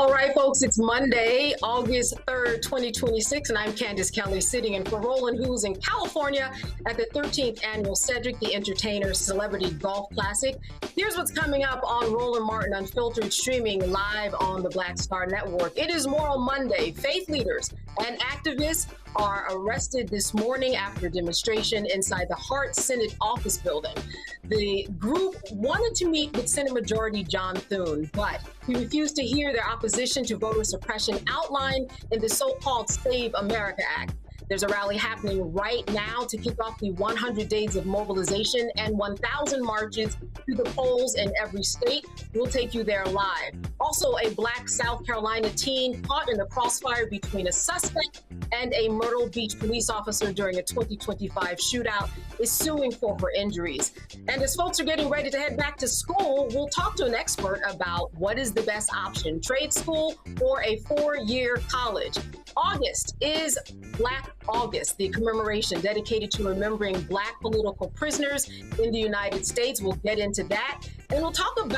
All right, folks, it's Monday, August 3rd, 2026, and I'm Candace Kelly sitting in for Roland, who's in California at the 13th annual Cedric the Entertainer Celebrity Golf Classic. Here's what's coming up on Roland Martin Unfiltered, streaming live on the Black Star Network. It is Moral Monday. Faith leaders and activists are arrested this morning after a demonstration inside the Hart Senate Office Building. The group wanted to meet with Senate Majority John Thune, but he refused to hear their opposition to voter suppression outlined in the so-called Save America Act. There's a rally happening right now to kick off the 100 Days of Mobilization and 1,000 marches to the polls in every state. We'll take you there live. Also, a Black South Carolina teen caught in the crossfire between a suspect and a Myrtle Beach police officer during a 2025 shootout is suing for her injuries. And as folks are getting ready to head back to school, we'll talk to an expert about what is the best option, trade school or a 4-year college. August is Black August, the commemoration dedicated to remembering Black political prisoners in the United States. We'll get into that. And we'll talk to an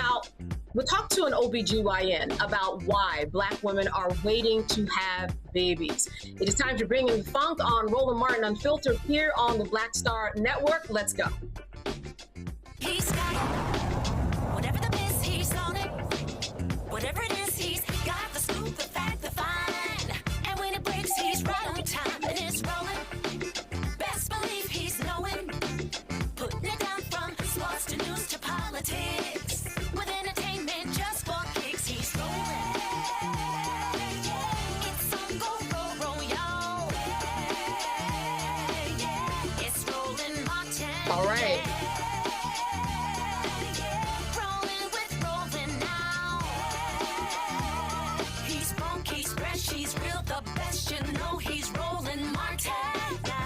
OBGYN about why Black women are waiting to have babies. It is time to bring in the funk on Roland Martin Unfiltered here on the Black Star Network. Let's go. He's got it. Whatever the miss, he's on it. Whatever it is, he's got the scoop, the fact, the fine. And when it breaks, he's right on time and it's rolling. Best believe he's knowing. Putting it down from sports to news to politics. With entertainment just for kicks, he's rolling. It's on go, roll, y'all. It's Roland Martin. All right. Rolling with Roland now. He's funky, he's fresh, he's real, the best. You know he's Roland Martin now.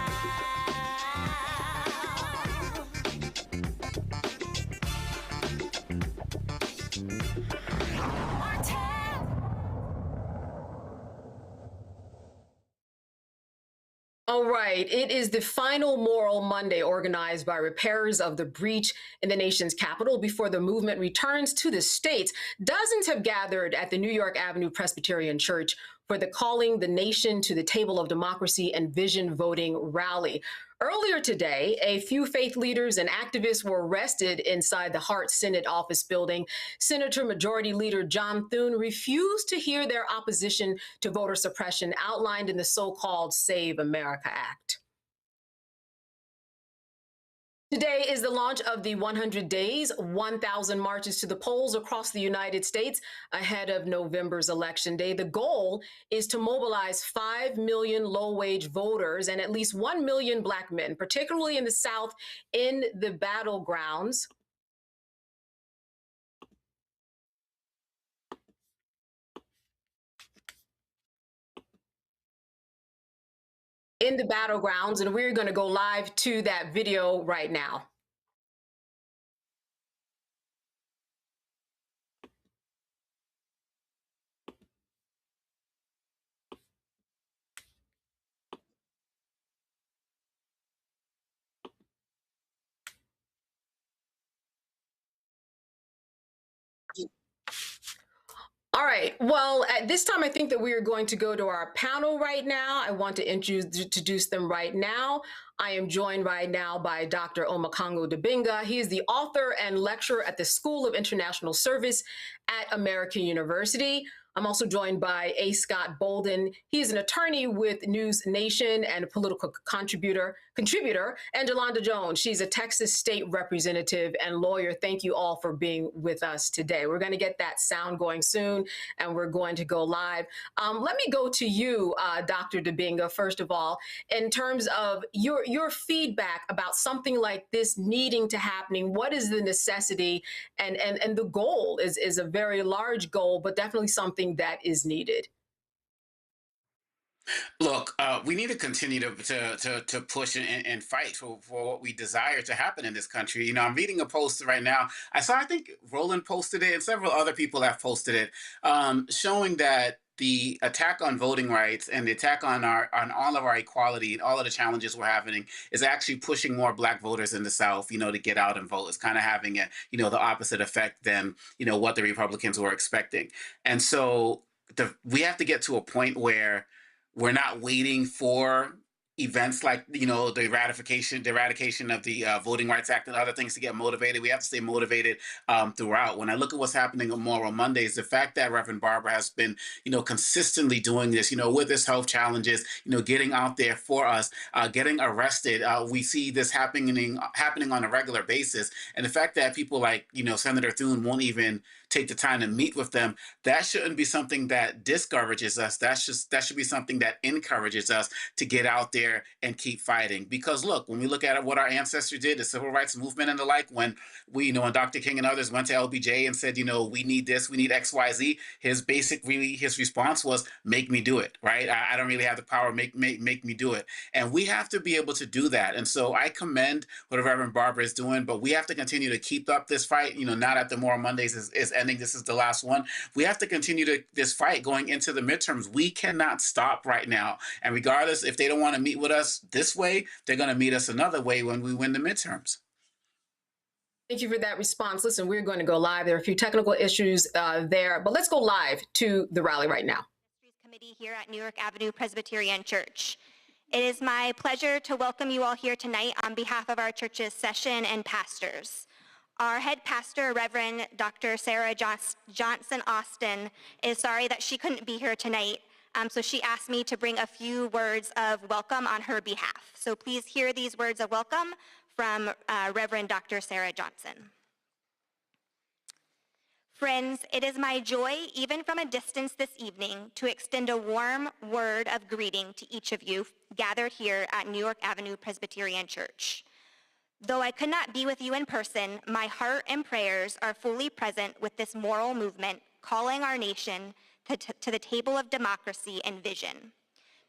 All right, it is the final Moral Monday organized by repairers of the breach in the nation's capital before the movement returns to the states. Dozens have gathered at the New York Avenue Presbyterian Church for the Calling the Nation to the Table of Democracy and Vision voting rally. Earlier today, a few faith leaders and activists were arrested inside the Hart Senate Office Building. Senator Majority Leader John Thune refused to hear their opposition to voter suppression outlined in the so-called Save America Act. Today is the launch of the 100 Days, 1,000 marches to the polls across the United States ahead of November's election day. The goal is to mobilize 5 million low-wage voters and at least 1 million Black men, particularly in the South, in the battlegrounds. And we're going to go live to that video right now. All right. Well, at this time, I think that we are going to go to our panel right now. I want to introduce them right now. I am joined right now by Dr. Omekongo Dibinga. He is the author and lecturer at the School of International Service at American University. I'm also joined by A. Scott Bolden. He is an attorney with News Nation and a political contributor. And Yolanda Jones, she's a Texas state representative and lawyer. Thank you all for being with us today. We're going to get that sound going soon, and we're going to go live. Let me go to you, Dr. Dibinga, first of all, in terms of your feedback about something like this needing to happening. What is the necessity? And the goal is a very large goal, but definitely something that is needed. Look, we need to continue to push and fight for what we desire to happen in this country. You know, I'm reading a post right now. I think Roland posted it, and several other people have posted it, showing that the attack on voting rights and the attack on all of our equality and all of the challenges we're having is actually pushing more Black voters in the South, you know, to get out and vote. It's kind of having the opposite effect than, what the Republicans were expecting. And so we have to get to a point where we're not waiting for events like the eradication of the Voting Rights Act and other things to get motivated. We have to stay motivated throughout. When I look at what's happening on Moral Mondays, the fact that Reverend Barber has been consistently doing this, with his health challenges, getting out there for us, getting arrested, we see this happening on a regular basis. And the fact that people like Senator Thune won't even take the time to meet with them, that shouldn't be something that discourages us. That should be something that encourages us to get out there and keep fighting. Because look, when we look at what our ancestors did, the civil rights movement and the like, when when Dr. King and others went to LBJ and said, we need this, we need XYZ, his response was, make me do it, right? I don't really have the power, make me do it. And we have to be able to do that. And so I commend what Reverend Barber is doing, but we have to continue to keep up this fight, now that the Moral Mondays is ending. This is the last one. We have to continue this fight going into the midterms. We cannot stop right now. And regardless, if they don't want to meet with us this way, they're going to meet us another way when we win the midterms. Thank you for that response. Listen, we're going to go live. There are a few technical issues there, but let's go live to the rally right now. Committee here at New York Avenue Presbyterian Church. It is my pleasure to welcome you all here tonight on behalf of our church's session and pastors. Our head pastor, Reverend Dr. Sarah Johnson Austin, is sorry that she couldn't be here tonight, so she asked me to bring a few words of welcome on her behalf. So please hear these words of welcome from Reverend Dr. Sarah Johnson. Friends, it is my joy, even from a distance this evening, to extend a warm word of greeting to each of you gathered here at New York Avenue Presbyterian Church. Though I could not be with you in person, my heart and prayers are fully present with this moral movement calling our nation to the table of democracy and vision.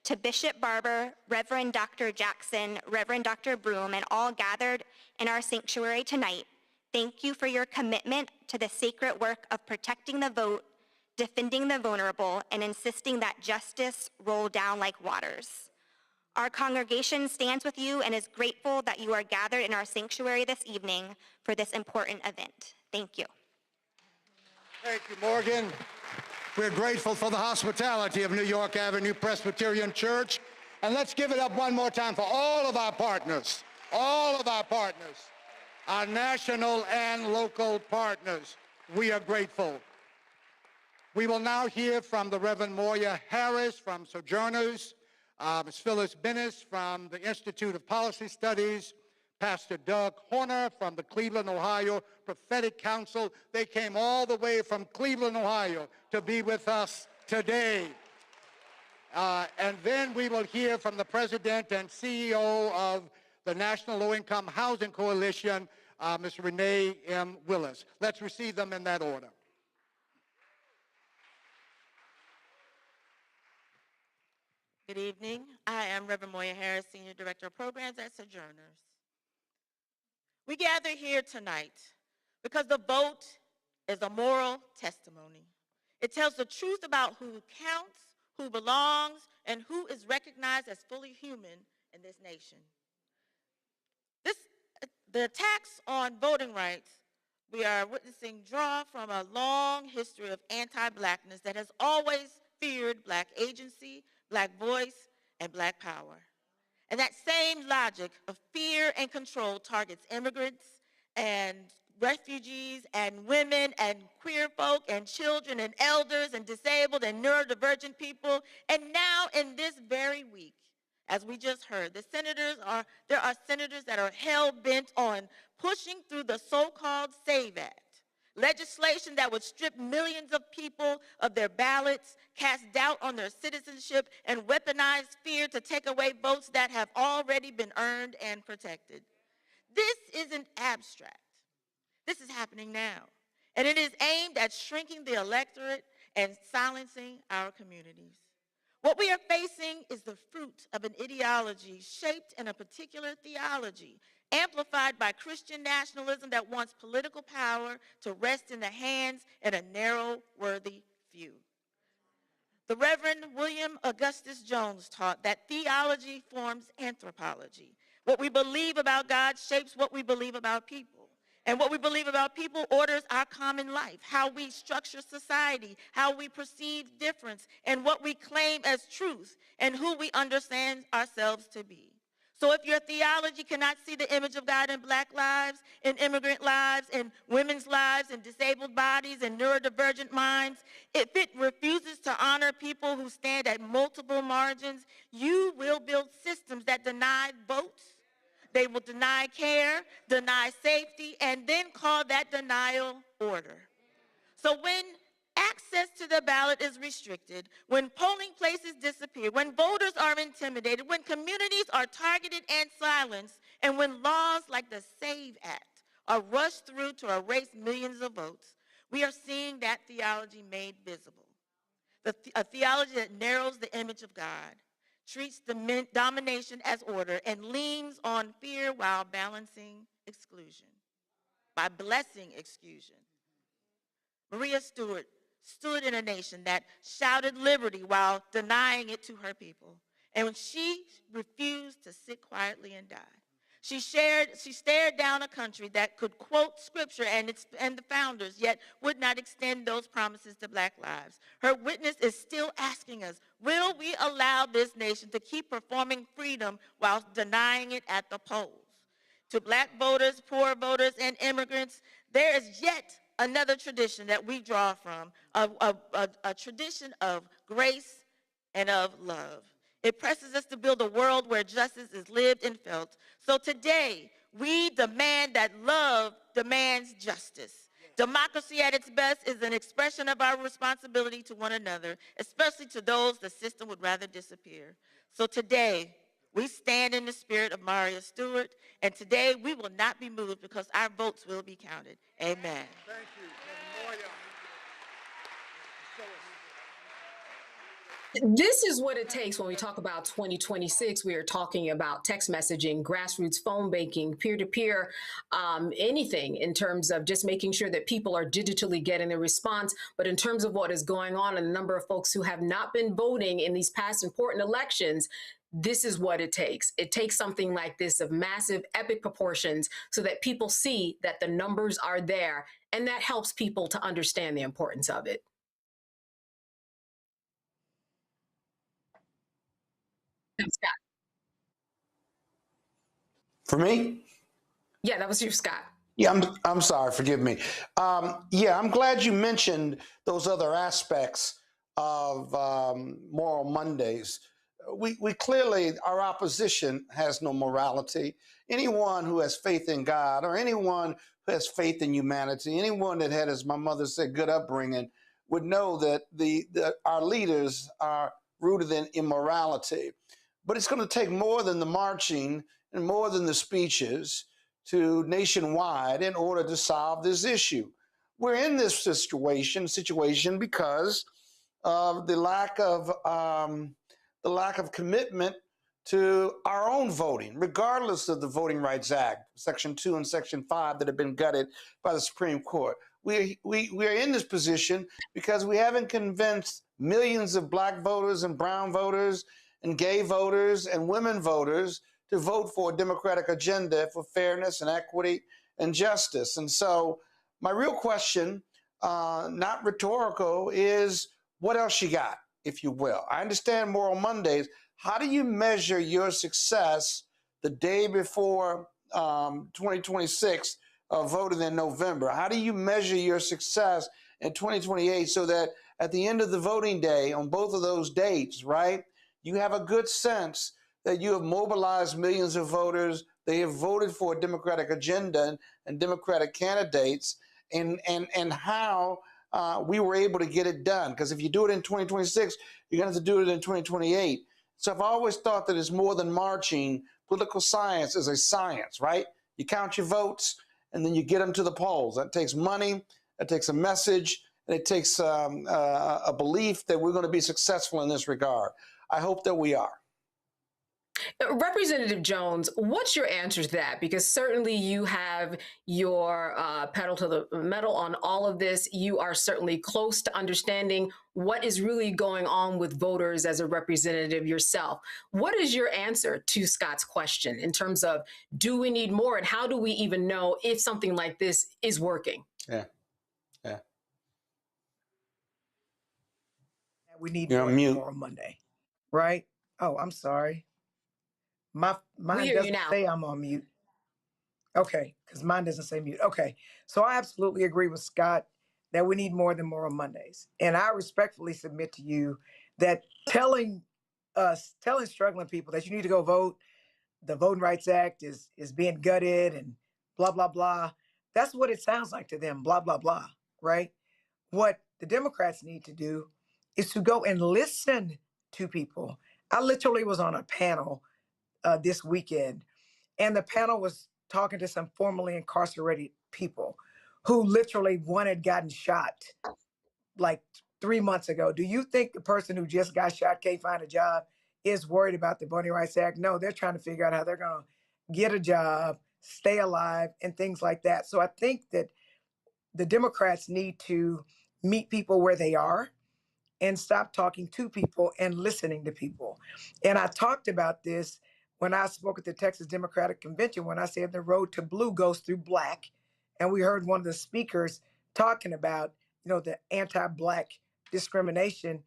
To Bishop Barber, Reverend Dr. Jackson, Reverend Dr. Broom, and all gathered in our sanctuary tonight, thank you for your commitment to the sacred work of protecting the vote, defending the vulnerable, and insisting that justice roll down like waters. Our congregation stands with you and is grateful that you are gathered in our sanctuary this evening for this important event. Thank you. Thank you, Morgan. We're grateful for the hospitality of New York Avenue Presbyterian Church. And let's give it up one more time for all of our partners, our national and local partners. We are grateful. We will now hear from the Reverend Moya Harris from Sojourners, Ms. Phyllis Bennis from the Institute of Policy Studies, Pastor Doug Horner from the Cleveland, Ohio Prophetic Council. They came all the way from Cleveland, Ohio to be with us today. And then we will hear from the President and CEO of the National Low-Income Housing Coalition, Ms. Renee M. Willis. Let's receive them in that order. Good evening. I am Reverend Moya Harris, Senior Director of Programs at Sojourners. We gather here tonight because the vote is a moral testimony. It tells the truth about who counts, who belongs, and who is recognized as fully human in this nation. The attacks on voting rights we are witnessing draw from a long history of anti-Blackness that has always feared Black agency, Black voice, and Black power. And that same logic of fear and control targets immigrants and refugees and women and queer folk and children and elders and disabled and neurodivergent people. And now in this very week, as we just heard, there are senators that are hell-bent on pushing through the so-called SAVE Act, legislation that would strip millions of people of their ballots, cast doubt on their citizenship, and weaponize fear to take away votes that have already been earned and protected. This isn't abstract. This is happening now. And it is aimed at shrinking the electorate and silencing our communities. What we are facing is the fruit of an ideology shaped in a particular theology, amplified by Christian nationalism that wants political power to rest in the hands of a narrow, worthy few. The Reverend William Augustus Jones taught that theology forms anthropology. What we believe about God shapes what we believe about people. And what we believe about people orders our common life, how we structure society, how we perceive difference, and what we claim as truth, and who we understand ourselves to be. So if your theology cannot see the image of God in Black lives, in immigrant lives, in women's lives, in disabled bodies, in neurodivergent minds, if it refuses to honor people who stand at multiple margins, you will build systems that deny votes. They will deny care, deny safety, and then call that denial order. So when access to the ballot is restricted, when polling places disappear, when voters are intimidated, when communities are targeted and silenced, and when laws like the SAVE Act are rushed through to erase millions of votes, we are seeing that theology made visible. A theology that narrows the image of God, treats domination as order, and leans on fear while balancing exclusion, by blessing exclusion. Maria Stewart stood in a nation that shouted liberty while denying it to her people. And she refused to sit quietly and die. She stared down a country that could quote scripture and the founders, yet would not extend those promises to Black lives. Her witness is still asking us, will we allow this nation to keep performing freedom while denying it at the polls? To Black voters, poor voters, and immigrants, there is yet another tradition that we draw from, a tradition of grace and of love. It presses us to build a world where justice is lived and felt. So today, we demand that love demands justice. Democracy at its best is an expression of our responsibility to one another, especially to those the system would rather disappear. So today, we stand in the spirit of Maria Stewart, and today we will not be moved because our votes will be counted. Amen. Thank you. Maria. This is what it takes when we talk about 2026. We are talking about text messaging, grassroots phone banking, peer-to-peer, anything in terms of just making sure that people are digitally getting a response. But in terms of what is going on and the number of folks who have not been voting in these past important elections, this is what it takes. It takes something like this of massive, epic proportions so that people see that the numbers are there, and that helps people to understand the importance of it. Scott. For me? Yeah, that was you, Scott. Yeah, I'm sorry. Forgive me. Yeah, I'm glad you mentioned those other aspects of Moral Mondays. We clearly, our opposition has no morality. Anyone who has faith in God, or anyone who has faith in humanity, anyone that had, as my mother said, good upbringing, would know that our leaders are rooted in immorality. But it's going to take more than the marching and more than the speeches to nationwide in order to solve this issue. We're in this situation because of the lack of commitment to our own voting, regardless of the Voting Rights Act, Section 2 and Section 5 that have been gutted by the Supreme Court. We are in this position because we haven't convinced millions of Black voters and brown voters and gay voters and women voters to vote for a democratic agenda for fairness and equity and justice. And so my real question, not rhetorical, is what else you got, if you will? I understand Moral Mondays. How do you measure your success the day before 2026 voted in November? How do you measure your success in 2028 so that at the end of the voting day on both of those dates, right, you have a good sense that you have mobilized millions of voters, they have voted for a democratic agenda and democratic candidates, and how we were able to get it done? Because if you do it in 2026, you're going to have to do it in 2028. So I've always thought that it's more than marching. Political science is a science, right? You count your votes, and then you get them to the polls. That takes money, that takes a message, and it takes a belief that we're going to be successful in this regard. I hope that we are. Representative Jones, what's your answer to that? Because certainly you have your pedal to the metal on all of this. You are certainly close to understanding what is really going on with voters as a representative yourself. What is your answer to Scott's question in terms of, do we need more, and how do we even know if something like this is working? Yeah. We need You're more on mute. tomorrow Monday, right? Oh, I'm sorry. Mine hear you doesn't now. say I'm on mute. Okay, because mine doesn't say mute. Okay, so I absolutely agree with Scott that we need more than Moral Mondays. And I respectfully submit to you that telling struggling people that you need to go vote, the Voting Rights Act is being gutted and blah, blah, blah. That's what it sounds like to them, blah, blah, blah, right? What the Democrats need to do is to go and listen to people. I literally was on a panel this weekend, and the panel was talking to some formerly incarcerated people who literally one had gotten shot like 3 months ago. Do you think the person who just got shot can't find a job is worried about the Voting Rights Act? No, they're trying to figure out how they're going to get a job, stay alive, and things like that. So I think that the Democrats need to meet people where they are and stop talking to people and listening to people. And I talked about this when I spoke at the Texas Democratic Convention, when I said the road to blue goes through black. And we heard one of the speakers talking about, the anti-black discrimination.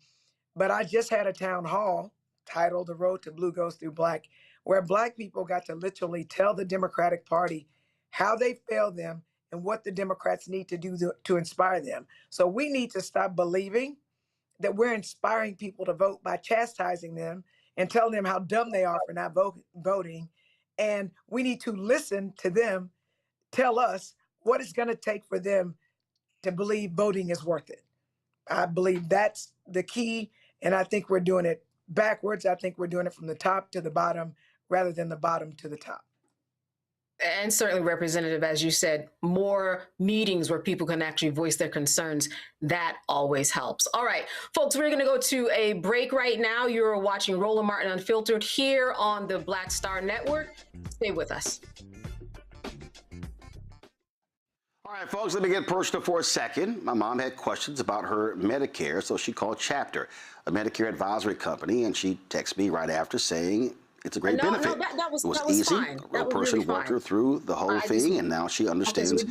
But I just had a town hall titled The Road to Blue Goes Through Black, where black people got to literally tell the Democratic Party how they failed them and what the Democrats need to do to inspire them. So we need to stop believing that we're inspiring people to vote by chastising them and telling them how dumb they are for not voting. And we need to listen to them tell us what it's going to take for them to believe voting is worth it. I believe that's the key. And I think we're doing it backwards. I think we're doing it from the top to the bottom rather than the bottom to the top. And certainly, Representative, as you said, more meetings where people can actually voice their concerns. That always helps. All right, folks, we're going to go to a break right now. You're watching Roland Martin Unfiltered here on the Black Star Network. Stay with us. All right, folks, let me get personal for a second. My mom had questions about her Medicare, so she called Chapter, a Medicare advisory company, and she texted me right after saying it's a great benefit. That was easy. fine. A real person walked her through the whole thing, and now she understands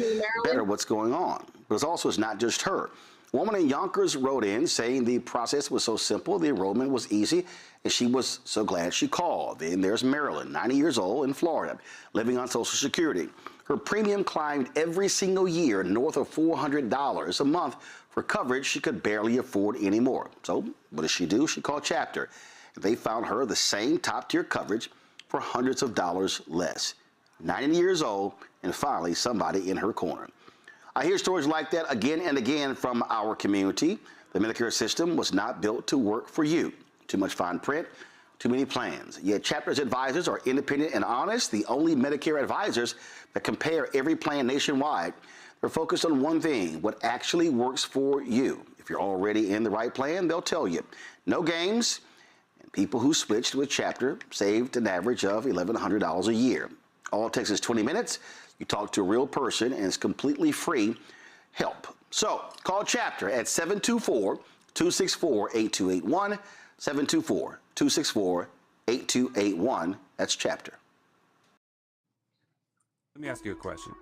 better what's going on. But it's not just her. A woman in Yonkers wrote in saying the process was so simple, the enrollment was easy, and she was so glad she called. Then there's Marilyn, 90 years old, in Florida, living on Social Security. Her premium climbed every single year north of $400 a month for coverage she could barely afford anymore. So what does she do? She called Chapter. They found her the same top-tier coverage for hundreds of dollars less. 90 years old, and finally somebody in her corner. I hear stories like that again and again from our community. The Medicare system was not built to work for you. Too much fine print, too many plans. Yet Chapter's advisors are independent and honest, the only Medicare advisors that compare every plan nationwide. They're focused on one thing, what actually works for you. If you're already in the right plan, they'll tell you. No games. People who switched with Chapter saved an average of $1,100 a year. All it takes is 20 minutes. You talk to a real person, and it's completely free help. So call Chapter at 724-264-8281, 724-264-8281. That's Chapter. Let me ask you a question.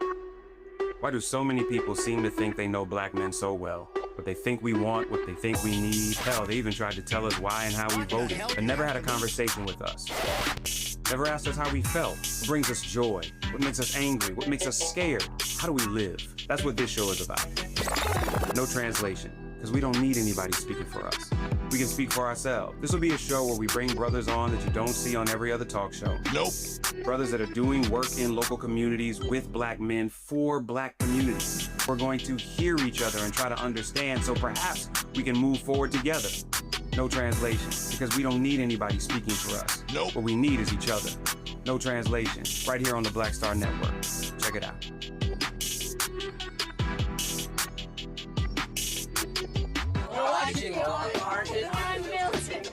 Why do so many people seem to think they know black men so well? What they think we want, what they think we need. Hell, they even tried to tell us why and how we voted, but never had a conversation with us. Never asked us how we felt, what brings us joy, what makes us angry, what makes us scared. How do we live? That's what this show is about. No translation, because we don't need anybody speaking for us. We can speak for ourselves. This will be a show where we bring brothers on that you don't see on every other talk show. Nope. Brothers that are doing work in local communities with black men for black communities. We're going to hear each other and try to understand so perhaps we can move forward together. No translation, because we don't need anybody speaking for us. Nope. What we need is each other. No translation, right here on the Black Star Network. Check it out. Watching Roland Martin Unfiltered.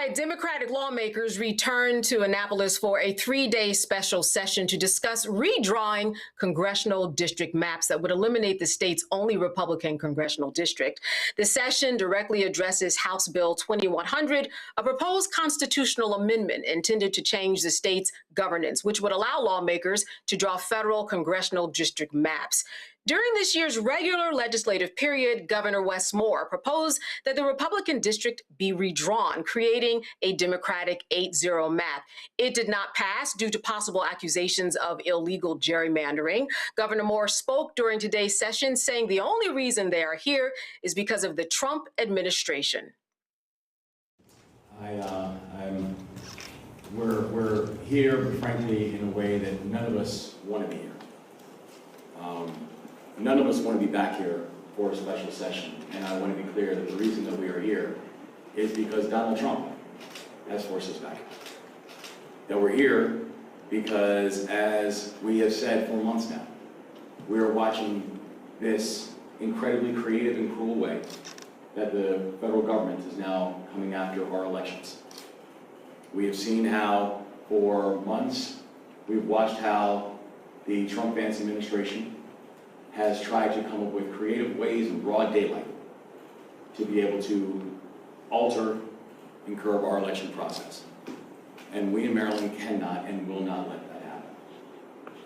right, Democratic lawmakers returned to Annapolis for a 3-day special session to discuss redrawing congressional district maps that would eliminate the state's only Republican congressional district. The session directly addresses House Bill 2100, a proposed constitutional amendment intended to change the state's governance, which would allow lawmakers to draw federal congressional district maps. During this year's regular legislative period, Governor Wes Moore proposed that the Republican district be redrawn, creating a Democratic 8-0 map. It did not pass due to possible accusations of illegal gerrymandering. Governor Moore spoke during today's session, saying the only reason they are here is because of the Trump administration. We're here, frankly, in a way that none of us want to be here. None of us want to be back here for a special session, and I want to be clear that the reason that we are here is because Donald Trump has forced us back. That we're here because, as we have said for months now, we are watching this incredibly creative and cruel way that the federal government is now coming after our elections. We have seen how, for months, we've watched how the Trump-Vance administration has tried to come up with creative ways in broad daylight to be able to alter and curb our election process. And we in Maryland cannot and will not let that happen.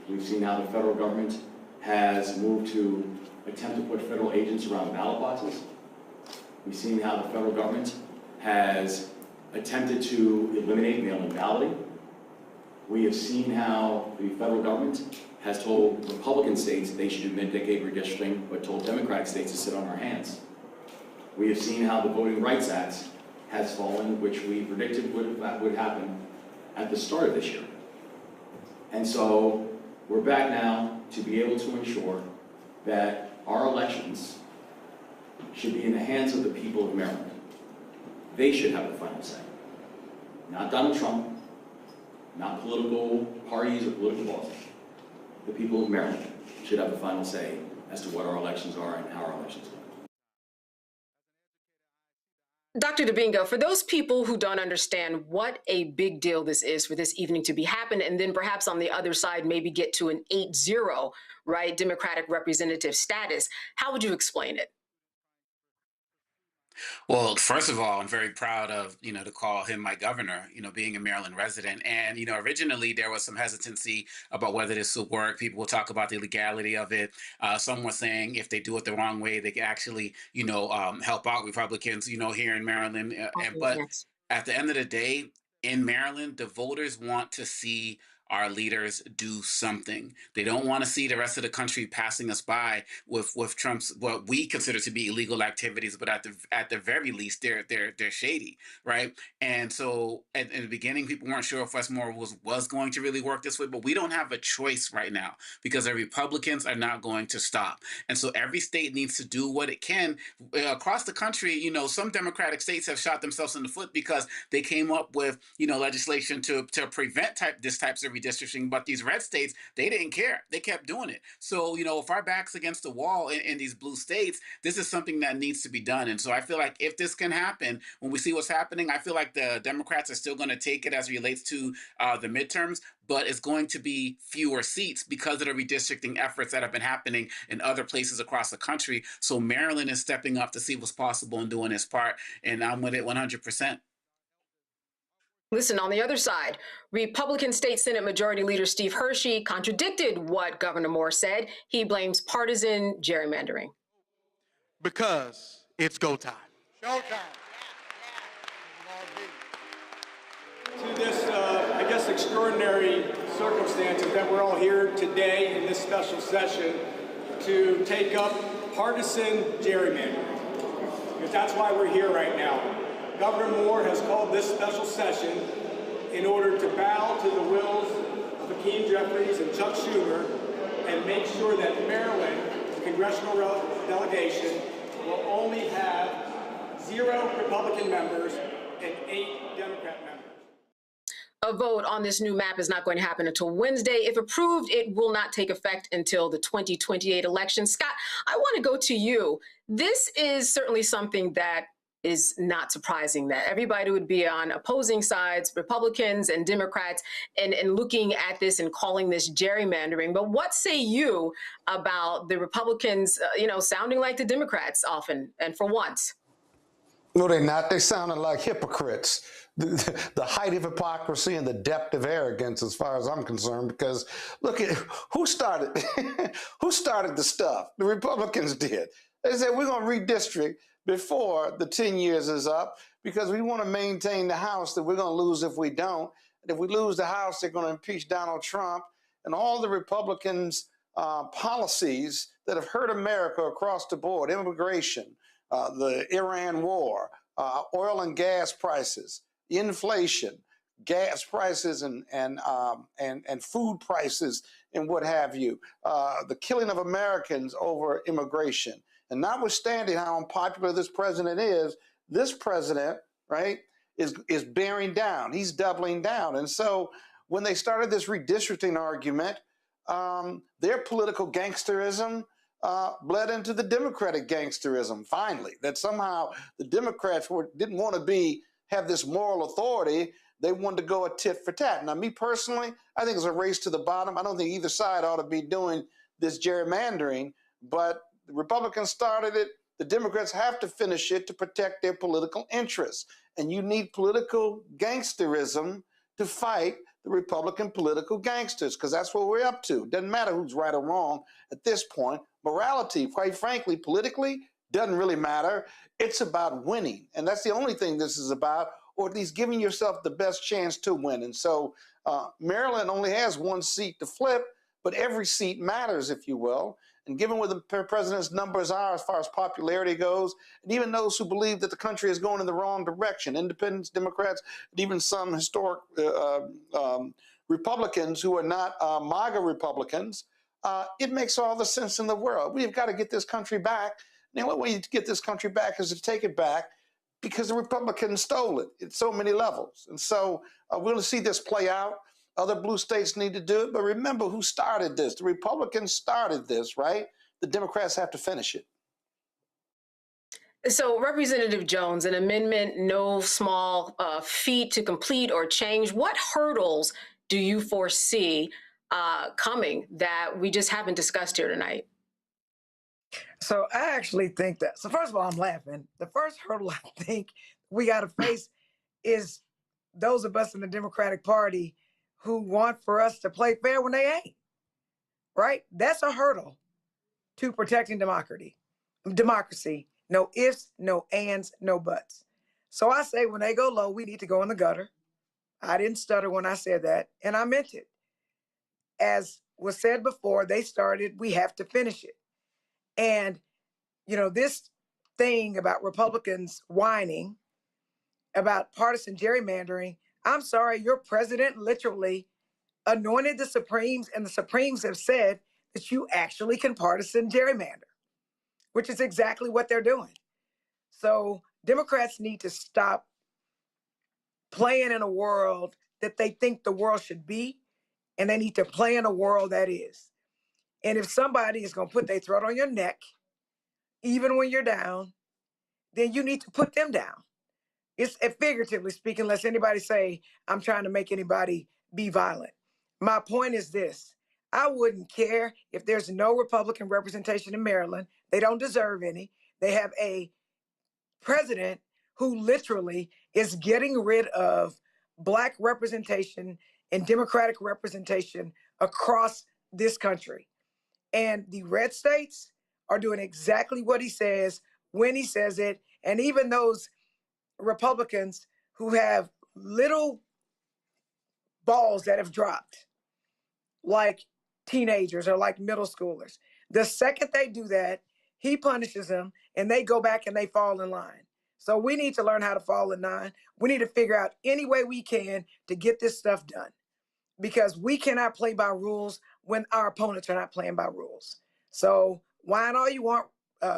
We've seen how the federal government has moved to attempt to put federal agents around ballot boxes. We've seen how the federal government has attempted to eliminate mail-in balloting. We have seen how the federal government has told Republican states they should admit decade redistricting, but told Democratic states to sit on our hands. We have seen how the Voting Rights Act has fallen, which we predicted would happen at the start of this year. And so we're back now to be able to ensure that our elections should be in the hands of the people of Maryland. They should have the final say. Not Donald Trump, not political parties or political bosses. The people of Maryland should have the final say as to what our elections are and how our elections go. Dr. Dubingo, for those people who don't understand what a big deal this is for this evening to be happening, and then perhaps on the other side maybe get to an 8-0, right, Democratic representative status, how would you explain it? Well, first of all, I'm very proud of, to call him my governor, being a Maryland resident. And, originally there was some hesitancy about whether this would work. People will talk about the legality of it. Some were saying if they do it the wrong way, they can actually, help out Republicans, here in Maryland. But Yes. at the end of the day, in Maryland, the voters want to see our leaders do something. They don't want to see the rest of the country passing us by with Trump's what we consider to be illegal activities, but at the very least they're shady, right? And so in the beginning, people weren't sure if Westmore was going to really work this way, but we don't have a choice right now because the Republicans are not going to stop. And so every state needs to do what it can across the country. Some Democratic states have shot themselves in the foot because they came up with legislation to prevent this types of redistricting, but these red states, they didn't care. They kept doing it. So, if our back's against the wall in these blue states, this is something that needs to be done. And so I feel like if this can happen, when we see what's happening, I feel like the Democrats are still going to take it as it relates to the midterms, but it's going to be fewer seats because of the redistricting efforts that have been happening in other places across the country. So Maryland is stepping up to see what's possible and doing its part, and I'm with it 100%. Listen, on the other side, Republican State Senate Majority Leader Steve Hershey contradicted what Governor Moore said. He blames partisan gerrymandering. Because it's go time. Showtime. To this, I guess, extraordinary circumstances that we're all here today in this special session to take up partisan gerrymandering. Because that's why we're here right now. Governor Moore has called this special session in order to bow to the wills of Hakeem Jeffries and Chuck Schumer and make sure that Maryland, the congressional delegation, will only have 0 Republican members and 8 Democrat members. A vote on this new map is not going to happen until Wednesday. If approved, it will not take effect until the 2028 election. Scott, I want to go to you. This is certainly something that is not surprising that everybody would be on opposing sides, Republicans and Democrats, and looking at this and calling this gerrymandering. But what say you about the Republicans, sounding like the Democrats often and for once? No, they're not. They sounded like hypocrites. The height of hypocrisy and the depth of arrogance, as far as I'm concerned, because look at who started who started the stuff. The Republicans did. They said we're going to redistrict before the 10 years is up because we want to maintain the House that we're going to lose if we don't. And if we lose the House, they're going to impeach Donald Trump. And all the Republicans' policies that have hurt America across the board, immigration, the Iran war, oil and gas prices, inflation, gas prices, and food prices, and what have you, the killing of Americans over immigration. And notwithstanding how unpopular this president is, this president, right, is bearing down. He's doubling down. And so when they started this redistricting argument, their political gangsterism bled into the Democratic gangsterism, finally, that somehow the Democrats didn't want to have this moral authority. They wanted to go a tit for tat. Now, me personally, I think it's a race to the bottom. I don't think either side ought to be doing this gerrymandering, but the Republicans started it. The Democrats have to finish it to protect their political interests. And you need political gangsterism to fight the Republican political gangsters, because that's what we're up to. Doesn't matter who's right or wrong at this point. Morality, quite frankly, politically, doesn't really matter. It's about winning. And that's the only thing this is about, or at least giving yourself the best chance to win. And so Maryland only has one seat to flip, but every seat matters, if you will. And given what the president's numbers are as far as popularity goes, and even those who believe that the country is going in the wrong direction, independents, Democrats, and even some historic Republicans who are not MAGA Republicans, it makes all the sense in the world. We've got to get this country back. And the only way to get this country back is to take it back because the Republicans stole it at so many levels. And so we're going to see this play out. Other blue states need to do it. But remember who started this. The Republicans started this, right? The Democrats have to finish it. So, Representative Jones, an amendment, no small feat to complete or change. What hurdles do you foresee coming that we just haven't discussed here tonight? So I actually think that, so first of all, I'm laughing. The first hurdle I think we got to face is those of us in the Democratic Party who want for us to play fair when they ain't, right? That's a hurdle to protecting democracy. No ifs, no ands, no buts. So I say when they go low, we need to go in the gutter. I didn't stutter when I said that, and I meant it. As was said before, they started, we have to finish it. And, this thing about Republicans whining about partisan gerrymandering, I'm sorry, your president literally anointed the Supremes, and the Supremes have said that you actually can partisan gerrymander, which is exactly what they're doing. So Democrats need to stop playing in a world that they think the world should be, and they need to play in a world that is. And if somebody is going to put their throat on your neck, even when you're down, then you need to put them down. It's figuratively speaking, lest anybody say, I'm trying to make anybody be violent. My point is this. I wouldn't care if there's no Republican representation in Maryland. They don't deserve any. They have a president who literally is getting rid of Black representation and Democratic representation across this country. And the red states are doing exactly what he says when he says it. And even those Republicans who have little balls that have dropped, like teenagers or like middle schoolers, the second they do that, he punishes them and they go back and they fall in line. So we need to learn how to fall in line. We need to figure out any way we can to get this stuff done, because we cannot play by rules when our opponents are not playing by rules. So whine all you want,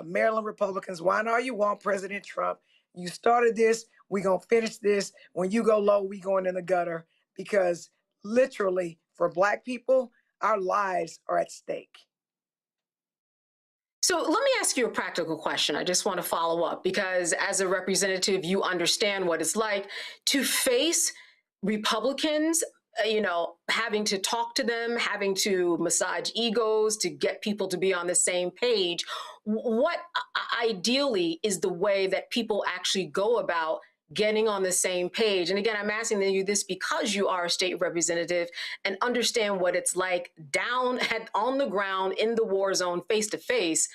Maryland Republicans, whine all you want, President Trump. You started this. We're going to finish this. When you go low, we going in the gutter, because literally for Black people, our lives are at stake. So let me ask you a practical question. I just want to follow up because as a representative, you understand what it's like to face Republicans, having to talk to them, having to massage egos to get people to be on the same page. What ideally is the way that people actually go about getting on the same page? And again, I'm asking you this because you are a state representative and understand what it's like down on the ground in the war zone, face to face.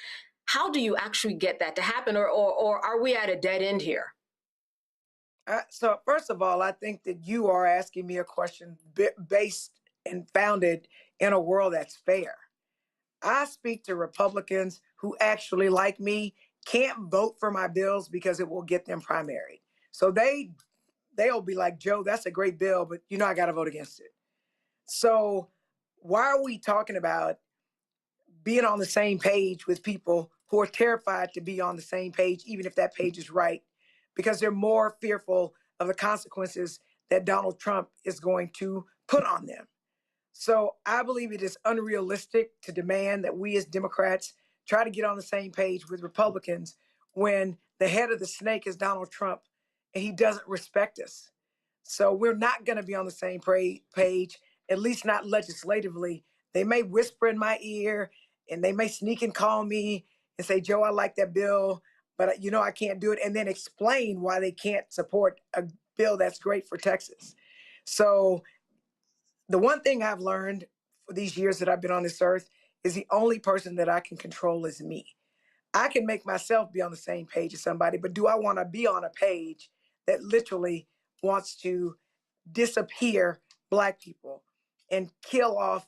How do you actually get that to happen, or are we at a dead end here? So first of all, I think that you are asking me a question based and founded in a world that's fair. I speak to Republicans who actually, like me, can't vote for my bills because it will get them primaried. So they'll be like, Joe, that's a great bill, but I got to vote against it. So why are we talking about being on the same page with people who are terrified to be on the same page, even if that page is right, because they're more fearful of the consequences that Donald Trump is going to put on them? So I believe it is unrealistic to demand that we as Democrats try to get on the same page with Republicans when the head of the snake is Donald Trump and he doesn't respect us. So we're not going to be on the same page, at least not legislatively. They may whisper in my ear and they may sneak and call me and say, Joe, I like that bill, but I can't do it, and then explain why they can't support a bill that's great for Texas. So the one thing I've learned for these years that I've been on this earth is the only person that I can control is me. I can make myself be on the same page as somebody, but do I want to be on a page that literally wants to disappear Black people and kill off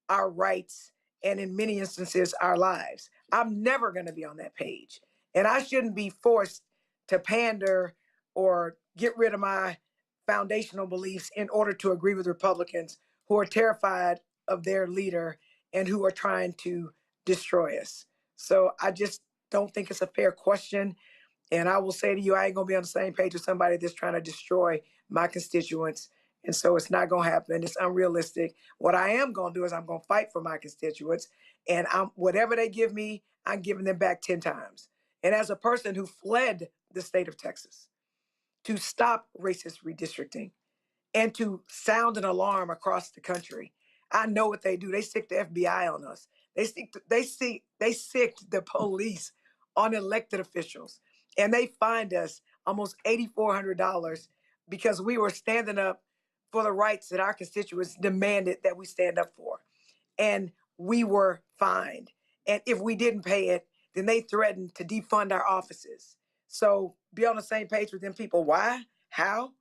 our rights and in many instances our lives? I'm never going to be on that page. And I shouldn't be forced to pander or get rid of my foundational beliefs in order to agree with Republicans who are terrified of their leader and who are trying to destroy us. So I just don't think it's a fair question. And I will say to you, I ain't going to be on the same page with somebody that's trying to destroy my constituents. And so it's not going to happen. It's unrealistic. What I am going to do is I'm going to fight for my constituents. And whatever they give me, I'm giving them back 10 times. And as a person who fled the state of Texas to stop racist redistricting and to sound an alarm across the country, I know what they do. They stick the FBI on us. They sicked the police on elected officials. And they fined us almost $8,400 because we were standing up for the rights that our constituents demanded that we stand up for. And we were fined. And if we didn't pay it, then they threatened to defund our offices. So be on the same page with them people. Why? How?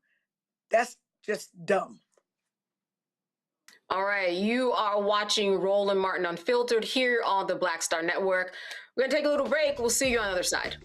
That's just dumb. All right, you are watching Roland Martin Unfiltered here on the Black Star Network. We're going to take a little break. We'll see you on the other side.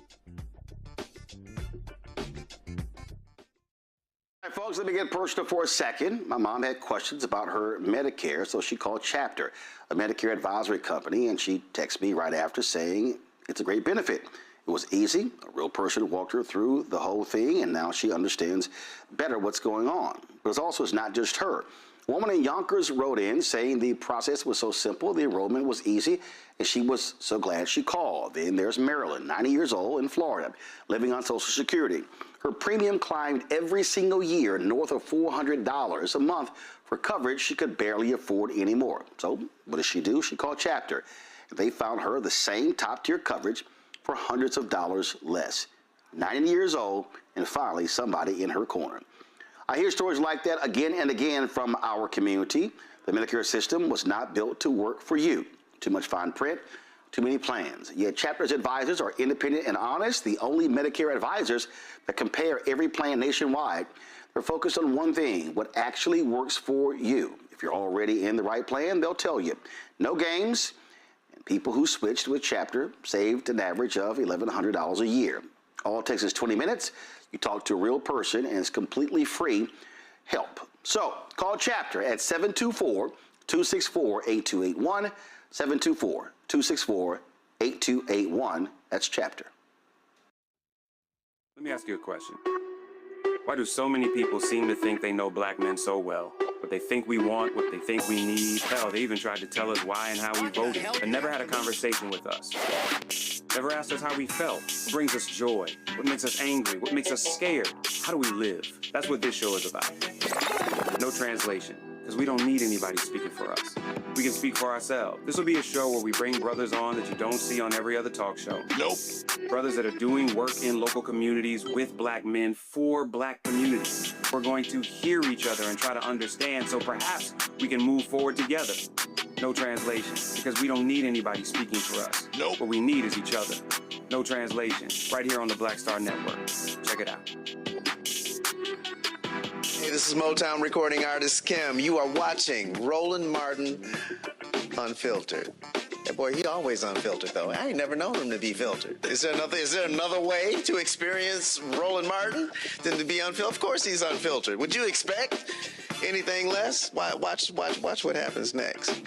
All right, folks, let me get personal for a second. My mom had questions about her Medicare, so she called Chapter, a Medicare advisory company, and she texted me right after saying it's a great benefit. It was easy. A real person walked her through the whole thing, and now she understands better what's going on. But it's not just her. A woman in Yonkers wrote in saying the process was so simple, the enrollment was easy, and she was so glad she called. Then there's Marilyn, 90 years old, in Florida, living on Social Security. Her premium climbed every single year north of $400 a month for coverage she could barely afford anymore. So what does she do? She called Chapter. They found her the same top-tier coverage for hundreds of dollars less. 90 years old, and finally somebody in her corner. I hear stories like that again and again from our community. The Medicare system was not built to work for you. Too much fine print, too many plans. Yet Chapter's advisors are independent and honest, the only Medicare advisors that compare every plan nationwide. They're focused on one thing, what actually works for you. If you're already in the right plan, they'll tell you. No games, and people who switched with Chapter saved an average of $1,100 a year. All it takes is 20 minutes. You talk to a real person, and it's completely free help. So call Chapter at 724-264-8281, 724-264-8281. That's Chapter. Let me ask you a question. Why do so many people seem to think they know black men so well? What they think we want, what they think we need. Hell, they even tried to tell us why and how we voted, but never had a conversation with us. Never asked us how we felt, what brings us joy, what makes us angry, what makes us scared. How do we live? That's what this show is about. No translation, because we don't need anybody speaking for us. We can speak for ourselves. This will be a show where we bring brothers on that you don't see on every other talk show. Nope. Brothers that are doing work in local communities with black men for black communities. We're going to hear each other and try to understand so perhaps we can move forward together. No translation, because we don't need anybody speaking for us. Nope. What we need is each other. No translation, right here on the Black Star Network. Check it out. Hey, this is Motown recording artist Kim. You are watching Roland Martin Unfiltered. That boy, he always unfiltered though. I ain't never known him to be filtered. Is there another way to experience Roland Martin than to be unfiltered? Of course he's unfiltered. Would you expect anything less? Watch what happens next.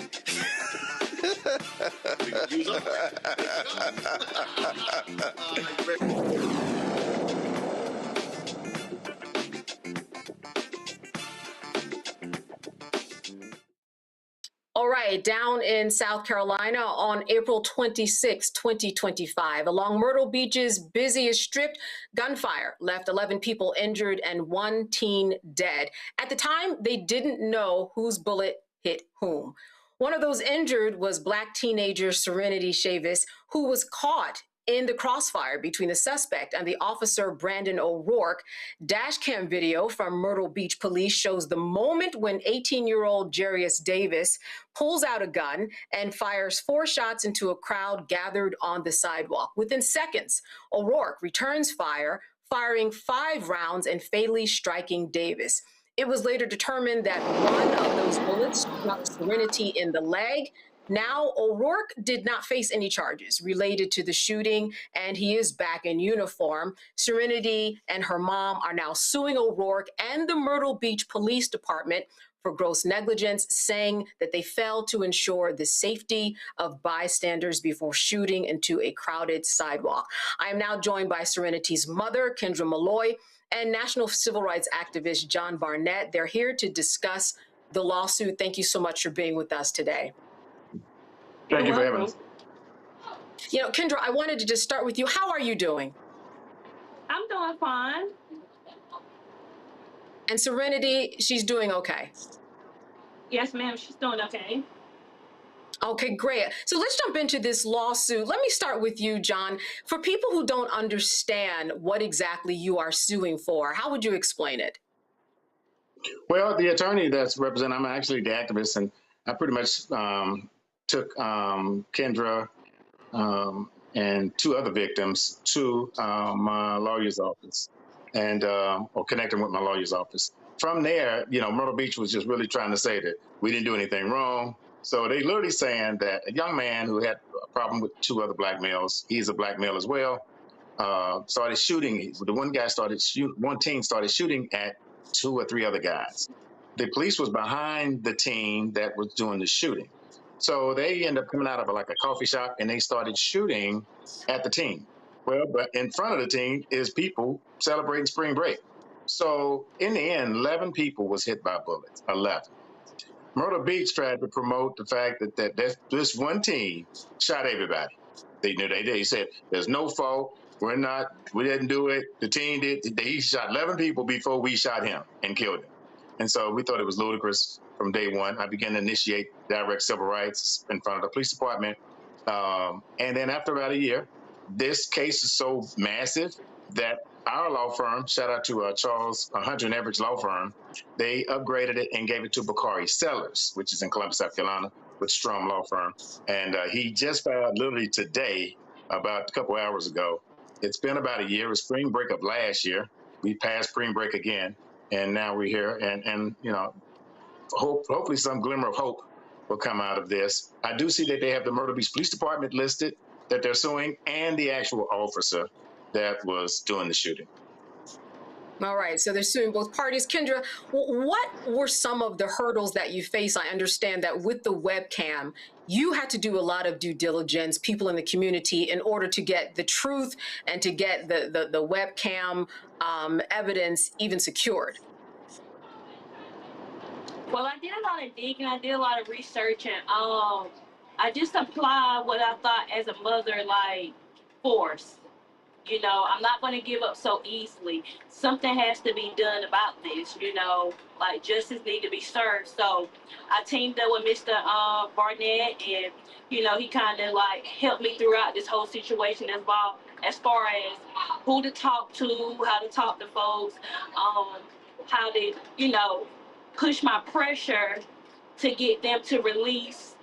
All right, down in South Carolina on April 26, 2025, along Myrtle Beach's busiest strip, gunfire left 11 people injured and 1 teen dead. At the time, they didn't know whose bullet hit whom. One of those injured was Black teenager Serenity Chavis, who was caught in the crossfire between the suspect and the officer Brandon O'Rourke. Dashcam video from Myrtle Beach police shows the moment when 18-year-old Jarius Davis pulls out a gun and fires 4 shots into a crowd gathered on the sidewalk. Within seconds, O'Rourke returns fire, firing 5 rounds and fatally striking Davis. It was later determined that one of those bullets struck Serenity in the leg. Now, O'Rourke did not face any charges related to the shooting, and he is back in uniform. Serenity and her mom are now suing O'Rourke and the Myrtle Beach Police Department for gross negligence, saying that they failed to ensure the safety of bystanders before shooting into a crowded sidewalk. I am now joined by Serenity's mother, Kendra Malloy, and national civil rights activist John Barnett. They're here to discuss the lawsuit. Thank you so much for being with us today. Thank you for having us. You know, Kendra, I wanted to just start with you. How are you doing? I'm doing fine. And Serenity, she's doing okay. Yes, ma'am, she's doing okay. Okay, great. So let's jump into this lawsuit. Let me start with you, John. For people who don't understand what exactly you are suing for, how would you explain it? Well, the attorney that's representing, I'm actually the activist, and I pretty much took Kendra and 2 other victims to my lawyer's office and or connecting with my lawyer's office. From there, you know, Myrtle Beach was just really trying to say that we didn't do anything wrong. So they literally saying that a young man who had a problem with 2 other black males, he's a black male as well, started shooting. The one teen started shooting at 2 or 3 other guys. The police was behind the teen that was doing the shooting. So they ended up coming out of a coffee shop and they started shooting at the teen. Well, but in front of the teen is people celebrating spring break. So in the end, 11 people was hit by bullets, 11. Myrtle Beach tried to promote the fact that this one teen shot everybody. They knew they did. He said, there's no fault. We didn't do it. The teen did. He shot 11 people before we shot him and killed him. And so we thought it was ludicrous from day one. I began to initiate direct civil rights in front of the police department. And then after about a year, this case is so massive that our law firm, shout out to Charles Hunter and Everidge law firm, they upgraded it and gave it to Bakari Sellers, which is in Columbus, South Carolina, with Strom Law Firm. And he just filed literally today, about a couple hours ago. It's been about a year. It was spring break of last year. We passed spring break again, and now we're here. And you know, hopefully some glimmer of hope will come out of this. I do see that they have the Myrtle Beach Police Department listed that they're suing, and the actual officer that was doing the shooting. All right, so they're suing both parties. Kendra, what were some of the hurdles that you face? I understand that with the webcam, you had to do a lot of due diligence, people in the community, in order to get the truth and to get the webcam evidence even secured. Well, I did a lot of digging. I did a lot of research, and I just applied what I thought as a mother, like force. You know, I'm not going to give up so easily. Something has to be done about this. You know, like justice need to be served. So I teamed up with Mr. Barnett, and you know, he kind of like helped me throughout this whole situation as far as who to talk to, how to talk to folks, how to, you know, push my pressure to get them to release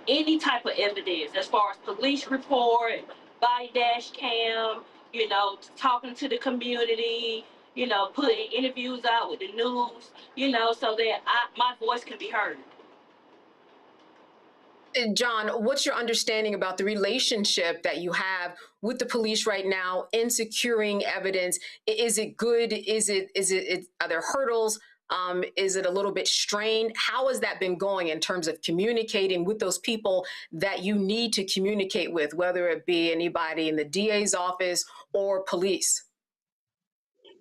any type of evidence as far as police report, body dash cam, you know, talking to the community, you know, putting interviews out with the news, you know, so that my voice can be heard. John, what's your understanding about the relationship that you have with the police right now in securing evidence? Is it good? Are there hurdles? Is it a little bit strained? How has that been going in terms of communicating with those people that you need to communicate with, whether it be anybody in the DA's office or police?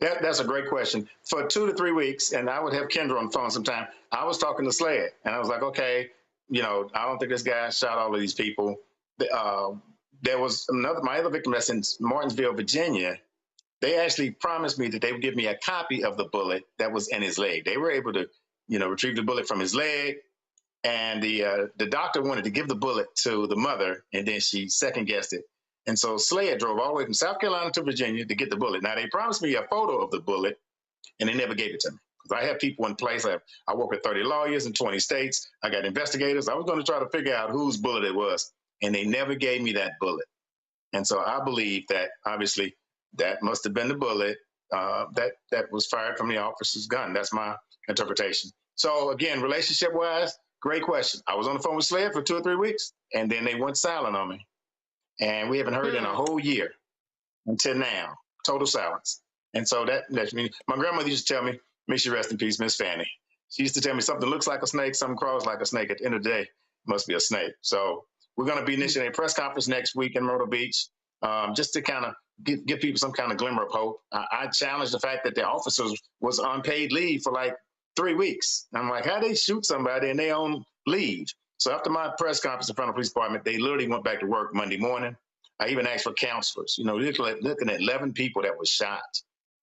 That's a great question. For 2 to 3 weeks, and I would have Kendra on the phone sometime, I was talking to Sled, and I was like, okay, you know, I don't think this guy shot all of these people. There was my other victim that's in Martinsville, Virginia. They actually promised me that they would give me a copy of the bullet that was in his leg. They were able to, you know, retrieve the bullet from his leg. And the doctor wanted to give the bullet to the mother, and then she second guessed it. And so Slade drove all the way from South Carolina to Virginia to get the bullet. Now, they promised me a photo of the bullet, and they never gave it to me. Because I have people in place. I work with 30 lawyers in 20 states. I got investigators. I was going to try to figure out whose bullet it was, and they never gave me that bullet. And so I believe that, obviously, that must have been the bullet that was fired from the officer's gun. That's my interpretation. So, again, relationship-wise, great question. I was on the phone with Sled for 2 or 3 weeks, and then they went silent on me. And we haven't heard in a whole year until now. Total silence. And so that's me. My grandmother used to tell me, may she rest in peace, Miss Fanny. She used to tell me something looks like a snake, something crawls like a snake. At the end of the day, it must be a snake. So we're going to be initiating a press conference next week in Myrtle Beach, just to kind of give people some kind of glimmer of hope. I challenged the fact that the officers was on paid leave for like 3 weeks. I'm like, how they shoot somebody and they on leave? So after my press conference in front of the police department, they literally went back to work Monday morning. I even asked for counselors. You know, looking at 11 people that was shot.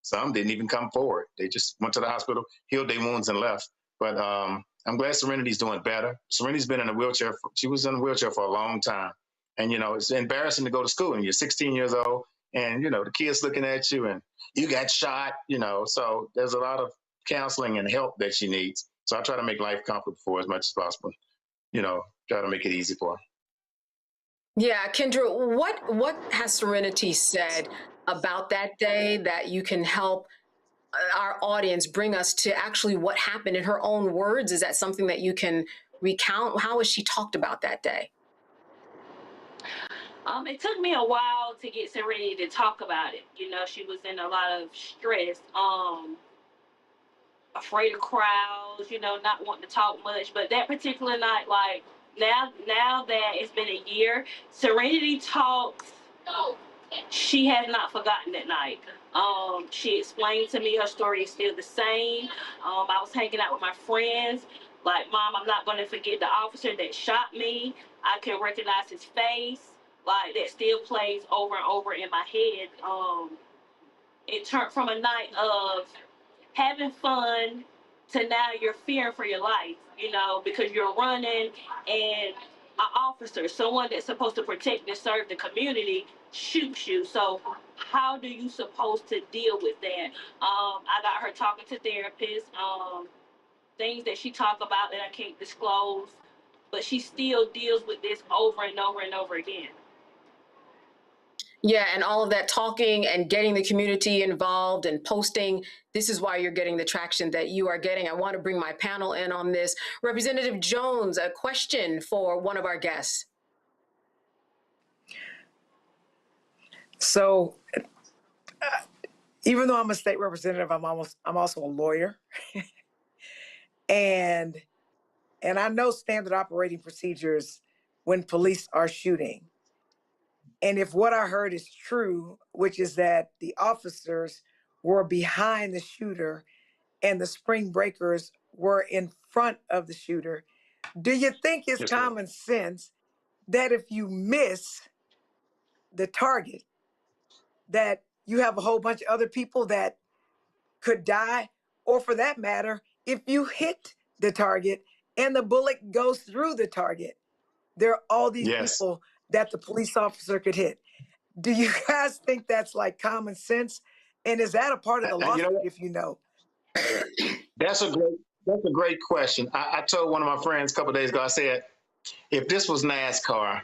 Some didn't even come forward. They just went to the hospital, healed their wounds, and left. But I'm glad Serenity's doing better. Serenity's been in a wheelchair. She was in a wheelchair for a long time. And, you know, it's embarrassing to go to school and you're 16 years old and, you know, the kids looking at you and you got shot, you know. So there's a lot of counseling and help that she needs. So I try to make life comfortable for her as much as possible. You know, try to make it easy for her. Yeah, Kendra, what has Serenity said about that day that you can help our audience bring us to actually what happened in her own words? Is that something that you can recount? How has she talked about that day? It took me a while to get Serenity to talk about it. You know, she was in a lot of stress, afraid of crowds, you know, not wanting to talk much. But that particular night, like, now that it's been a year, Serenity talks. She has not forgotten that night. She explained to me her story is still the same. I was hanging out with my friends. Like, Mom, I'm not going to forget the officer that shot me. I can recognize his face. Like, that still plays over and over in my head. It turned from a night of having fun to now you're fearing for your life, you know, because you're running and an officer, someone that's supposed to protect and serve the community, shoots you. So how do you supposed to deal with that? I got her talking to therapists, things that she talked about that I can't disclose, but she still deals with this over and over and over again. Yeah, and all of that talking and getting the community involved and posting, this is why you're getting the traction that you are getting. I want to bring my panel in on this. Representative Jones, a question for one of our guests. So even though I'm a state representative, I'm also a lawyer. and I know standard operating procedures when police are shooting. And if what I heard is true, which is that the officers were behind the shooter and the spring breakers were in front of the shooter, do you think it's common sense that if you miss the target, that you have a whole bunch of other people that could die? Or for that matter, if you hit the target and the bullet goes through the target, there are all these people that the police officer could hit. Do you guys think that's like common sense? And is that a part of the lawsuit, if you know? That's a great question. I told one of my friends a couple of days ago, I said, if this was NASCAR,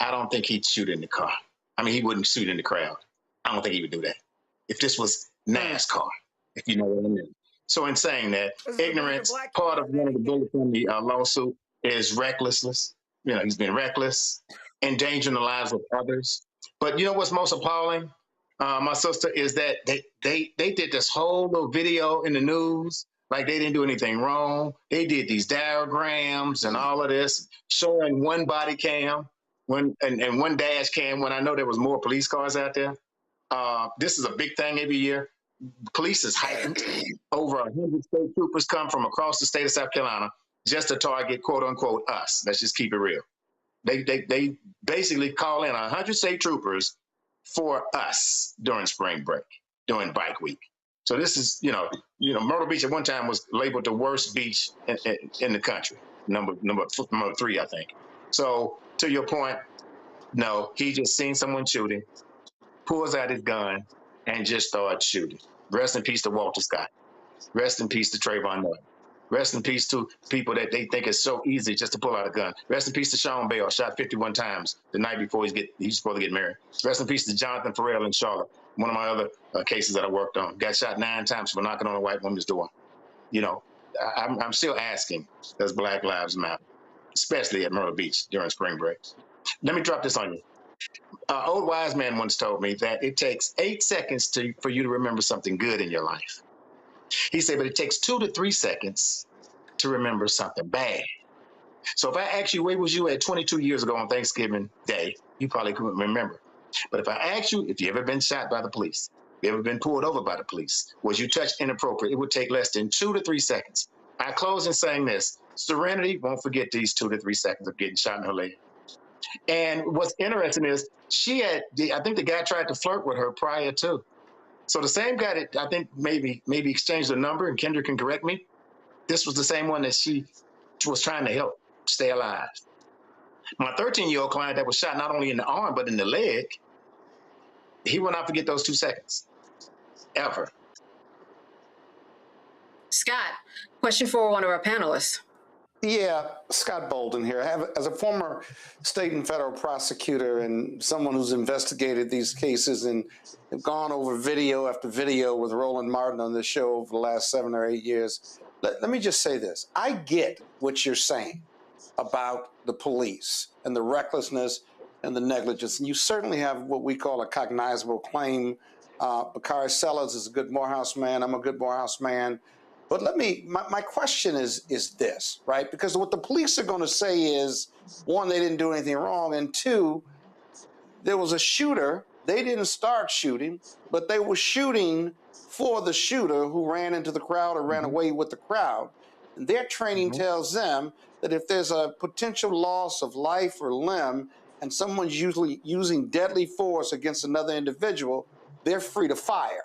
I don't think he'd shoot in the car. I mean, he wouldn't shoot in the crowd. I don't think he would do that. If this was NASCAR, if you know what I mean. So in saying that, ignorance, part of one of the bullets in the lawsuit is recklessness. You know, he's been reckless, endangering the lives of others. But you know what's most appalling, my sister, is that they did this whole little video in the news like they didn't do anything wrong. They did these diagrams and all of this, showing one body cam and one dash cam when I know there was more police cars out there. This is a big thing every year. Police is heightened. Over 100 state troopers come from across the state of South Carolina just to target, quote unquote, us. Let's just keep it real. They basically call in 100 state troopers for us during spring break, during bike week. So this is, you know, Myrtle Beach at one time was labeled the worst beach in the country, number 3, I think. So to your point, no, he just seen someone shooting, pulls out his gun, and just starts shooting. Rest in peace to Walter Scott. Rest in peace to Trayvon Martin. Rest in peace to people that they think it's so easy just to pull out a gun. Rest in peace to Sean Bell, shot 51 times the night before he's supposed to get married. Rest in peace to Jonathan Farrell in Charlotte, one of my other cases that I worked on. Got shot 9 times for knocking on a white woman's door. You know, I'm still asking, does Black Lives Matter, especially at Myrtle Beach during spring break? Let me drop this on you. Old wise man once told me that it takes 8 seconds for you to remember something good in your life. He said, but it takes 2 to 3 seconds to remember something bad. So if I ask you, where was you at 22 years ago on Thanksgiving Day, you probably couldn't remember. But if I ask you if you ever been shot by the police, you ever been pulled over by the police, was you touched inappropriate, it would take less than 2 to 3 seconds. I close in saying this: Serenity won't forget these 2 to 3 seconds of getting shot in her leg. And what's interesting is I think the guy tried to flirt with her prior to. So the same guy that I think maybe exchanged a number, and Kendra can correct me, this was the same one that she was trying to help stay alive. My 13-year-old client that was shot not only in the arm, but in the leg, he will not forget those 2 seconds, ever. Scott, question for one of our panelists. Yeah, Scott Bolden here. As a former state and federal prosecutor and someone who's investigated these cases and have gone over video after video with Roland Martin on this show over the last 7 or 8 years, let me just say this. I get what you're saying about the police and the recklessness and the negligence, and you certainly have what we call a cognizable claim. Bakari Sellers is a good Morehouse man. I'm a good Morehouse man. But my question is this, right? Because what the police are going to say is, 1, they didn't do anything wrong, and 2, there was a shooter. They didn't start shooting, but they were shooting for the shooter who ran into the crowd or ran away with the crowd. And their training tells them that if there's a potential loss of life or limb and someone's usually using deadly force against another individual, they're free to fire.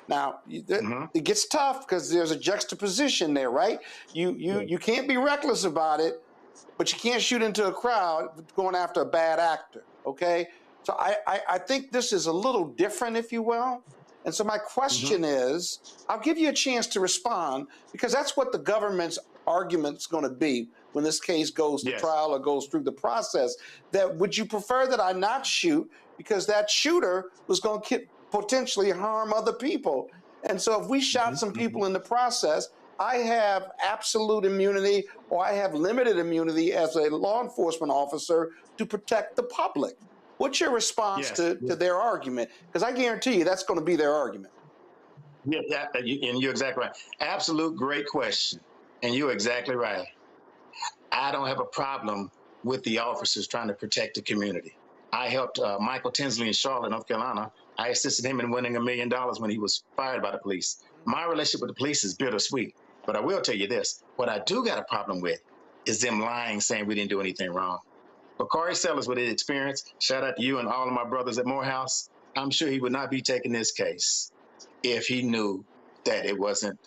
Now, it gets tough because there's a juxtaposition there, right? You can't be reckless about it, but you can't shoot into a crowd going after a bad actor, okay? So I think this is a little different, if you will. And so my question is, I'll give you a chance to respond, because that's what the government's argument's going to be when this case goes to trial or goes through the process. That would you prefer that I not shoot because that shooter was going to potentially harm other people? And so if we shot some people in the process, I have absolute immunity or I have limited immunity as a law enforcement officer to protect the public. What's your response to their argument? Because I guarantee you that's going to be their argument. Yeah, and you're exactly right. Absolute great question. And you're exactly right. I don't have a problem with the officers trying to protect the community. I helped Michael Tinsley in Charlotte, North Carolina. I assisted him in winning $1 million when he was fired by the police. My relationship with the police is bittersweet, but I will tell you this. What I do got a problem with is them lying, saying we didn't do anything wrong. But Corey Sellers, with his experience, shout out to you and all of my brothers at Morehouse, I'm sure he would not be taking this case if he knew that it wasn't,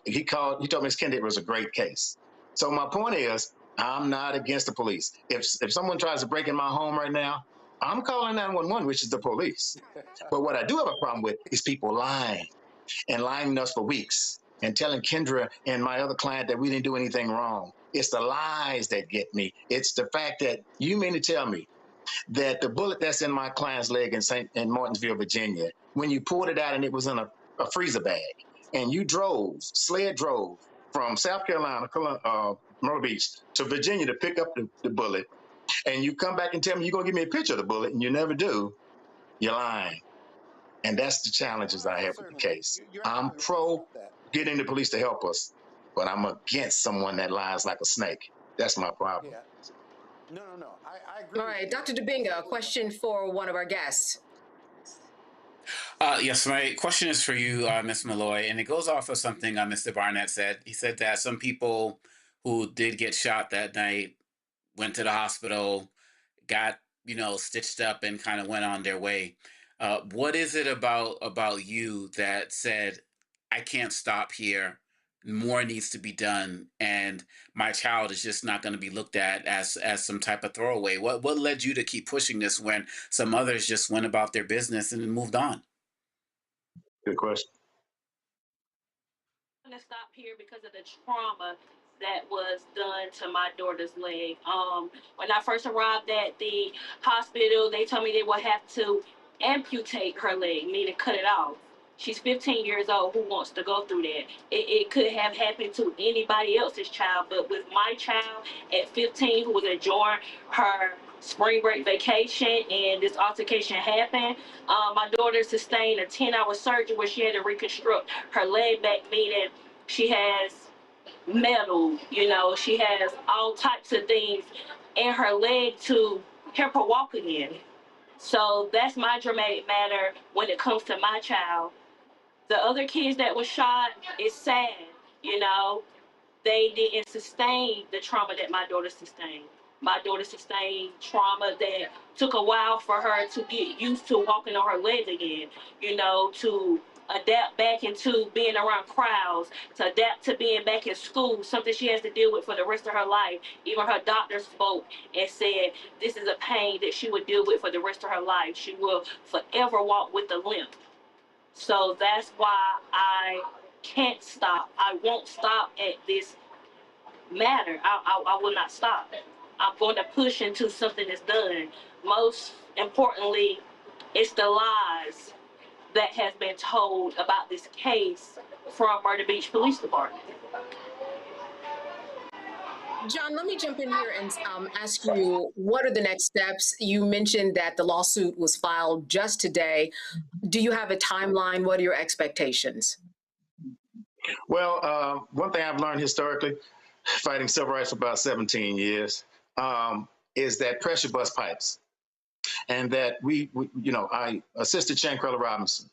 he told Ms. Kendi it was a great case. So my point is, I'm not against the police. If someone tries to break in my home right now, I'm calling 911, which is the police. But what I do have a problem with is people lying and lying to us for weeks and telling Kendra and my other client that we didn't do anything wrong. It's the lies that get me. It's the fact that you mean to tell me that the bullet that's in my client's leg in Martinsville, Virginia, when you pulled it out and it was in a freezer bag, and you sled drove from South Carolina, Myrtle Beach, to Virginia to pick up the bullet, and you come back and tell me you're going to give me a picture of the bullet, and you never do, you're lying. And that's the challenges I have with the case. I'm pro getting the police to help us, but I'm against someone that lies like a snake. That's my problem. Yeah. No. I agree. All right, Dr. Dubinga, a question for one of our guests. Yes, my question is for you, Ms. Malloy, and it goes off of something Mr. Barnett said. He said that some people who did get shot that night went to the hospital, got, stitched up and kind of went on their way. What is it about you that said, I can't stop here, more needs to be done, and my child is just not going to be looked at as some type of throwaway? What led you to keep pushing this when some others just went about their business and moved on? Good question. I'm going to stop here because of the trauma that was done to my daughter's leg. When I first arrived at the hospital, they told me they would have to amputate her leg, meaning cut it off. She's 15 years old. Who wants to go through that? It could have happened to anybody else's child, but with my child at 15 who was enjoying her spring break vacation and this altercation happened, my daughter sustained a 10-hour surgery where she had to reconstruct her leg back, meaning she has metal, she has all types of things in her leg to help her walk again. So that's my dramatic matter when it comes to my child. The other kids that were shot, it's sad, they didn't sustain the trauma that my daughter sustained. My daughter sustained trauma that took a while for her to get used to walking on her legs again, to adapt back into being around crowds, to adapt to being back in school, something she has to deal with for the rest of her life. Even her doctor spoke and said this is a pain that she would deal with for the rest of her life. She will forever walk with a limp. So that's why I can't stop. I won't stop at this matter. I will not stop. I'm going to push until something is done. Most importantly, it's the lies that has been told about this case from Myrtle Beach Police Department. John, let me jump in here and ask you, what are the next steps? You mentioned that the lawsuit was filed just today. Do you have a timeline? What are your expectations? Well, one thing I've learned historically, fighting civil rights for about 17 years, is that pressure busts pipes. And that I assisted Shankrella Robinson.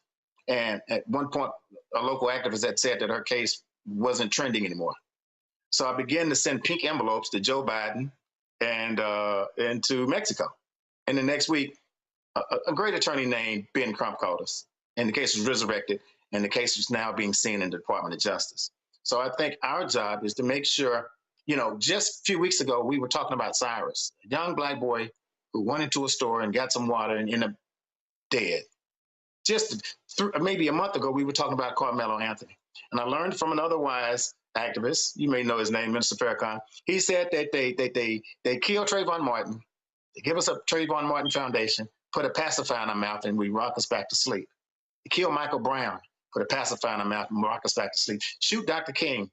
And at one point, a local activist had said that her case wasn't trending anymore. So I began to send pink envelopes to Joe Biden and to Mexico. And the next week, a great attorney named Ben Crump called us. And the case was resurrected. And the case is now being seen in the Department of Justice. So I think our job is to make sure, just a few weeks ago, we were talking about Cyrus, a young Black boy who went into a store and got some water and ended up dead. Just maybe a month ago, we were talking about Carmelo Anthony. And I learned from another wise activist, you may know his name, Minister Farrakhan. He said that they killed Trayvon Martin, they give us a Trayvon Martin Foundation, put a pacifier in our mouth, and we rock us back to sleep. They killed Michael Brown, put a pacifier in our mouth, and rock us back to sleep. Shoot Dr. King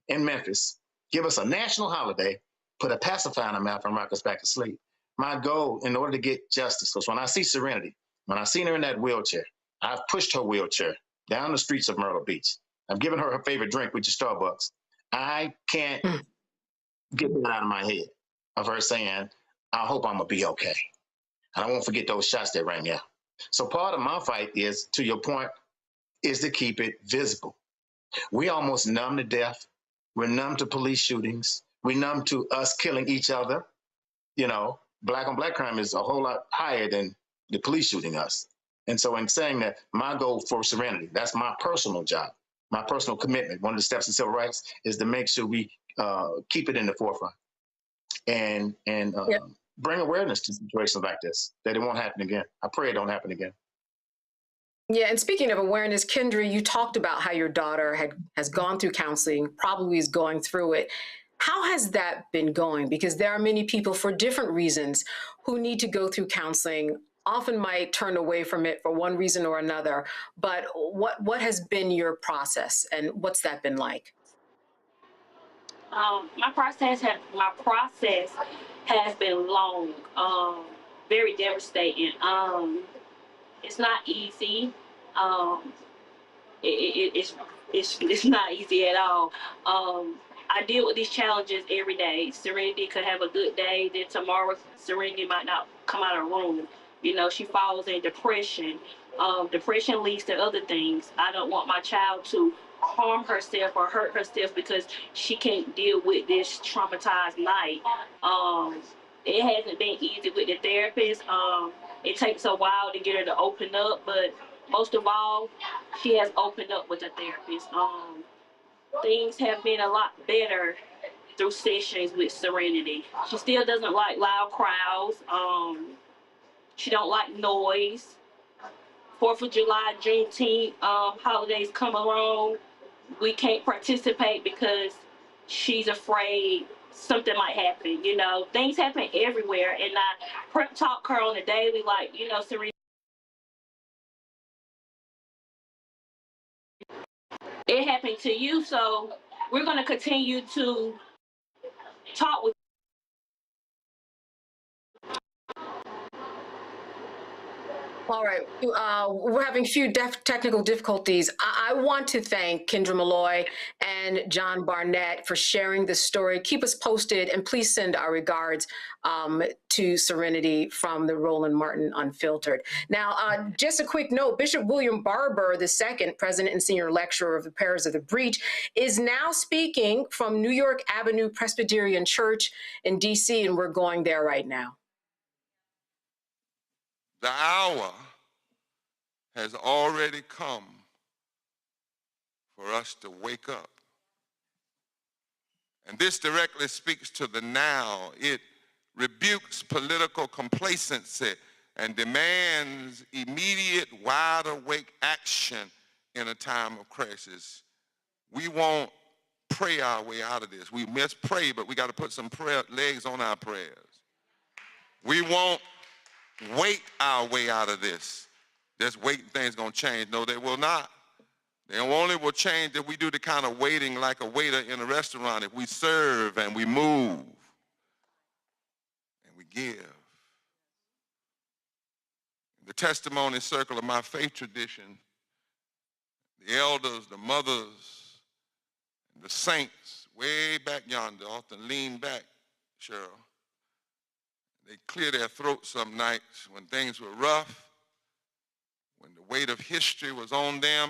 in Memphis, give us a national holiday, put a pacifier in our mouth, and rock us back to sleep. my goal in order to get justice, because when I see Serenity, when I seen her in that wheelchair, I've pushed her wheelchair down the streets of Myrtle Beach. I've given her her favorite drink, which is Starbucks. I can't get that out of my head of her saying, I hope I'm going to be okay. And I won't forget those shots that rang out. So part of my fight is, to your point, is to keep it visible. We almost numb to death. We're numb to police shootings. We're numb to us killing each other. You know, black on black crime is a whole lot higher than the police shooting us. And so in saying that, my goal for Serenity, that's my personal job, my personal commitment. One of the steps in civil rights is to make sure we keep it in the forefront and bring awareness to situations like this, that it won't happen again. I pray it don't happen again. Yeah, and speaking of awareness, Kendra, you talked about how your daughter has gone through counseling, probably is going through it. How has that been going? Because there are many people for different reasons who need to go through counseling, often might turn away from it for one reason or another. But what has been your process, and what's that been like? My process has been long, very devastating. It's not easy. It's not easy at all. I deal with these challenges every day. Serenity could have a good day, then tomorrow Serenity might not come out of the room. You know, she falls in depression. Depression leads to other things. I don't want my child to harm herself or hurt herself because she can't deal with this traumatized night. It hasn't been easy with the therapist. It takes a while to get her to open up, but most of all, she has opened up with the therapist. Things have been a lot better through sessions with Serenity. She still doesn't like loud crowds. She don't like noise. 4th of July, Juneteenth, holidays come along. We can't participate because she's afraid something might happen. You know, things happen everywhere, and I prep talk her on the daily, like, you know, Serenity, it happened to you, so we're going to continue to talk with. All right, we're having a few technical difficulties. I want to thank Kendra Malloy and John Barnett for sharing this story. Keep us posted, and please send our regards to Serenity from the Roland Martin Unfiltered. Now, just a quick note, Bishop William Barber II, President and Senior Lecturer of the Parish of the Breach, is now speaking from New York Avenue Presbyterian Church in D.C., and we're going there right now. The hour has already come for us to wake up. And this directly speaks to the now. It rebukes political complacency and demands immediate, wide-awake action in a time of crisis. We won't pray our way out of this. We must pray, but we got to put some legs on our prayers. We won't wait our way out of this. Just waiting things going to change. No, they will not. They only will change if we do the kind of waiting like a waiter in a restaurant, if we serve and we move and we give. The testimony circle of my faith tradition, the elders, the mothers, the saints way back yonder often lean back, Cheryl. They clear their throats some nights when things were rough, when the weight of history was on them,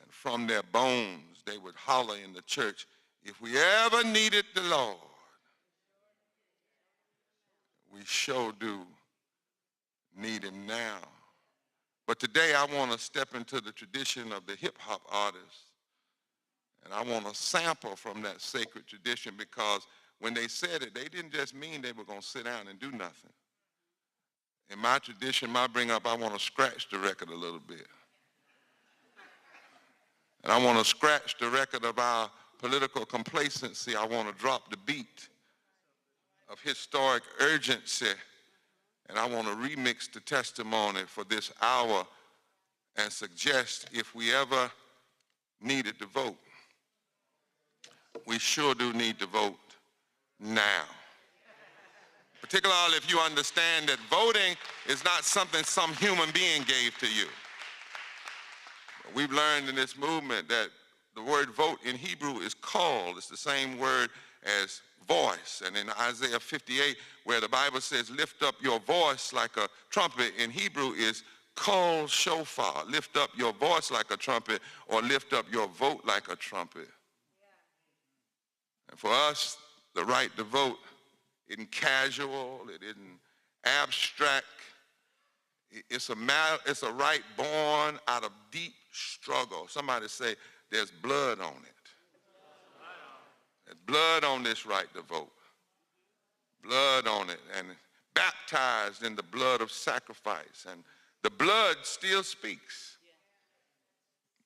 and from their bones they would holler in the church, if we ever needed the Lord, we sure do need him now. But today I want to step into the tradition of the hip-hop artists, and I want to sample from that sacred tradition, because when they said it, they didn't just mean they were going to sit down and do nothing. In my tradition, my bring up, I want to scratch the record a little bit. And I want to scratch the record of our political complacency. I want to drop the beat of historic urgency. And I want to remix the testimony for this hour and suggest if we ever needed to vote, we sure do need to vote now. particularly if you understand that voting is not something some human being gave to you. We've learned in this movement that the word vote in Hebrew is call. It's the same word as voice. And in Isaiah 58, where the Bible says, lift up your voice like a trumpet, in Hebrew is call shofar. Lift up your voice like a trumpet, or lift up your vote like a trumpet. And for us, the right to vote isn't casual, it isn't abstract. It's a right born out of deep struggle. Somebody say, there's blood on it. There's blood on this right to vote. Blood on it, and baptized in the blood of sacrifice. And the blood still speaks.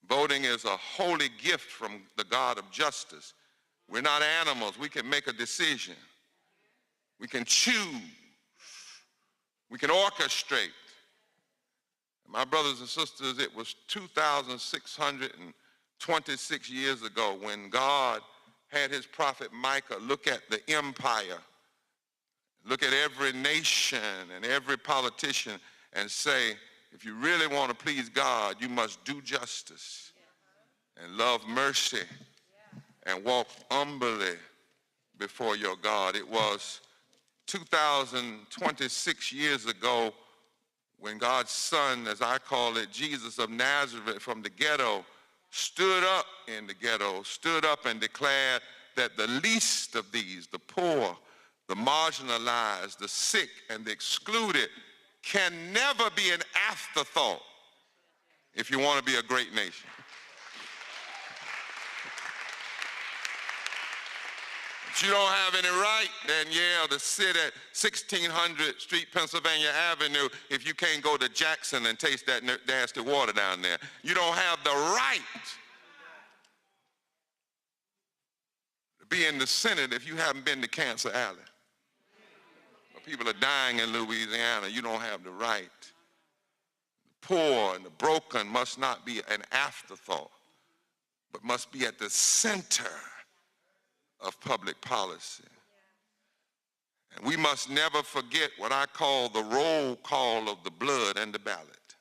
Voting is a holy gift from the God of justice. We're not animals. We can make a decision. We can choose. We can orchestrate. My brothers and sisters, it was 2,626 years ago when God had his prophet Micah look at the empire, look at every nation and every politician and say, if you really want to please God, you must do justice and love mercy and walk humbly before your God. It was 2,026 years ago when God's son, as I call it, Jesus of Nazareth from the ghetto, stood up in the ghetto, stood up and declared that the least of these, the poor, the marginalized, the sick, and the excluded can never be an afterthought if you want to be a great nation. If you don't have any right, then yeah, to sit at 1600 Street, Pennsylvania Avenue if you can't go to Jackson and taste that nasty water down there. You don't have the right to be in the Senate if you haven't been to Cancer Alley. People are dying in Louisiana. You don't have the right. The poor and the broken must not be an afterthought, but must be at the center of public policy. And we must never forget what I call the roll call of the blood and the ballot.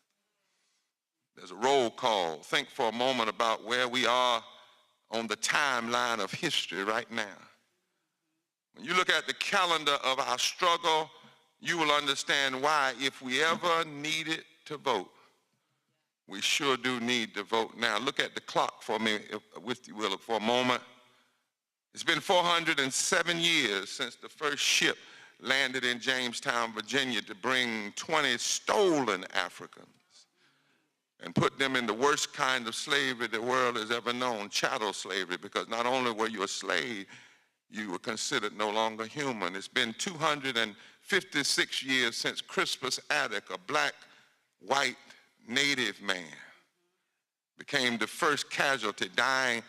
There's a roll call. Think for a moment about where we are on the timeline of history right now. When you look at the calendar of our struggle, you will understand why, if we ever needed to vote, we sure do need to vote now. Look at the clock for me, if you will, for a moment. It's been 407 years since the first ship landed in Jamestown, Virginia, to bring 20 stolen Africans and put them in the worst kind of slavery the world has ever known, chattel slavery, because not only were you a slave, you were considered no longer human. It's been 256 years since Crispus Attucks, a black, white, native man, became the first casualty, dying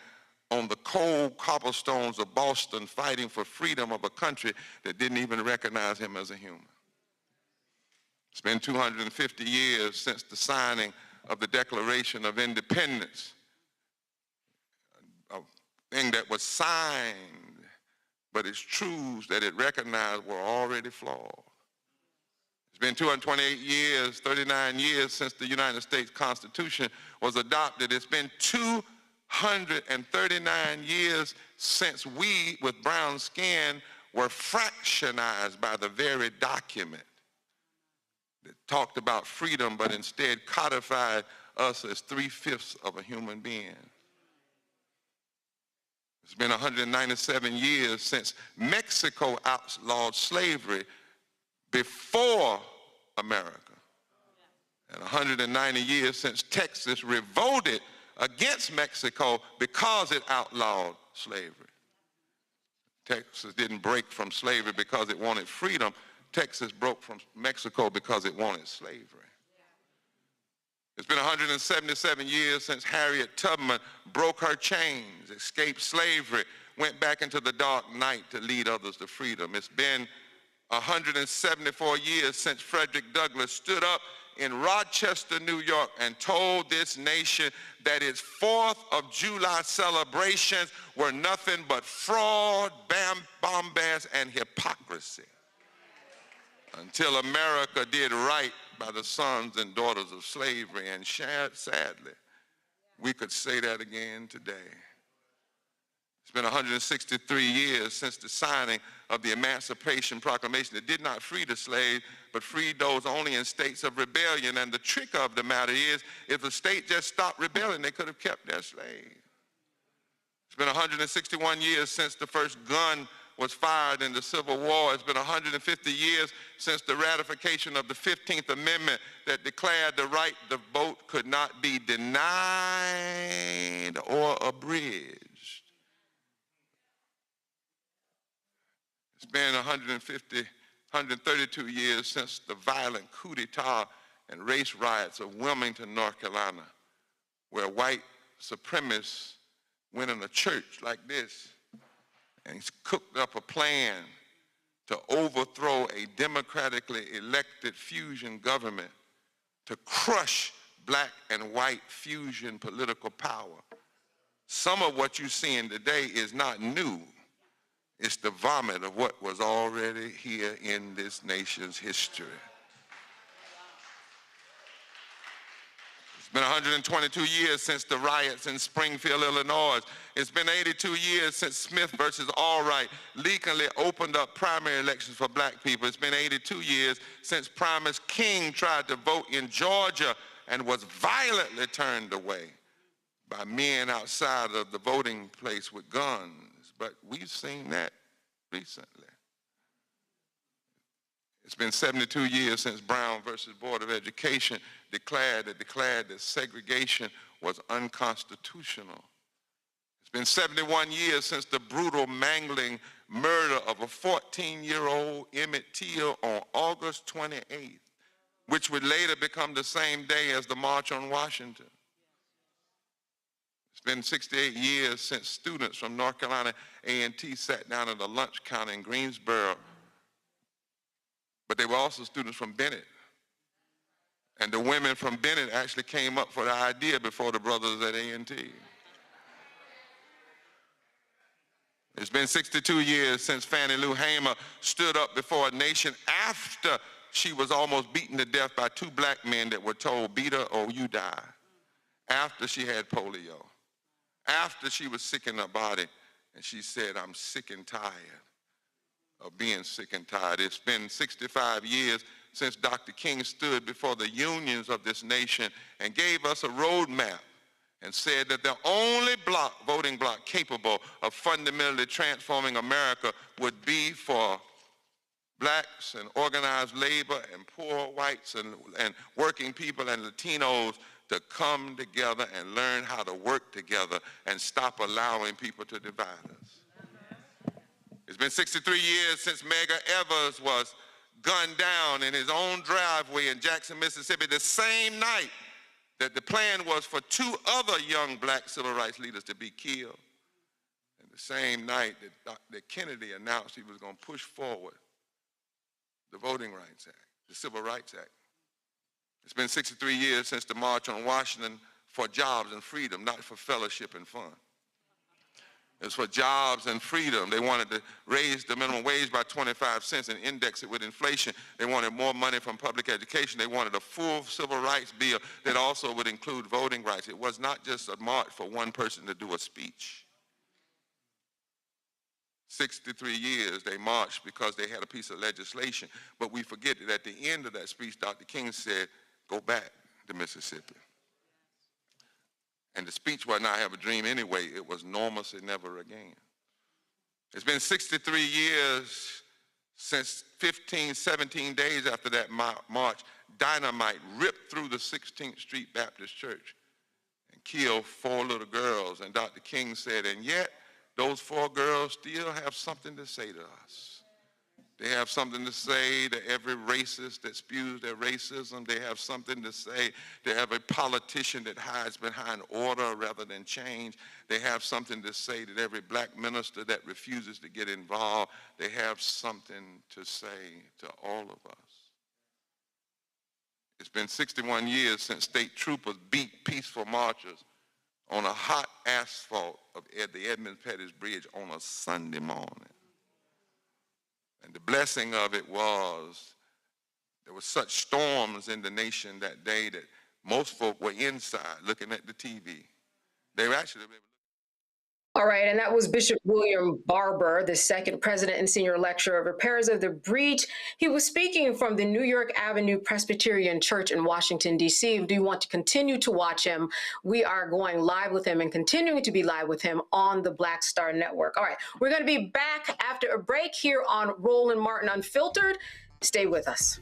on the cold cobblestones of Boston, fighting for freedom of a country that didn't even recognize him as a human. It's been 250 years since the signing of the Declaration of Independence, a thing that was signed, but its truths that it recognized were already flawed. It's been 228 years, 39 years since the United States Constitution was adopted. It's been 239 years since we, with brown skin, were fractionized by the very document that talked about freedom, but instead codified us as 3/5 of a human being. It's been 197 years since Mexico outlawed slavery before America, and 190 years since Texas revolted against Mexico because it outlawed slavery. Texas didn't break from slavery because it wanted freedom. Texas broke from Mexico because it wanted slavery. It's been 177 years since Harriet Tubman broke her chains, escaped slavery, went back into the dark night to lead others to freedom. It's been 174 years since Frederick Douglass stood up in Rochester, New York, and told this nation that its 4th of July celebrations were nothing but fraud, bombast, and hypocrisy. until America did right by the sons and daughters of slavery. And sadly, we could say that again today. It's been 163 years since the signing of the Emancipation Proclamation that did not free the slaves, but freed those only in states of rebellion. And the trick of the matter is, if the state just stopped rebelling, they could have kept their slaves. It's been 161 years since the first gun was fired in the Civil War. It's been 150 years since the ratification of the 15th Amendment that declared the right to vote could not be denied or abridged. It's been 132 years since the violent coup d'etat and race riots of Wilmington, North Carolina, where white supremacists went in a church like this and cooked up a plan to overthrow a democratically elected fusion government to crush black and white fusion political power. Some of what you're seeing today is not new. It's the vomit of what was already here in this nation's history. It's been 122 years since the riots in Springfield, Illinois. It's been 82 years since Smith versus Allwright legally opened up primary elections for black people. It's been 82 years since Primus King tried to vote in Georgia and was violently turned away by men outside of the voting place with guns. But we've seen that recently. It's been 72 years since Brown versus Board of Education declared that segregation was unconstitutional. It's been 71 years since the brutal mangling murder of a 14-year-old Emmett Till on August 28th, which would later become the same day as the March on Washington. It's been 68 years since students from North Carolina A&T sat down at a lunch counter in Greensboro, but they were also students from Bennett. And the women from Bennett actually came up for the idea before the brothers at A&T. It's been 62 years since Fannie Lou Hamer stood up before a nation after she was almost beaten to death by two black men that were told, beat her or you die, after she had polio. After she was sick in her body, and she said, I'm sick and tired of being sick and tired. It's been 65 years since Dr. King stood before the unions of this nation and gave us a roadmap and said that the only voting bloc capable of fundamentally transforming America would be for blacks and organized labor and poor whites and working people and Latinos to come together and learn how to work together and stop allowing people to divide us. It's been 63 years since Medgar Evers was gunned down in his own driveway in Jackson, Mississippi, the same night that the plan was for two other young black civil rights leaders to be killed. And the same night that Kennedy announced he was going to push forward the Voting Rights Act, the Civil Rights Act. It's been 63 years since the March on Washington for jobs and freedom, not for fellowship and fun. It's for jobs and freedom. They wanted to raise the minimum wage by 25 cents and index it with inflation. They wanted more money from public education. They wanted a full civil rights bill that also would include voting rights. It was not just a march for one person to do a speech. 63 years they marched because they had a piece of legislation. But we forget that at the end of that speech, Dr. King said, go back to Mississippi. And the speech was not have a dream anyway. It was normalcy never again. It's been 63 years since 17 days after that march, dynamite ripped through the 16th Street Baptist Church and killed 4 little girls. And Dr. King said, and yet those 4 girls still have something to say to us. They have something to say to every racist that spews their racism. They have something to say to every politician that hides behind order rather than change. They have something to say to every black minister that refuses to get involved. They have something to say to all of us. It's been 61 years since state troopers beat peaceful marchers on a hot asphalt of the Edmund Pettus Bridge on a Sunday morning. And the blessing of it was There were such storms in the nation that day that most folk were inside looking at the TV. They were actually. All right, and that was Bishop William Barber, the second president and senior lecturer of Repairs of the Breach. He was speaking from the New York Avenue Presbyterian Church in Washington, D.C. Do you want to continue to watch him? We are going live with him and continuing to be live with him on the Black Star Network. All right, we're going to be back after a break here on Roland Martin Unfiltered. Stay with us.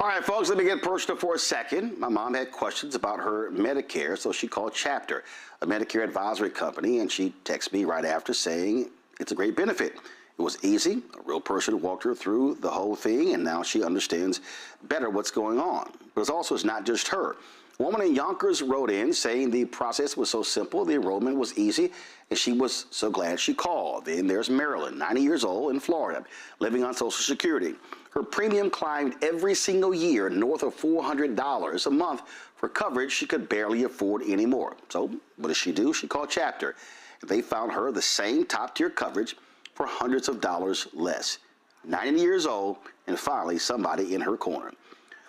All right, folks, let me get personal for a second. My mom had questions about her Medicare, so she called Chapter, a Medicare advisory company, and she texted me right after saying it's a great benefit. It was easy. A real person walked her through the whole thing, and now she understands better what's going on. But it's not just her. A woman in Yonkers wrote in saying the process was so simple, the enrollment was easy, and she was so glad she called. Then there's Marilyn, 90 years old, in Florida, living on Social Security. Her premium climbed every single year north of $400 a month for coverage she could barely afford anymore. So what does she do? She called Chapter. They found her the same top-tier coverage for hundreds of dollars less. 90 years old, and finally somebody in her corner.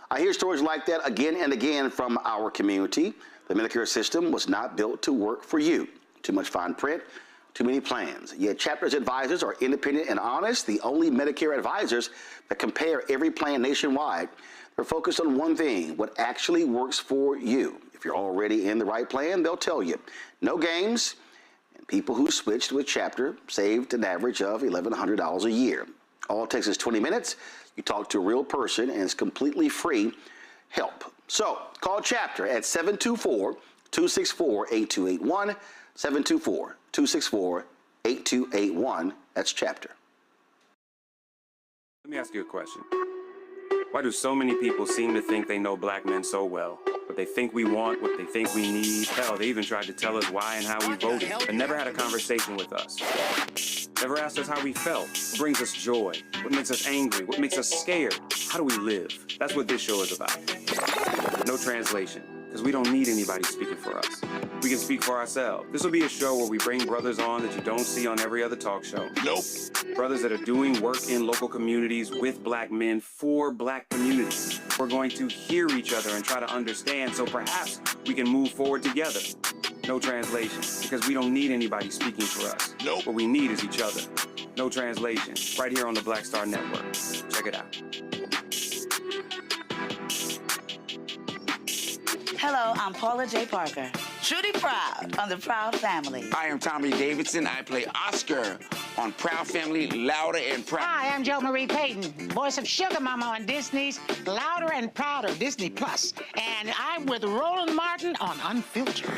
I hear stories like that again and again from our community. The Medicare system was not built to work for you. Too much fine print, too many plans. Yet Chapter's advisors are independent and honest, the only Medicare advisors that compare every plan nationwide. They're focused on one thing, what actually works for you. If you're already in the right plan, they'll tell you. No games, and people who switched with Chapter saved an average of $1,100 a year. All it takes is 20 minutes. You talk to a real person, and it's completely free help. So call Chapter at 724-264-8281, 724-264-8281. That's Chapter. Let me ask you a question. Why do so many people seem to think they know black men so well? What they think we want, what they think we need. Hell, they even tried to tell us why and how we voted, but never had a conversation with us. Never asked us how we felt, what brings us joy, what makes us angry, what makes us scared. How do we live? That's what this show is about. No translation, because we don't need anybody speaking for us. We can speak for ourselves. This will be a show where we bring brothers on that you don't see on every other talk show. Nope. Brothers that are doing work in local communities with black men for black communities. We're going to hear each other and try to understand so perhaps we can move forward together. No translation, because we don't need anybody speaking for us. Nope. What we need is each other. No translation, right here on the Black Star Network. Check it out. Hello, I'm Paula J. Parker. Truly proud on the Proud Family. I am Tommy Davidson. I play Oscar on Proud Family, Louder and Proud. Hi, I'm Jo Marie Payton, voice of Sugar Mama on Disney's Louder and Prouder, Disney Plus. And I'm with Roland Martin on Unfiltered.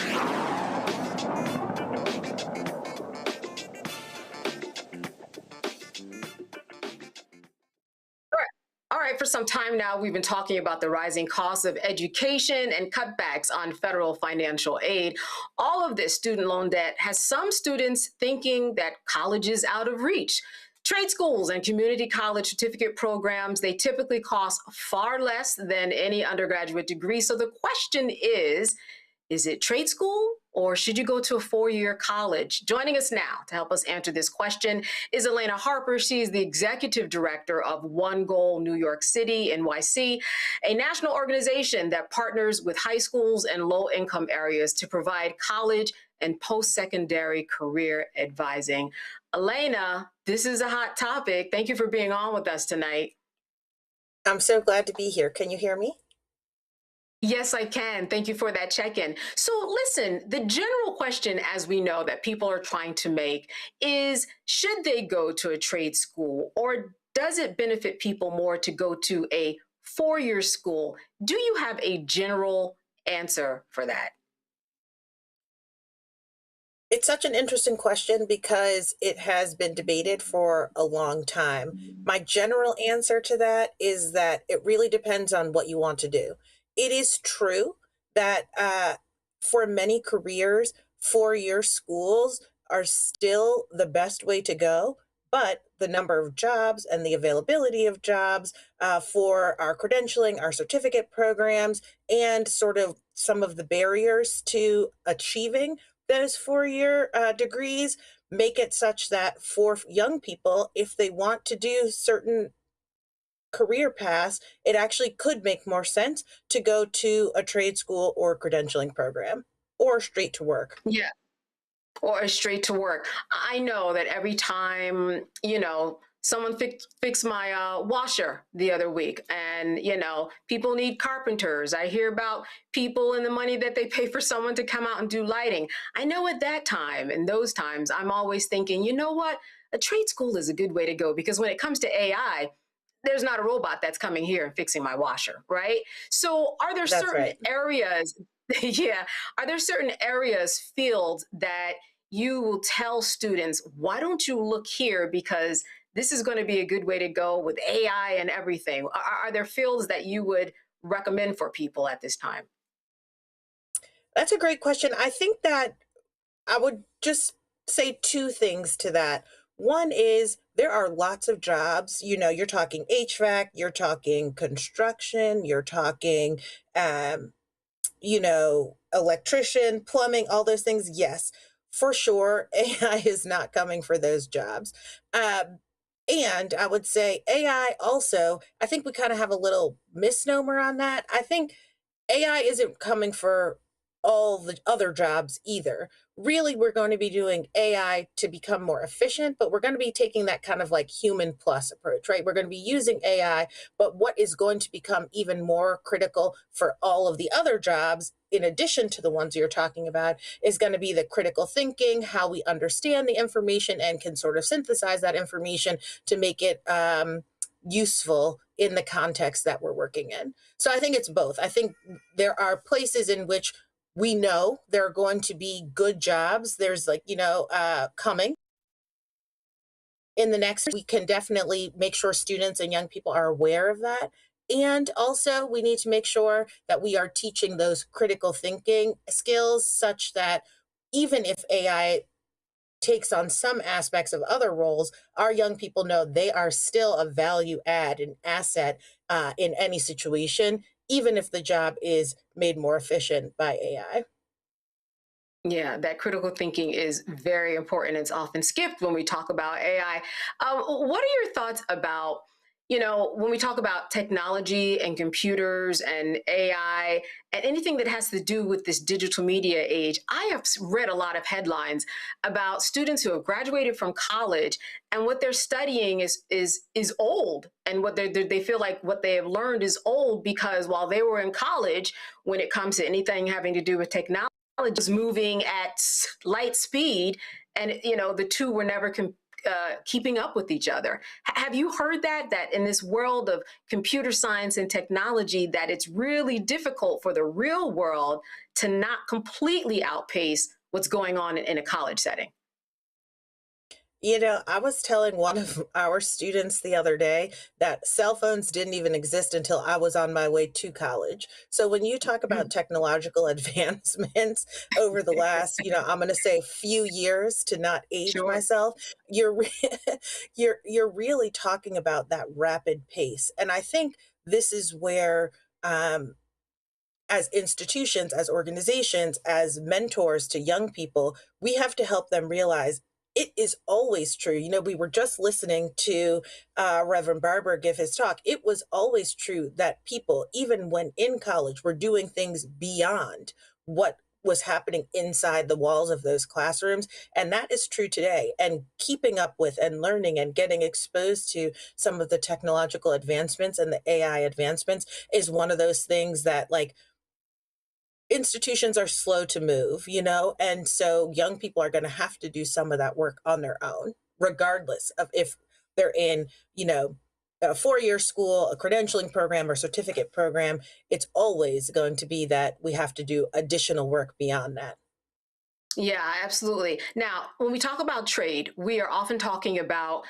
All right, for some time now, we've been talking about the rising costs of education and cutbacks on federal financial aid. All of this student loan debt has some students thinking that college is out of reach. Trade schools and community college certificate programs, they typically cost far less than any undergraduate degree. So the question is it trade school or should you go to a four-year college? Joining us now to help us answer this question is Elena Harper. She's the executive director of One Goal New York City, NYC, a national organization that partners with high schools and low-income areas to provide college and post-secondary career advising. Elena, this is a hot topic. Thank you for being on with us tonight. I'm so glad to be here. Can you hear me? Yes, I can. Thank you for that check-in. So listen, the general question, as we know, that people are trying to make is, should they go to a trade school, or does it benefit people more to go to a four-year school? Do you have a general answer for that? It's such an interesting question because it has been debated for a long time. My general answer to that is that it really depends on what you want to do. It is true that for many careers, four-year schools are still the best way to go, but the number of jobs and the availability of jobs for our credentialing, our certificate programs, and sort of some of the barriers to achieving those four-year degrees make it such that for young people, if they want to do certain career paths, it actually could make more sense to go to a trade school or credentialing program or straight to work. Yeah. Or straight to work. I know that every time, someone fixed my washer the other week, and, people need carpenters. I hear about people and the money that they pay for someone to come out and do lighting. I know at that time, in those times, I'm always thinking, you know what? A trade school is a good way to go, because when it comes to AI, there's not a robot that's coming here and fixing my washer, right? So are there That's certain right. areas, yeah, are there certain areas, fields that you will tell students, why don't you look here, because this is going to be a good way to go with AI and everything? Are there fields that you would recommend for people at this time? That's a great question. I think that I would just say two things to that. One is there are lots of jobs, you're talking HVAC, you're talking construction, you're talking, um, electrician, plumbing, all those things. Yes, for sure, AI is not coming for those jobs. Um, and I would say AI also, I think we kind of have a little misnomer on that. I think AI isn't coming for all the other jobs either. Really, we're going to be doing AI to become more efficient, but we're going to be taking that kind of like human plus approach, right? We're going to be using AI, but what is going to become even more critical for all of the other jobs, in addition to the ones you're talking about, is going to be the critical thinking, how we understand the information and can sort of synthesize that information to make it useful in the context that we're working in. So I think it's both. I think there are places in which we know there are going to be good jobs. There's coming in the next, we can definitely make sure students and young people are aware of that. And also we need to make sure that we are teaching those critical thinking skills such that even if AI takes on some aspects of other roles, our young people know they are still a value add, an asset in any situation, even if the job is made more efficient by AI. Yeah, that critical thinking is very important. It's often skipped when we talk about AI. What are your thoughts about, when we talk about technology and computers and AI and anything that has to do with this digital media age? I have read a lot of headlines about students who have graduated from college, and what they're studying is old, and what they feel like what they have learned is old, because while they were in college, when it comes to anything having to do with technology, is moving at light speed, and the two were never keeping up with each other. Have you heard that in this world of computer science and technology, that it's really difficult for the real world to not completely outpace what's going on in a college setting? I was telling one of our students the other day that cell phones didn't even exist until I was on my way to college. So when you talk about technological advancements over the last, I'm going to say few years, to not age Sure. myself, you're really talking about that rapid pace. And I think this is where as institutions, as organizations, as mentors to young people, we have to help them realize it is always true. We were just listening to Reverend Barber give his talk. It was always true that people, even when in college, were doing things beyond what was happening inside the walls of those classrooms. And that is true today. And keeping up with and learning and getting exposed to some of the technological advancements and the AI advancements is one of those things that, like, institutions are slow to move, and so young people are going to have to do some of that work on their own, regardless of if they're in, a four-year school, a credentialing program, or certificate program. It's always going to be that we have to do additional work beyond that. Yeah, absolutely. Now, when we talk about trade, we are often talking about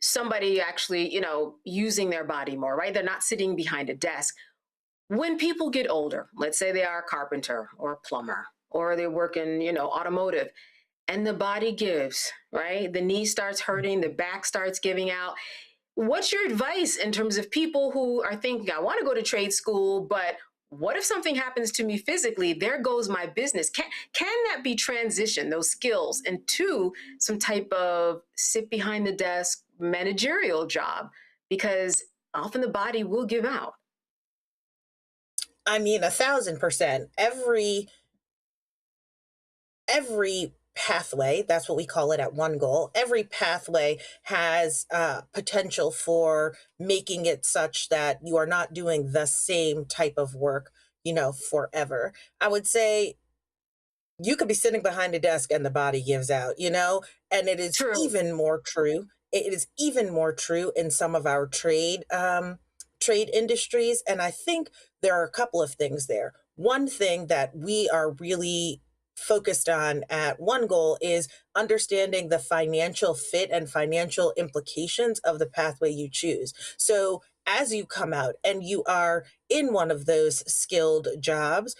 somebody actually, using their body more, right? They're not sitting behind a desk. When people get older, let's say they are a carpenter or a plumber, or they work in, automotive, and the body gives, right? The knee starts hurting, the back starts giving out. What's your advice in terms of people who are thinking, I want to go to trade school, but what if something happens to me physically? There goes my business. Can that be transitioned, those skills, into some type of sit behind the desk managerial job? Because often the body will give out. I mean, 1,000%. Every pathway, that's what we call it at One Goal, every pathway has potential for making it such that you are not doing the same type of work, forever. I would say you could be sitting behind a desk and the body gives out, and it is even more true. It is even more true in some of our trade industries. And I think there are a couple of things there. One thing that we are really focused on at One Goal is understanding the financial fit and financial implications of the pathway you choose. So as you come out and you are in one of those skilled jobs,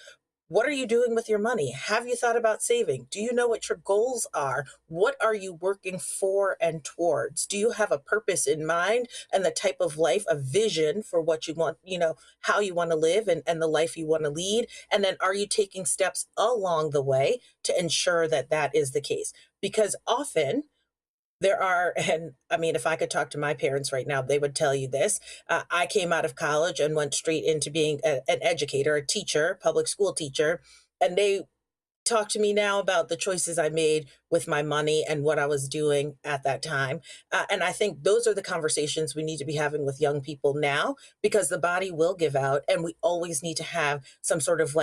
what are you doing with your money? Have you thought about saving? Do you know what your goals are? What are you working for and towards? Do you have a purpose in mind and the type of life, a vision for what you want, how you want to live and the life you want to lead? And then are you taking steps along the way to ensure that that is the case? Because often there are, and I mean, if I could talk to my parents right now, they would tell you this. I came out of college and went straight into being an educator, a teacher, public school teacher. And they talk to me now about the choices I made with my money and what I was doing at that time. And I think those are the conversations we need to be having with young people now, because the body will give out and we always need to have some sort of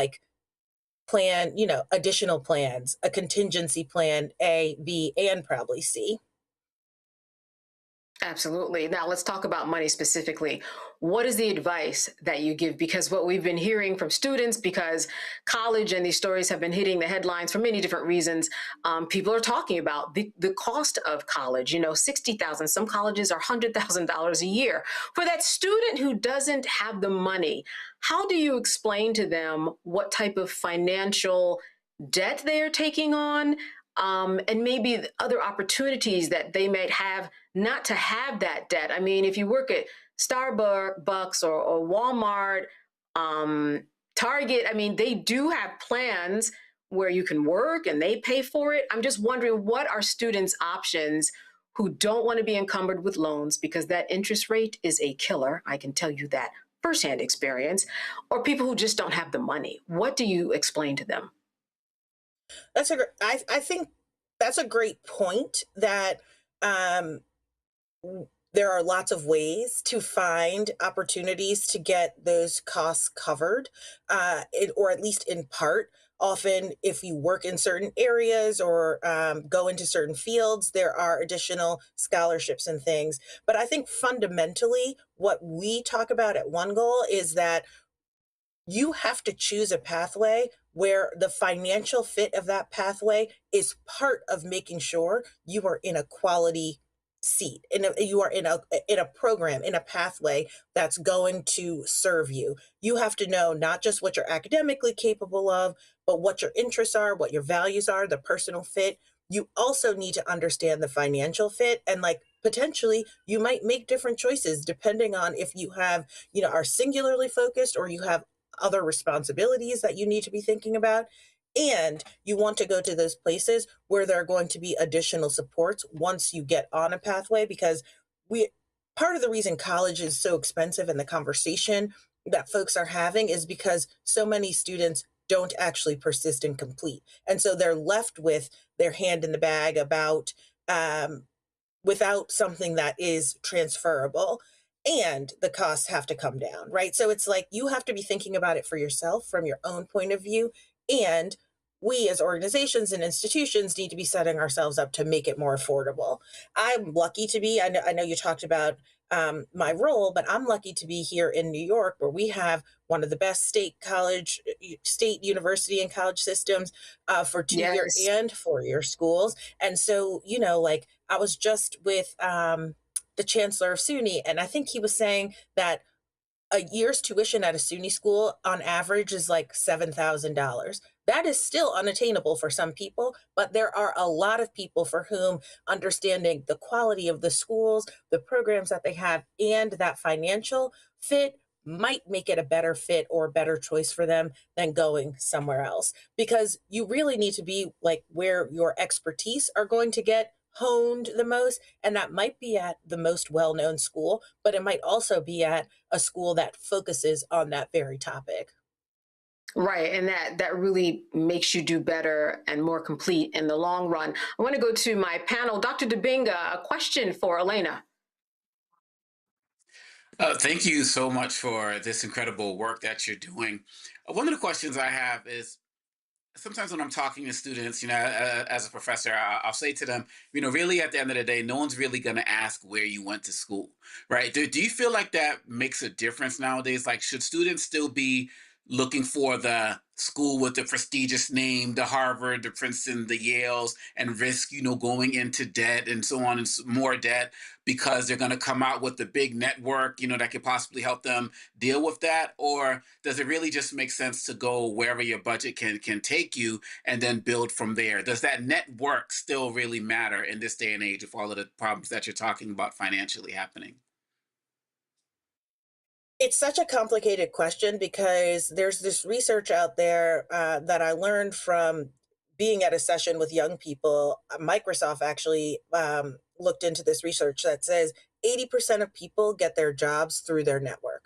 plan, additional plans, a contingency plan, A, B, and probably C. Absolutely. Now let's talk about money specifically. What is the advice that you give? Because what we've been hearing from students, because college and these stories have been hitting the headlines for many different reasons, people are talking about the cost of college, $60,000. Some colleges are $100,000 a year. For that student who doesn't have the money, how do you explain to them what type of financial debt they are taking on? And maybe other opportunities that they might have not to have that debt. I mean, if you work at Starbucks or Walmart, Target, I mean, they do have plans where you can work and they pay for it. I'm just wondering, what are students' options who don't want to be encumbered with loans, because that interest rate is a killer. I can tell you that firsthand experience, or people who just don't have the money. What do you explain to them? I think that's a great point, that there are lots of ways to find opportunities to get those costs covered, or at least in part. Often, if you work in certain areas or go into certain fields, there are additional scholarships and things. But I think fundamentally, what we talk about at One Goal is that you have to choose a pathway where the financial fit of that pathway is part of making sure you are in a quality seat, you are in a program, in a pathway that's going to serve you. You have to know not just what you're academically capable of, but what your interests are, what your values are, the personal fit. You also need to understand the financial fit, and potentially you might make different choices depending on if you have, are singularly focused or you have other responsibilities that you need to be thinking about. And you want to go to those places where there are going to be additional supports once you get on a pathway, because part of the reason college is so expensive and the conversation that folks are having is because so many students don't actually persist and complete. And so they're left with their hand in the bag without something that is transferable. And the costs have to come down, right? So it's you have to be thinking about it for yourself from your own point of view. And we as organizations and institutions need to be setting ourselves up to make it more affordable. I'm lucky to be, I know you talked about my role, but I'm lucky to be here in New York, where we have one of the best state university and college systems for 2-year and 4-year schools. And so, I was just with the chancellor of SUNY, and I think he was saying that a year's tuition at a SUNY school on average is $7,000. That is still unattainable for some people, but there are a lot of people for whom understanding the quality of the schools, the programs that they have, and that financial fit might make it a better fit or better choice for them than going somewhere else. Because you really need to be where your expertise are going to get honed the most, and that might be at the most well-known school, but it might also be at a school that focuses on that very topic. Right, and that really makes you do better and more complete in the long run. I want to go to my panel. Dr. Debinga, a question for Elena. Thank you so much for this incredible work that you're doing. One of the questions I have is, sometimes when I'm talking to students, as a professor, I'll say to them, really at the end of the day, no one's really going to ask where you went to school, right? Do you feel like that makes a difference nowadays? Like, should students still be looking for the school with the prestigious name, the Harvard, the Princeton, the Yales, and risk, going into debt and so on and more debt because they're going to come out with the big network, that could possibly help them deal with that? Or does it really just make sense to go wherever your budget can take you and then build from there? Does that network still really matter in this day and age with all of the problems that you're talking about financially happening? It's such a complicated question because there's this research out there that I learned from being at a session with young people. Microsoft actually looked into this research that says 80% of people get their jobs through their network.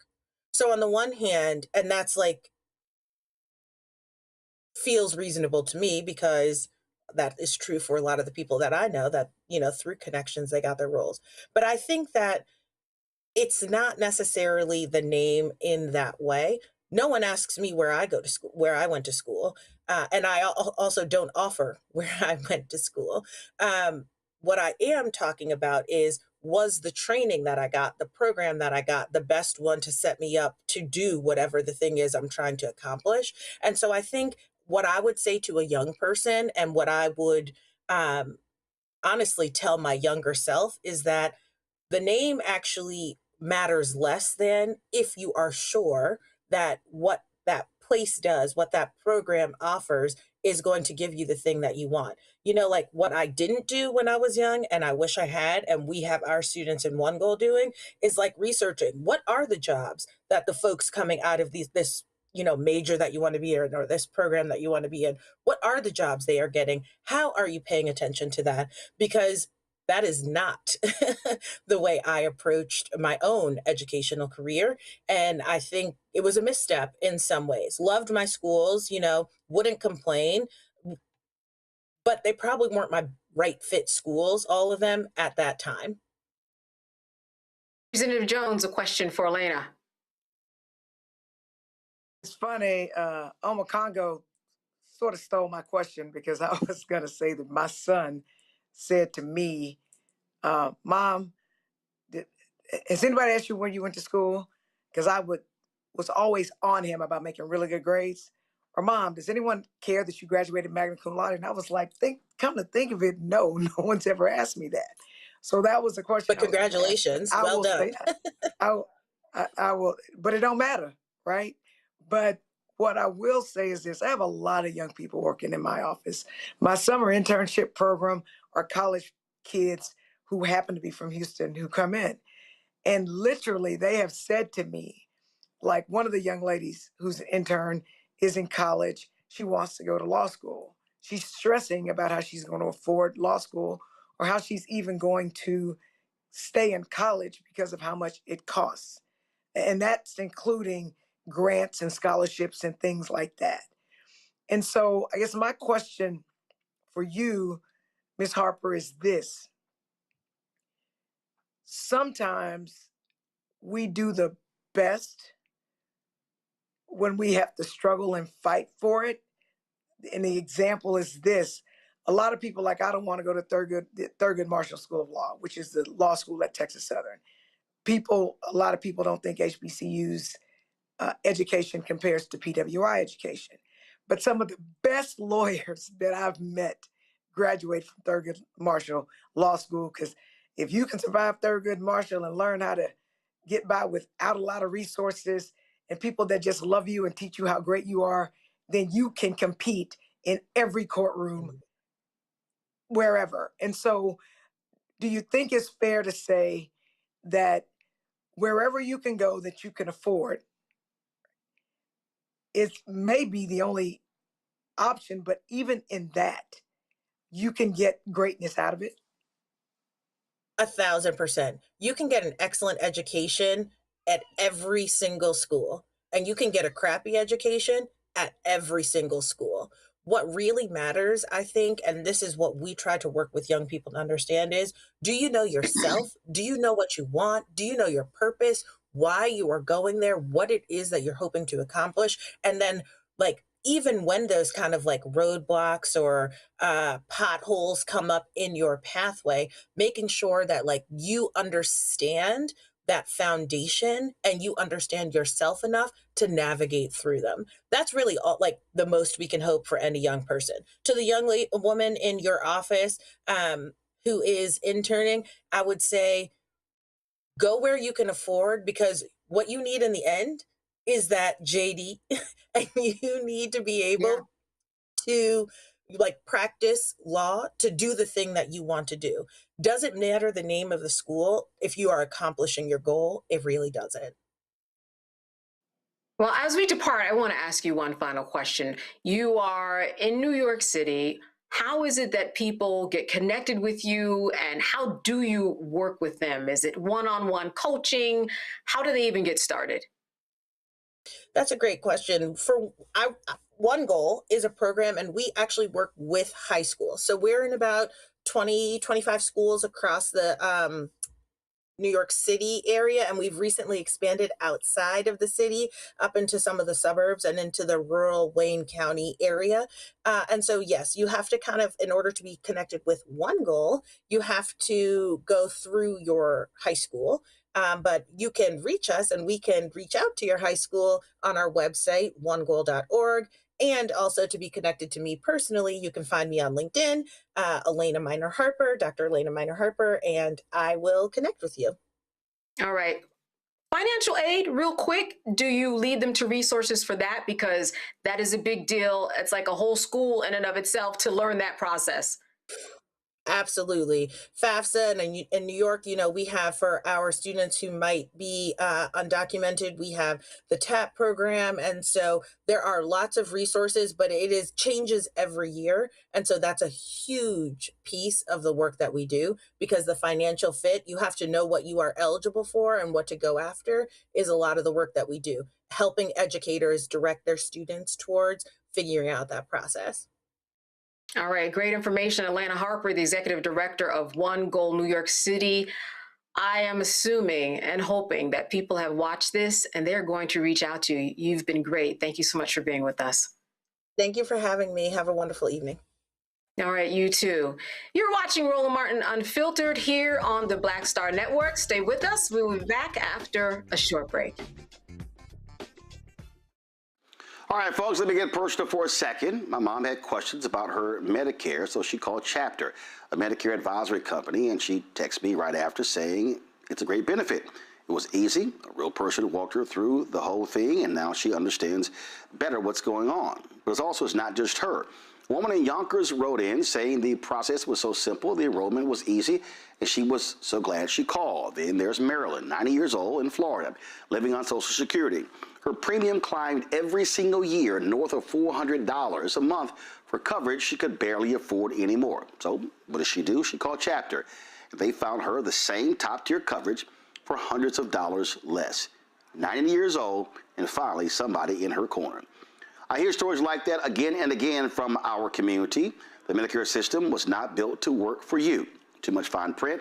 So on the one hand, and that's like feels reasonable to me because that is true for a lot of the people that I know that, through connections, they got their roles. But I think that it's not necessarily the name in that way. No one asks me where I go to school, where I went to school, and I also don't offer where I went to school. What I am talking about is, was the training that I got, the program that I got, the best one to set me up to do whatever the thing is I'm trying to accomplish? And so I think what I would say to a young person and what I would honestly tell my younger self is that the name actually matters less than if you are sure that what that place does, what that program offers is going to give you the thing that you want. Like what I didn't do when I was young, and I wish I had, and we have our students in One Goal doing, is like researching what are the jobs that the folks coming out of this major that you want to be in, or this program that you want to be in, what are the jobs they are getting? How are you paying attention to that? Because that is not the way I approached my own educational career. And I think it was a misstep in some ways. Loved my schools, wouldn't complain, but they probably weren't my right fit schools, all of them at that time. Representative Jones, a question for Elena. It's funny, Oma Congo sort of stole my question because I was going to say that my son said to me, Mom, has anybody asked you where you went to school? Because I was always on him about making really good grades. Or Mom, does anyone care that you graduated magna cum laude? And I was like, come to think of it, no one's ever asked me that. So that was the question. But congratulations, well done. I will, but it don't matter, right? But what I will say is this: I have a lot of young people working in my office. My summer internship program are college kids who happen to be from Houston who come in. And literally, they have said to me, like one of the young ladies who's an intern is in college. She wants to go to law school. She's stressing about how she's going to afford law school or how she's even going to stay in college because of how much it costs. And that's including grants and scholarships and things like that. And so I guess my question for you, Ms. Harper, is this. Sometimes we do the best when we have to struggle and fight for it. And the example is this. A lot of people I don't want to go to Thurgood Marshall School of Law, which is the law school at Texas Southern. A lot of people don't think HBCU's education compares to PWI education. But some of the best lawyers that I've met graduate from Thurgood Marshall Law School, because if you can survive Thurgood Marshall and learn how to get by without a lot of resources and people that just love you and teach you how great you are, then you can compete in every courtroom, wherever. And so do you think it's fair to say that wherever you can go that you can afford, it may be the only option, but even in that, you can get greatness out of it? 1,000%. You can get an excellent education at every single school, and you can get a crappy education at every single school. What really matters, I think, and this is what we try to work with young people to understand is, do you know yourself? Do you know what you want? Do you know your purpose? Why you are going there? What it is that you're hoping to accomplish? And then, like, even when those kind of like roadblocks or potholes come up in your pathway, making sure that like you understand that foundation and you understand yourself enough to navigate through them. That's really all, like the most we can hope for any young person. To the young woman in your office who is interning, I would say go where you can afford, because what you need in the end is that JD, and you need to be able to like practice law to do the thing that you want to do. Doesn't matter the name of the school if you are accomplishing your goal. It really doesn't. Well, as we depart, I want to ask you one final question. You are in New York City. How is it that people get connected with you, and how do you work with them? Is it one-on-one coaching? How do they even get started? That's a great question. One Goal is a program, and we actually work with high schools. So we're in about 20, 25 schools across the New York City area, and we've recently expanded outside of the city up into some of the suburbs and into the rural Wayne County area. And so, yes, you have to kind of, in order to be connected with One Goal, you have to go through your high school. But you can reach us, and we can reach out to your high school on our website, onegoal.org. And also, to be connected to me personally, you can find me on LinkedIn, Elena Minor Harper, Dr. Elena Minor Harper, and I will connect with you. All right. Financial aid, real quick, do you lead them to resources for that? Because that is a big deal. It's like a whole school in and of itself to learn that process. Absolutely. FAFSA, and in New York, we have, for our students who might be undocumented, we have the TAP program. And so there are lots of resources, but it changes every year. And so that's a huge piece of the work that we do, because the financial fit, you have to know what you are eligible for and what to go after, is a lot of the work that we do, helping educators direct their students towards figuring out that process. All right, great information. Elena Harper, the Executive Director of One Goal New York City. I am assuming and hoping that people have watched this and they're going to reach out to you. You've been great. Thank you so much for being with us. Thank you for having me. Have a wonderful evening. All right, you too. You're watching Roland Martin Unfiltered here on the Black Star Network. Stay with us. We will be back after a short break. All right, folks, let me get personal for a second. My mom had questions about her Medicare, so she called Chapter, a Medicare advisory company, and she texted me right after saying it's a great benefit. It was easy. A real person walked her through the whole thing, and now she understands better what's going on. But it's not just her. A woman in Yonkers wrote in saying the process was so simple, the enrollment was easy, and she was so glad she called. Then there's Marilyn, 90 years old, in Florida, living on Social Security. Her premium climbed every single year north of $400 a month for coverage she could barely afford anymore. So what does she do? She called Chapter. They found her the same top-tier coverage for hundreds of dollars less. 90 years old, and finally somebody in her corner. I hear stories like that again and again from our community. The Medicare system was not built to work for you. Too much fine print,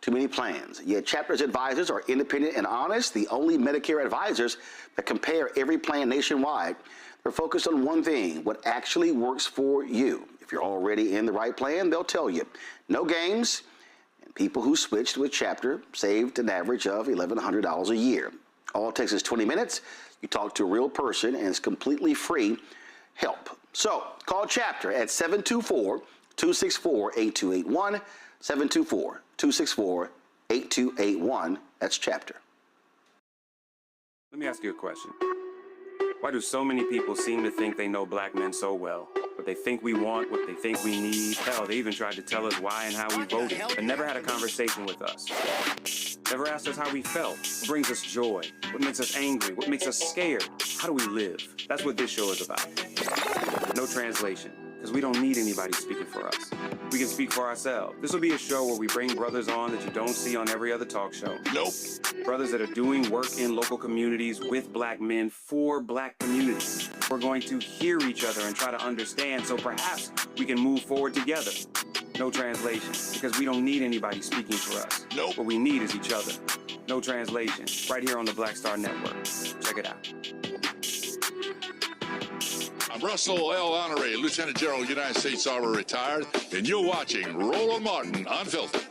too many plans. Yet Chapter's advisors are independent and honest, the only Medicare advisors that compare every plan nationwide. They're focused on one thing, what actually works for you. If you're already in the right plan, they'll tell you. No games, and people who switched with Chapter saved an average of $1,100 a year. All it takes is 20 minutes. You talk to a real person, and it's completely free help. So call Chapter at 724-264-8281, 724-264-8281. That's Chapter. Let me ask you a question. Why do so many people seem to think they know black men so well? What they think we want, what they think we need. Hell, they even tried to tell us why and how we voted, but never had a conversation with us. Never asked us how we felt, what brings us joy, what makes us angry, what makes us scared. How do we live? That's what this show is about. No translation, because we don't need anybody speaking for us. we can speak for ourselves. This will be a show where we bring brothers on that you don't see on every other talk show. Nope. Brothers that are doing work in local communities with black men for black communities. We're going to hear each other and try to understand so perhaps we can move forward together. No translation, because we don't need anybody speaking for us. Nope. What we need is each other. No translation, right here on the Black Star Network. Check it out. I'm Russell L. Honoré, Lieutenant General, United States Army, retired, and you're watching Roland Martin Unfiltered.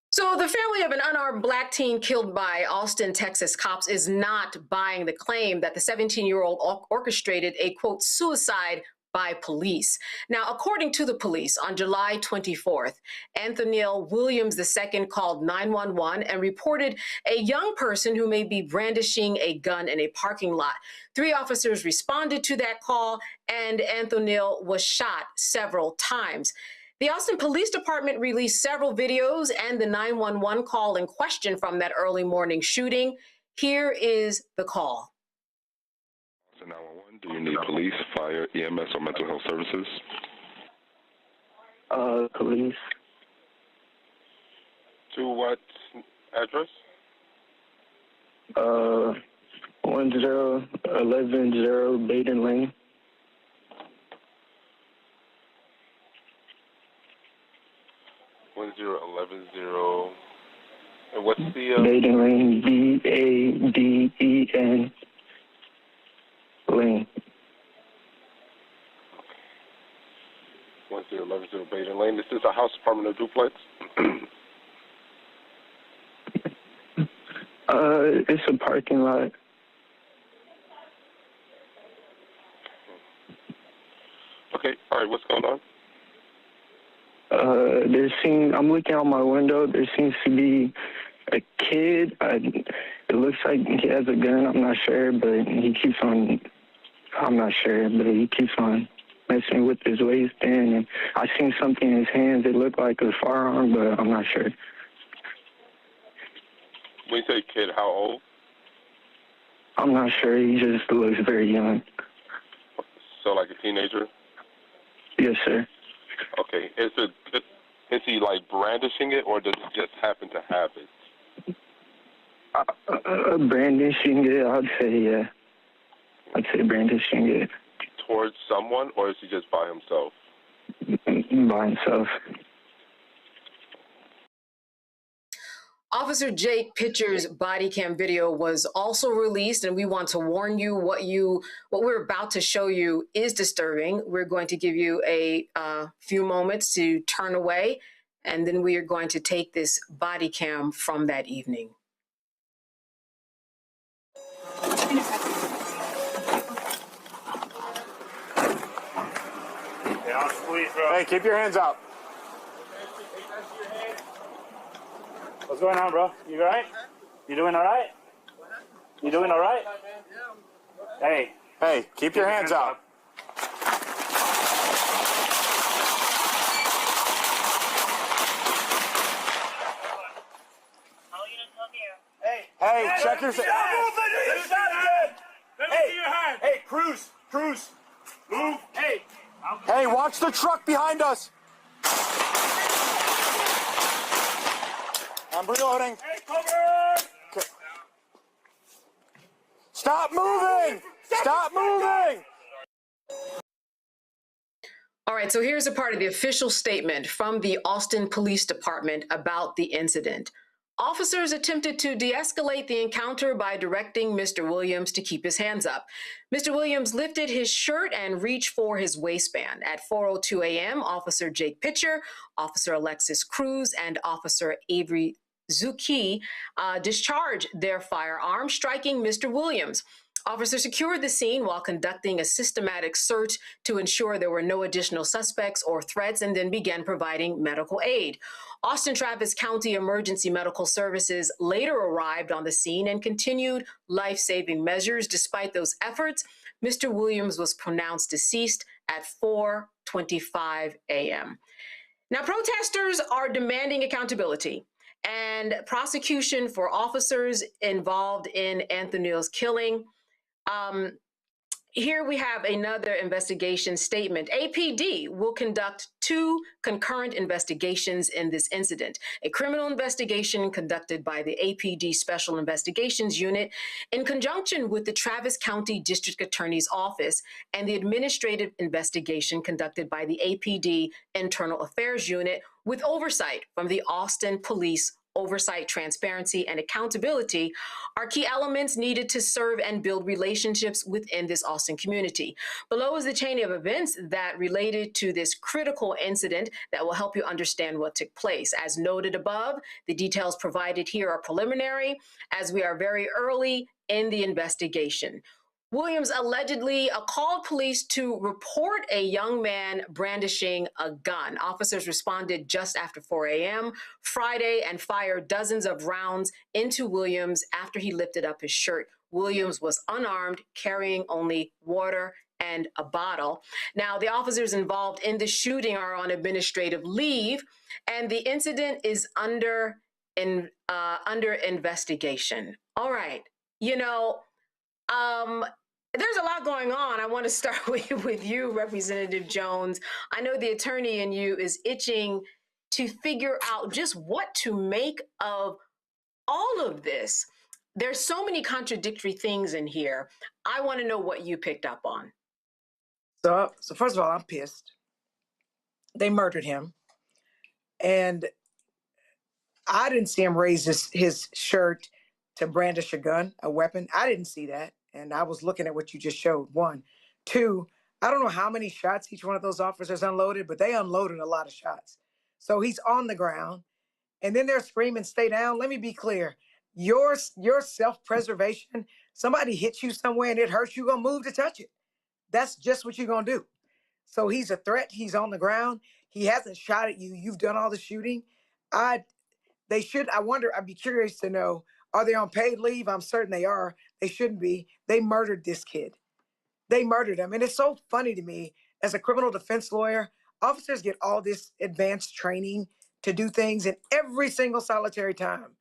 So the family of an unarmed black teen killed by Austin, Texas cops is not buying the claim that the 17-year-old orchestrated a, quote, suicide by police. Now, according to the police, on July 24th, Anthoniel Williams II called 911 and reported a young person who may be brandishing a gun in a parking lot. 3 officers responded to that call, and Anthoniel was shot several times. The Austin Police Department released several videos and the 911 call in question from that early morning shooting. Here is the call. 911, do you need police, fire, EMS, or mental health services? Police. To what address? 10110 Baden Lane. 10110. And what's the Baden Lane, BADEN Lane. 10110 Baden Lane. This is a house, apartment, or duplex? It's a parking lot. Okay, all right, what's going on? I'm looking out my window. There seems to be a kid. It looks like he has a gun. I'm not sure, but he keeps on messing with his waistband. And I seen something in his hands. It looked like a firearm, but I'm not sure. When you say kid, how old? I'm not sure. He just looks very young. So like a teenager? Yes, sir. Okay. Is he like brandishing it, or does it just happen to have it? Brandishing it, I'd say, yeah. I'd say brandishing it. Towards someone, or is he just by himself? By himself. Officer Jake Pitcher's body cam video was also released, and we want to warn you what we're about to show you is disturbing. We're going to give you a few moments to turn away, and then we are going to take this body cam from that evening. Hey, keep your hands up. What's going on, bro? You all right? You doing all right? You doing all right? Hey, keep your hands up. Hey, check your... Hey, cruise. Move. Hey, watch the truck behind us. I'm reloading. Hey, cover! Okay. Stop moving! Stop moving! All right, so here's a part of the official statement from the Austin Police Department about the incident. Officers attempted to de-escalate the encounter by directing Mr. Williams to keep his hands up. Mr. Williams lifted his shirt and reached for his waistband. At 4:02 a.m., Officer Jake Pitcher, Officer Alexis Cruz, and Officer Avery Zuki discharged their firearms, striking Mr. Williams. Officers secured the scene while conducting a systematic search to ensure there were no additional suspects or threats, and then began providing medical aid. Austin Travis County Emergency Medical Services later arrived on the scene and continued life-saving measures. Despite those efforts, Mr. Williams was pronounced deceased at 4:25 a.m. Now, protesters are demanding accountability and prosecution for officers involved in Anthony's killing. Here we have another investigation statement. APD will conduct 2 concurrent investigations in this incident. A criminal investigation conducted by the APD Special Investigations Unit in conjunction with the Travis County District Attorney's Office, and the administrative investigation conducted by the APD Internal Affairs Unit with oversight from the Austin Police. Oversight, transparency, and accountability are key elements needed to serve and build relationships within this Austin community. Below is the chain of events that related to this critical incident that will help you understand what took place. As noted above, the details provided here are preliminary, as we are very early in the investigation. Williams allegedly called police to report a young man brandishing a gun. Officers responded just after 4 a.m. Friday and fired dozens of rounds into Williams after he lifted up his shirt. Williams was unarmed, carrying only water and a bottle. Now, the officers involved in the shooting are on administrative leave, and the incident is under investigation. All right. There's a lot going on. I want to start with you, Representative Jones. I know the attorney in you is itching to figure out just what to make of all of this. There's so many contradictory things in here. I want to know what you picked up on. So first of all, I'm pissed. They murdered him. And I didn't see him raise his shirt to brandish a gun, a weapon. I didn't see that. And I was looking at what you just showed. 1. 2, I don't know how many shots each one of those officers unloaded, but they unloaded a lot of shots. So he's on the ground, and then they're screaming, "Stay down." Let me be clear. Your self-preservation, somebody hits you somewhere and it hurts, you're going to move to touch it. That's just what you're going to do. So he's a threat. He's on the ground. He hasn't shot at you. You've done all the shooting. I'd be curious to know, are they on paid leave? I'm certain they are. They shouldn't be. They murdered this kid. They murdered him. And it's so funny to me, as a criminal defense lawyer, officers get all this advanced training to do things, and every single solitary time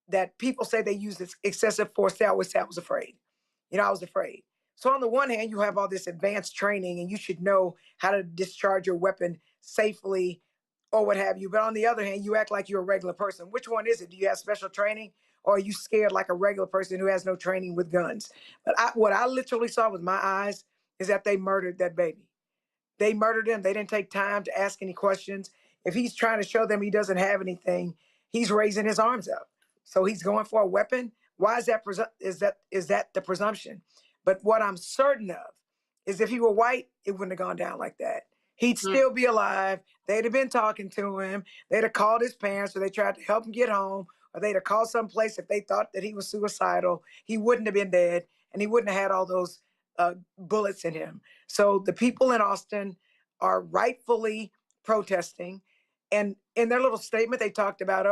that people say they use this excessive force, they always say, "I was afraid." I was afraid. So on the one hand, you have all this advanced training and you should know how to discharge your weapon safely or what have you. But on the other hand, you act like you're a regular person. Which one is it? Do you have special training, or are you scared like a regular person who has no training with guns? But what I literally saw with my eyes is that they murdered that baby. They murdered him. They didn't take time to ask any questions. If he's trying to show them he doesn't have anything, he's raising his arms up. So he's going for a weapon. Why is that? Is that the presumption? But what I'm certain of is if he were white, it wouldn't have gone down like that. He'd still be alive. They'd have been talking to him. They'd have called his parents, or they tried to help him get home, or they'd have called someplace if they thought that he was suicidal. He wouldn't have been dead, and he wouldn't have had all those bullets in him. So the people in Austin are rightfully protesting. And in their little statement, they talked about,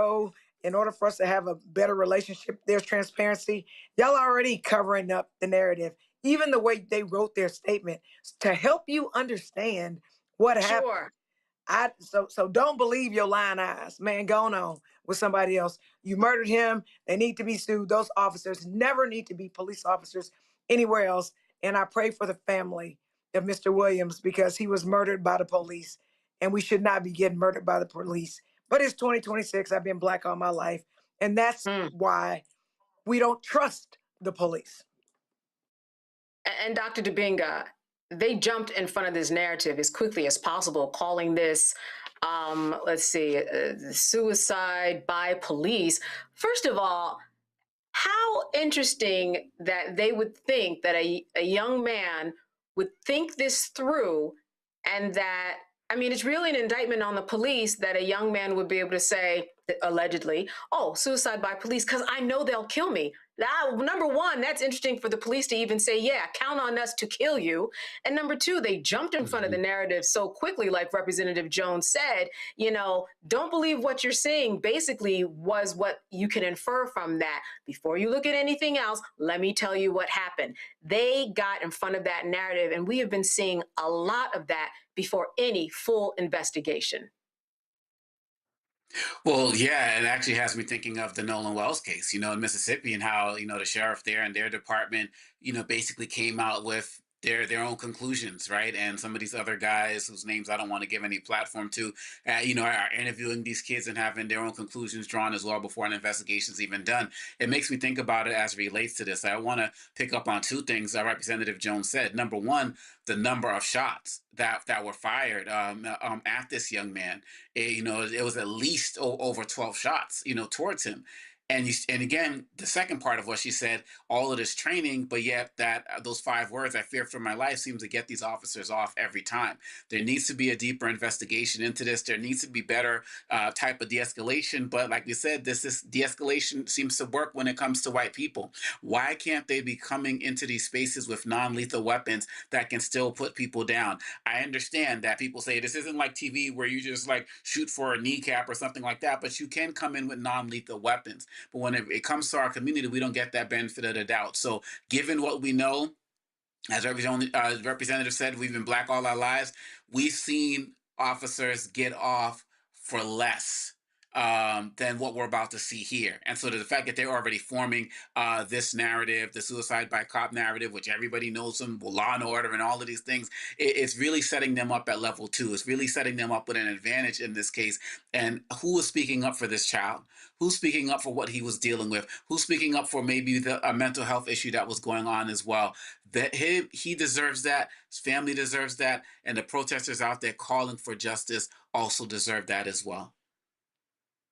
in order for us to have a better relationship, there's transparency. Y'all already covering up the narrative. Even the way they wrote their statement to help you understand what happened. So don't believe your lying eyes, man. Go on with somebody else. You murdered him. They need to be sued. Those officers never need to be police officers anywhere else. And I pray for the family of Mr. Williams, because he was murdered by the police, and we should not be getting murdered by the police. But it's 2026. I've been Black all my life. And that's why we don't trust the police. And Dr. Dubinga, they jumped in front of this narrative as quickly as possible, calling this, suicide by police. First of all, how interesting that they would think that a young man would think this through, and that, it's really an indictment on the police that a young man would be able to say, allegedly, suicide by police, because I know they'll kill me. Number one, that's interesting for the police to even say, yeah, count on us to kill you. And number two, they jumped in front of the narrative so quickly, like Representative Jones said, don't believe what you're seeing, basically was what you can infer from that. Before you look at anything else, let me tell you what happened. They got in front of that narrative, and we have been seeing a lot of that before any full investigation. Well, yeah, it actually has me thinking of the Nolan Wells case, in Mississippi, and how, the sheriff there and their department, basically came out with their own conclusions, right? And some of these other guys whose names I don't want to give any platform to, are interviewing these kids and having their own conclusions drawn as well before an investigation's even done. It makes me think about it as it relates to this. I want to pick up on two things that Representative Jones said. Number one, the number of shots that were fired at this young man. It was at least over 12 shots, towards him. And again, the second part of what she said, all of this training, but yet that those 5 words, "I fear for my life," seems to get these officers off every time. There needs to be a deeper investigation into this. There needs to be better type of de-escalation. But like we said, this de-escalation seems to work when it comes to white people. Why can't they be coming into these spaces with non-lethal weapons that can still put people down? I understand that people say this isn't like TV where you just like shoot for a kneecap or something like that, but you can come in with non-lethal weapons. But when it comes to our community, we don't get that benefit of the doubt. So given what we know, as Representative said, we've been black all our lives. We've seen officers get off for less than what we're about to see here. And so the fact that they're already forming this narrative, the suicide by cop narrative, which everybody knows them, Law and Order and all of these things, it's really setting them up at level 2. It's really setting them up with an advantage in this case. And who is speaking up for this child? Who's speaking up for what he was dealing with? Who's speaking up for maybe a mental health issue that was going on as well? That he deserves that, his family deserves that, and the protesters out there calling for justice also deserve that as well.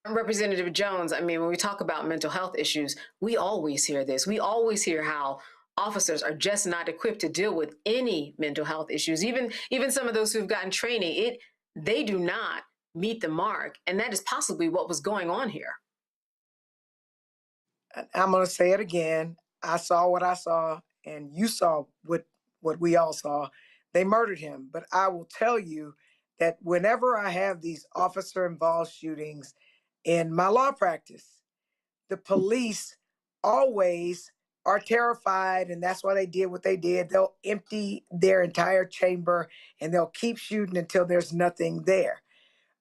Representative Jones, I mean, when we talk about mental health issues, we always hear this. We always hear how officers are just not equipped to deal with any mental health issues. Even some of those who've gotten training, they do not meet the mark. And that is possibly what was going on here. I'm going to say it again. I saw what I saw, and you saw what we all saw. They murdered him. But I will tell you that whenever I have these officer-involved shootings in my law practice, the police always are terrified, and that's why they did what they did. They'll empty their entire chamber, and they'll keep shooting until there's nothing there.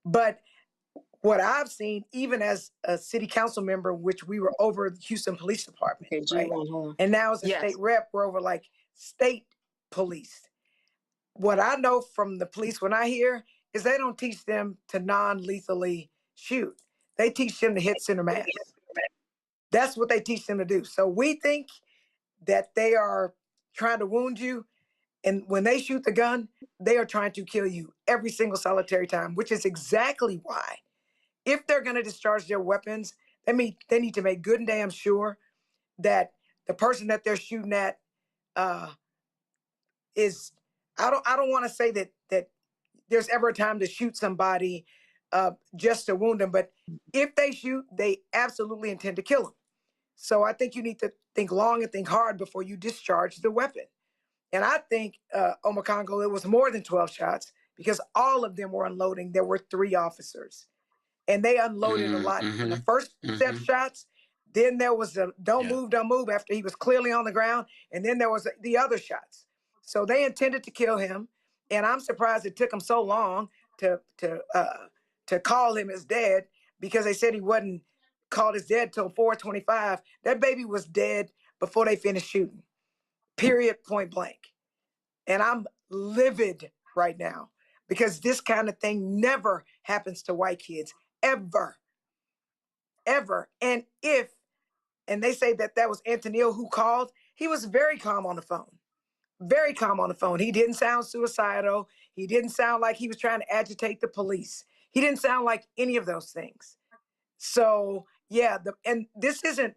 But what I've seen, even as a city council member, which we were over the Houston Police Department, right? And now as a state rep, we're over like state police. What I know from the police when I hear is they don't teach them to non-lethally shoot. They teach them to hit center mass. That's what they teach them to do. So we think that they are trying to wound you. And when they shoot the gun, they are trying to kill you every single solitary time, which is exactly why, if they're going to discharge their weapons, they need to make good and damn sure that the person that they're shooting at is. I don't want to say that there's ever a time to shoot somebody just to wound them, but if they shoot, they absolutely intend to kill them. So I think you need to think long and think hard before you discharge the weapon. And I think, Omakongo, it was more than 12 shots because all of them were unloading. There were 3 officers. And they unloaded a lot. In the first set of shots, then there was a don't move after he was clearly on the ground. And then there was the other shots. So they intended to kill him. And I'm surprised it took them so long to call him as dead, because they said he wasn't called as dead till 4:25. That baby was dead before they finished shooting. Period, point blank. And I'm livid right now because this kind of thing never happens to white kids, ever. And they say that was Antonio who called, he was very calm on the phone. Very calm on the phone. He didn't sound suicidal. He didn't sound like he was trying to agitate the police. He didn't sound like any of those things. So yeah, and this isn't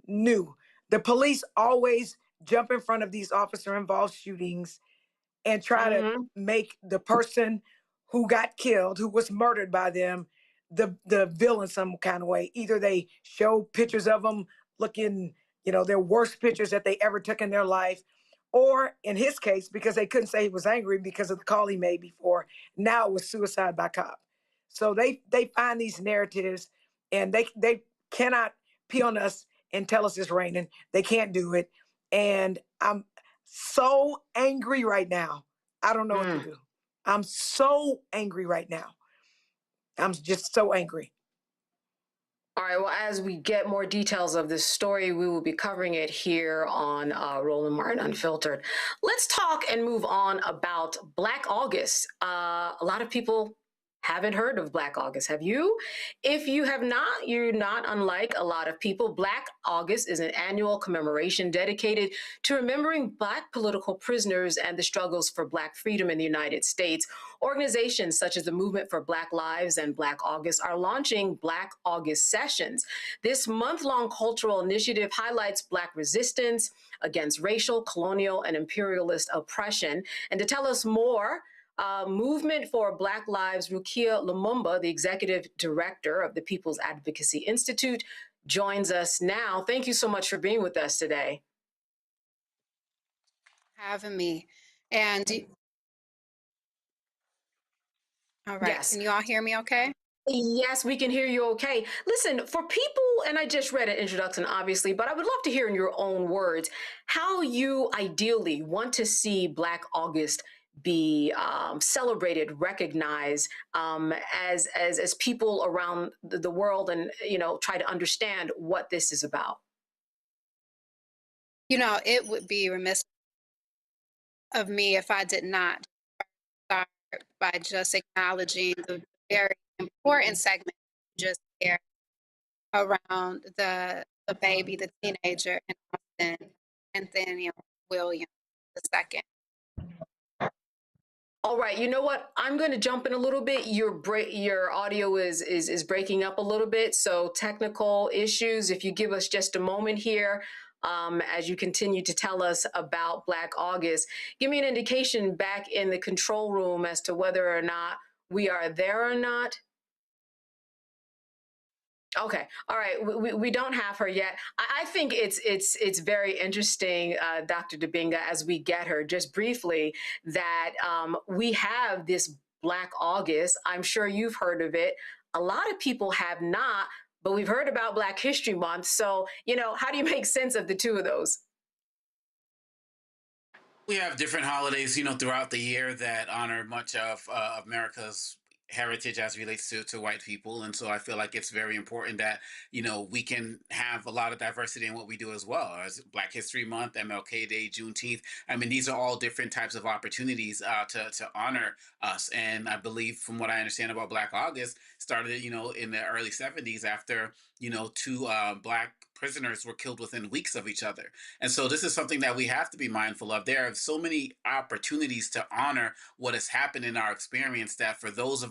new. The police always jump in front of these officer-involved shootings and try to make the person who got killed, who was murdered by them, the villain some kind of way. Either they show pictures of them looking, their worst pictures that they ever took in their life, or in his case, because they couldn't say he was angry because of the call he made before, now it was suicide by cop. So they find these narratives, and they cannot pee on us and tell us it's raining. They can't do it. And I'm so angry right now. I don't know what to do. I'm so angry right now. I'm just so angry. right. Well, as we get more details of this story, we will be covering it here on Roland Martin Unfiltered. Let's talk and move on about Black August. A lot of people haven't heard of Black August. Have you? If you have not, you're not unlike a lot of people. Black August is an annual commemoration dedicated to remembering Black political prisoners and the struggles for Black freedom in the United States. Organizations such as the Movement for Black Lives and Black August are launching Black August sessions. This month-long cultural initiative highlights Black resistance against racial, colonial, and imperialist oppression. And to tell us more, Movement for Black Lives, Rukia Lumumba, the executive director of the People's Advocacy Institute, joins us now. Thank you so much for being with us today. Having me. And all right, Yes. Can you all hear me okay? Yes, we can hear you okay. Listen, for people, and I just read an introduction, obviously, but I would love to hear in your own words how you ideally want to see Black August be celebrated, recognized as people around the world, and try to understand what this is about. It would be remiss of me if I did not start by just acknowledging the very important segment you just shared around the baby, the teenager in Austin, Anthony Williams II. All right, you know what? I'm going to jump in a little bit. Your audio is breaking up a little bit, so technical issues. If you give us just a moment here, as you continue to tell us about Black August, give me an indication back in the control room as to whether or not we are there or not. Okay. All right. We don't have her yet. I think it's very interesting, Dr. Dibinga, as we get her just briefly, that we have this Black August. I'm sure you've heard of it. A lot of people have not, but we've heard about Black History Month. So, how do you make sense of the two of those? We have different holidays, throughout the year that honor much of America's heritage as relates to white people. And so I feel like it's very important that, we can have a lot of diversity in what we do as well. As Black History Month, MLK Day, Juneteenth. I mean, these are all different types of opportunities to honor us. And I believe, from what I understand about Black August, started, in the early 70s after, two Black prisoners were killed within weeks of each other. And so this is something that we have to be mindful of. There are so many opportunities to honor what has happened in our experience that for those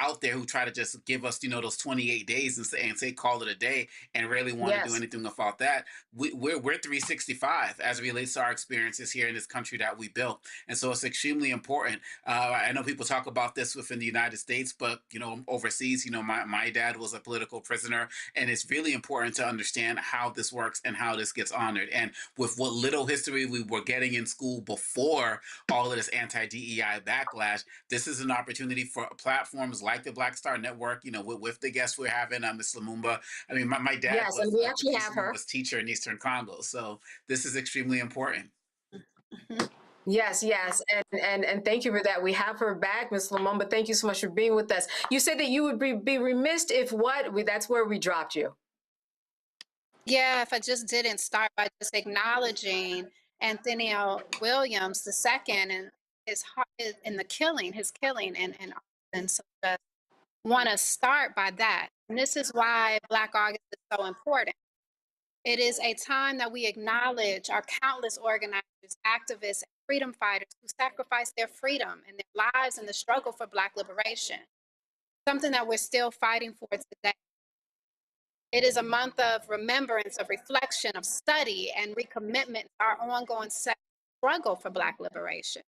out there who try to just give us, those 28 days and say call it a day and really want to do anything about that, we're 365 as it relates to our experiences here in this country that we built. And so it's extremely important. I know people talk about this within the United States, but, overseas, my dad was a political prisoner, and it's really important to understand how this works and how this gets honored. And with what little history we were getting in school before all of this anti-DEI backlash, this is an opportunity for platforms like the Black Star Network, with the guests we're having, Ms. Lumumba. I mean, my dad was and we actually have her. teacher in Eastern Congo. So this is extremely important. Yes, and thank you for that. We have her back, Ms. Lumumba. Thank you so much for being with us. You said that you would be remiss if that's where we dropped you. Yeah, if I just didn't start by just acknowledging Anthony Williams II and his killing in Austin. So just want to start by that. And this is why Black August is so important. It is a time that we acknowledge our countless organizers, activists, and freedom fighters who sacrificed their freedom and their lives in the struggle for Black liberation, something that we're still fighting for today. It is a month of remembrance, of reflection, of study, and recommitment to our ongoing struggle for Black liberation.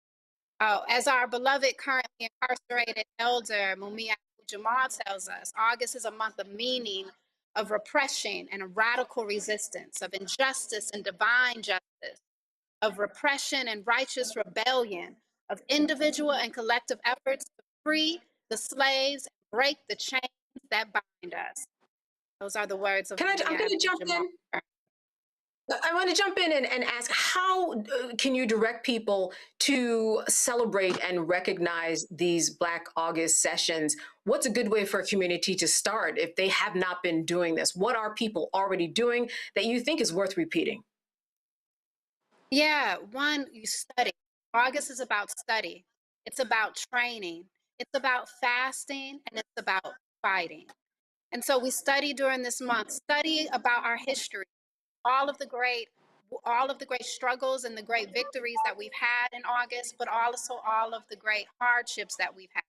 As our beloved currently incarcerated elder Mumia Jamal tells us, August is a month of meaning, of repression and a radical resistance, of injustice and divine justice, of repression and righteous rebellion, of individual and collective efforts to free the slaves and break the chains that bind us. Those are the words of I'm going to jump in. I want to jump in and ask, how can you direct people to celebrate and recognize these Black August sessions? What's a good way for a community to start if they have not been doing this? What are people already doing that you think is worth repeating? Yeah, one, you study. August is about study. It's about training. It's about fasting, and it's about fighting. And so we study during this month, study about our history, all of the great struggles and the great victories that we've had in August, but also all of the great hardships that we've had.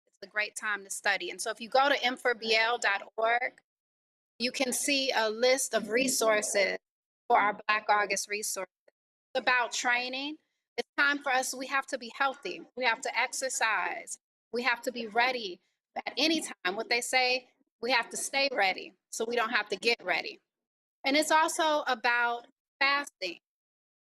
It's a great time to study. And so if you go to m4bl.org, you can see a list of resources for our Black August resources. It's about training. It's time for us, we have to be healthy. We have to exercise. We have to be ready at any time. What they say, we have to stay ready so we don't have to get ready. And it's also about fasting.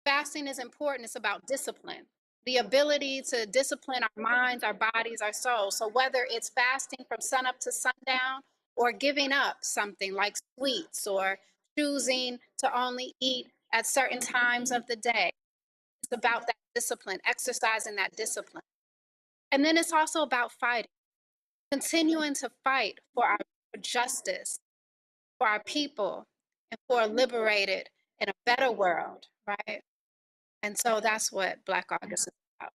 Fasting is important. It's about discipline, the ability to discipline our minds, our bodies, our souls. So whether it's fasting from sunup to sundown or giving up something like sweets or choosing to only eat at certain times of the day, it's about that discipline, exercising that discipline. And then it's also about fighting, continuing to fight for our justice, for our people, and for a liberated and a better world, right? And so that's what Black August is about.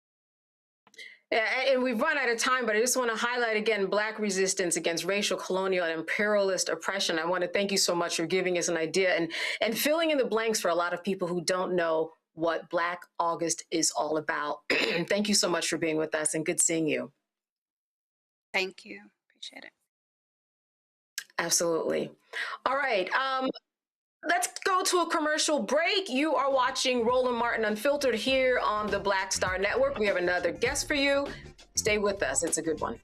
Yeah, and we've run out of time, but I just want to highlight again Black resistance against racial, colonial, and imperialist oppression. I want to thank you so much for giving us an idea and filling in the blanks for a lot of people who don't know what Black August is all about. Thank you so much for being with us, and good seeing you. Thank you. Appreciate it. Absolutely. All right. Let's go to a commercial break. You are watching Roland Martin Unfiltered here on the Black Star Network. We have another guest for you. Stay with us. It's a good one.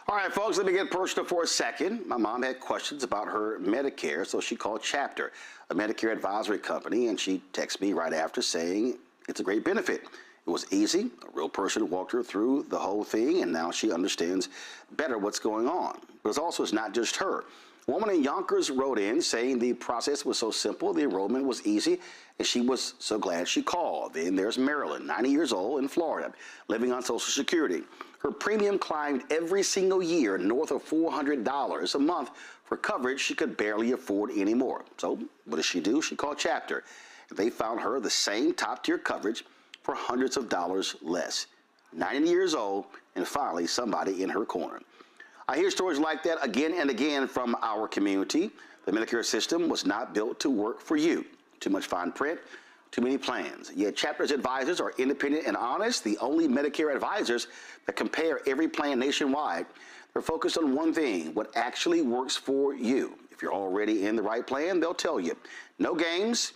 All right, folks, let me get personal for a second. My mom had questions about her Medicare, so she called Chapter, a Medicare advisory company, and she texted me right after saying it's a great benefit. It was easy. A real person walked her through the whole thing, and now she understands better what's going on. But it's not just her. A woman in Yonkers wrote in saying the process was so simple, the enrollment was easy, and she was so glad she called. Then there's Marilyn, 90 years old, in Florida, living on Social Security. Her premium climbed every single year north of $400 a month for coverage she could barely afford anymore. So what does she do? She called Chapter. They found her the same top-tier coverage for hundreds of dollars less. 90 years old, and finally somebody in her corner. I hear stories like that again and again from our community. The Medicare system was not built to work for you. Too much fine print, too many plans. Yet Chapter's advisors are independent and honest, the only Medicare advisors that compare every plan nationwide. They're focused on one thing, what actually works for you. If you're already in the right plan, they'll tell you. No games.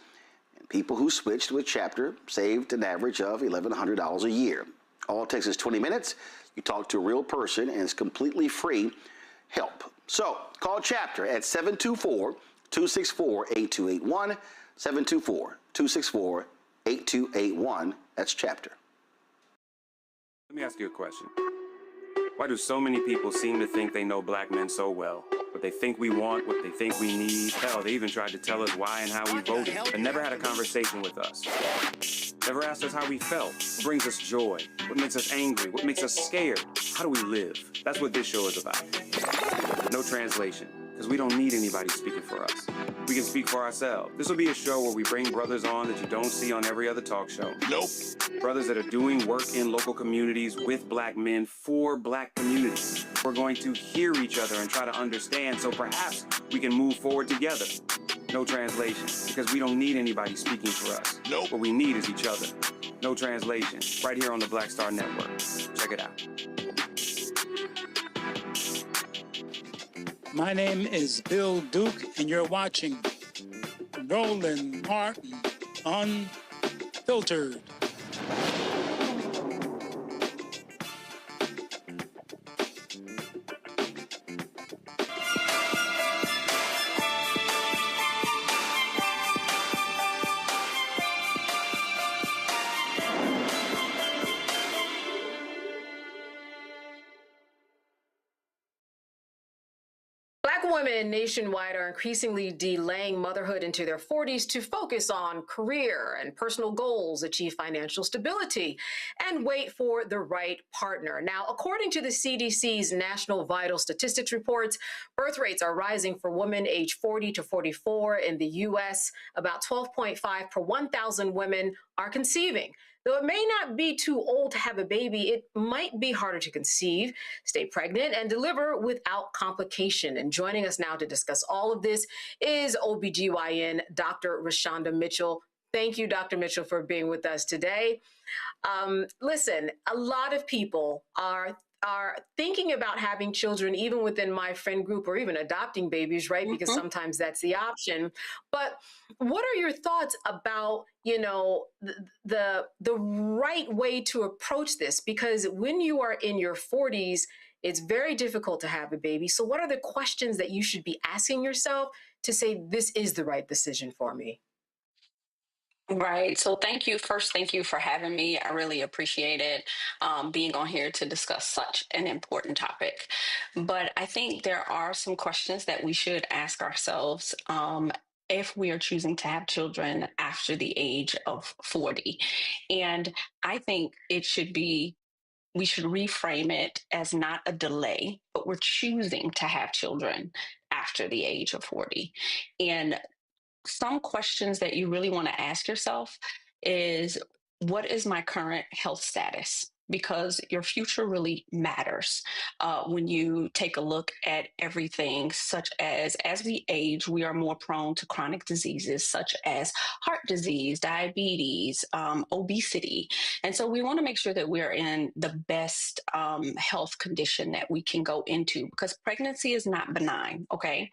People who switched with Chapter saved an average of $1,100 a year. All it takes is 20 minutes. You talk to a real person, and it's completely free help. So call Chapter at 724-264-8281, 724-264-8281. That's Chapter. Let me ask you a question. Why do so many people seem to think they know Black men so well? What they think we want, what they think we need. Hell, they even tried to tell us why and how we voted, but never had a conversation with us. Never asked us how we felt, what brings us joy, what makes us angry, what makes us scared. How do we live? That's what this show is about. No translation, because we don't need anybody speaking for us. We can speak for ourselves. This will be a show where we bring brothers on that you don't see on every other talk show. Nope. Brothers that are doing work in local communities with Black men for Black communities. We're going to hear each other and try to understand so perhaps we can move forward together. No translation, because we don't need anybody speaking for us. Nope. What we need is each other. No translation, right here on the Black Star Network. Check it out. My name is Bill Duke, and you're watching Roland Martin Unfiltered. Some women nationwide are increasingly delaying motherhood into their 40s to focus on career and personal goals, achieve financial stability, and wait for the right partner. Now, according to the CDC's National Vital Statistics reports, birth rates are rising for women aged 40 to 44 in the U.S. About 12.5 per 1,000 women are conceiving. Though it may not be too old to have a baby, it might be harder to conceive, stay pregnant, and deliver without complication. And joining us now to discuss all of this is OBGYN Dr. Rashonda Mitchell. Thank you, Dr. Mitchell, for being with us today. Listen, a lot of people are thinking about having children, even within my friend group, or even adopting babies, right? Because sometimes that's the option. But what are your thoughts about, the right way to approach this? Because when you are in your 40s, it's very difficult to have a baby. So what are the questions that you should be asking yourself to say, this is the right decision for me? Right. So thank you for having me. I really appreciate it, being on here to discuss such an important topic. But I think there are some questions that we should ask ourselves if we are choosing to have children after the age of 40. And I think we should reframe it as not a delay, but we're choosing to have children after the age of 40. And some questions that you really want to ask yourself is, what is my current health status? Because your future really matters when you take a look at everything, such as we age, we are more prone to chronic diseases such as heart disease, diabetes, obesity. And so we want to make sure that we're in the best health condition that we can go into, because pregnancy is not benign, okay?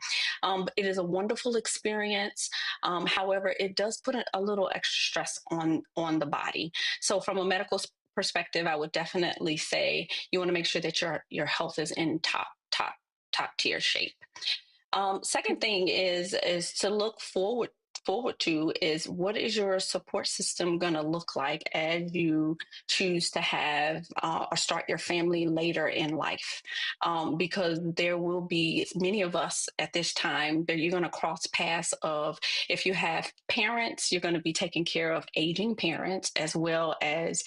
It is a wonderful experience. However, it does put a little extra stress on the body. So from a medical perspective, I would definitely say you want to make sure that your health is in top tier shape. Second thing is to look forward to is, what is your support system going to look like as you choose to have or start your family later in life? Because there will be many of us at this time that you're going to cross paths of, if you have parents, you're going to be taking care of aging parents, as well as,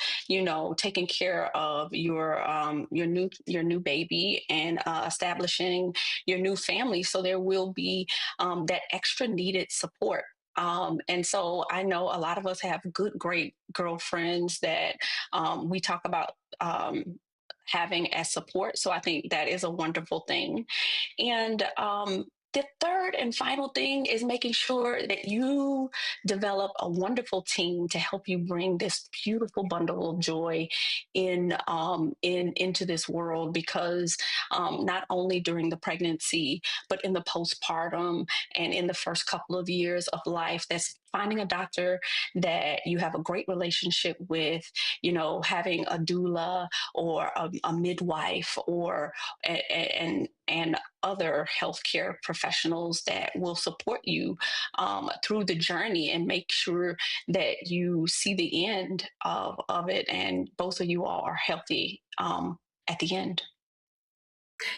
taking care of your new baby and establishing your new family. So there will be that extra needed support. And so I know a lot of us have great girlfriends that we talk about having as support. So I think that is a wonderful thing. And the third and final thing is making sure that you develop a wonderful team to help you bring this beautiful bundle of joy into this world, because not only during the pregnancy, but in the postpartum and in the first couple of years of life, that's finding a doctor that you have a great relationship with, having a doula or a midwife or and other healthcare professionals that will support you through the journey and make sure that you see the end of it, and both of you all are healthy at the end.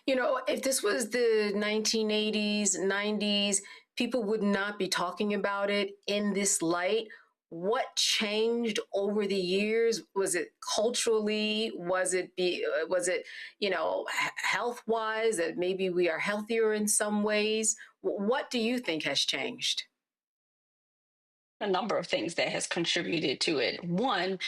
If this was the 1980s, 90s, people would not be talking about it in this light. What changed over the years? Was it culturally? Was it health-wise, that maybe we are healthier in some ways? What do you think has changed? A number of things that has contributed to it. One,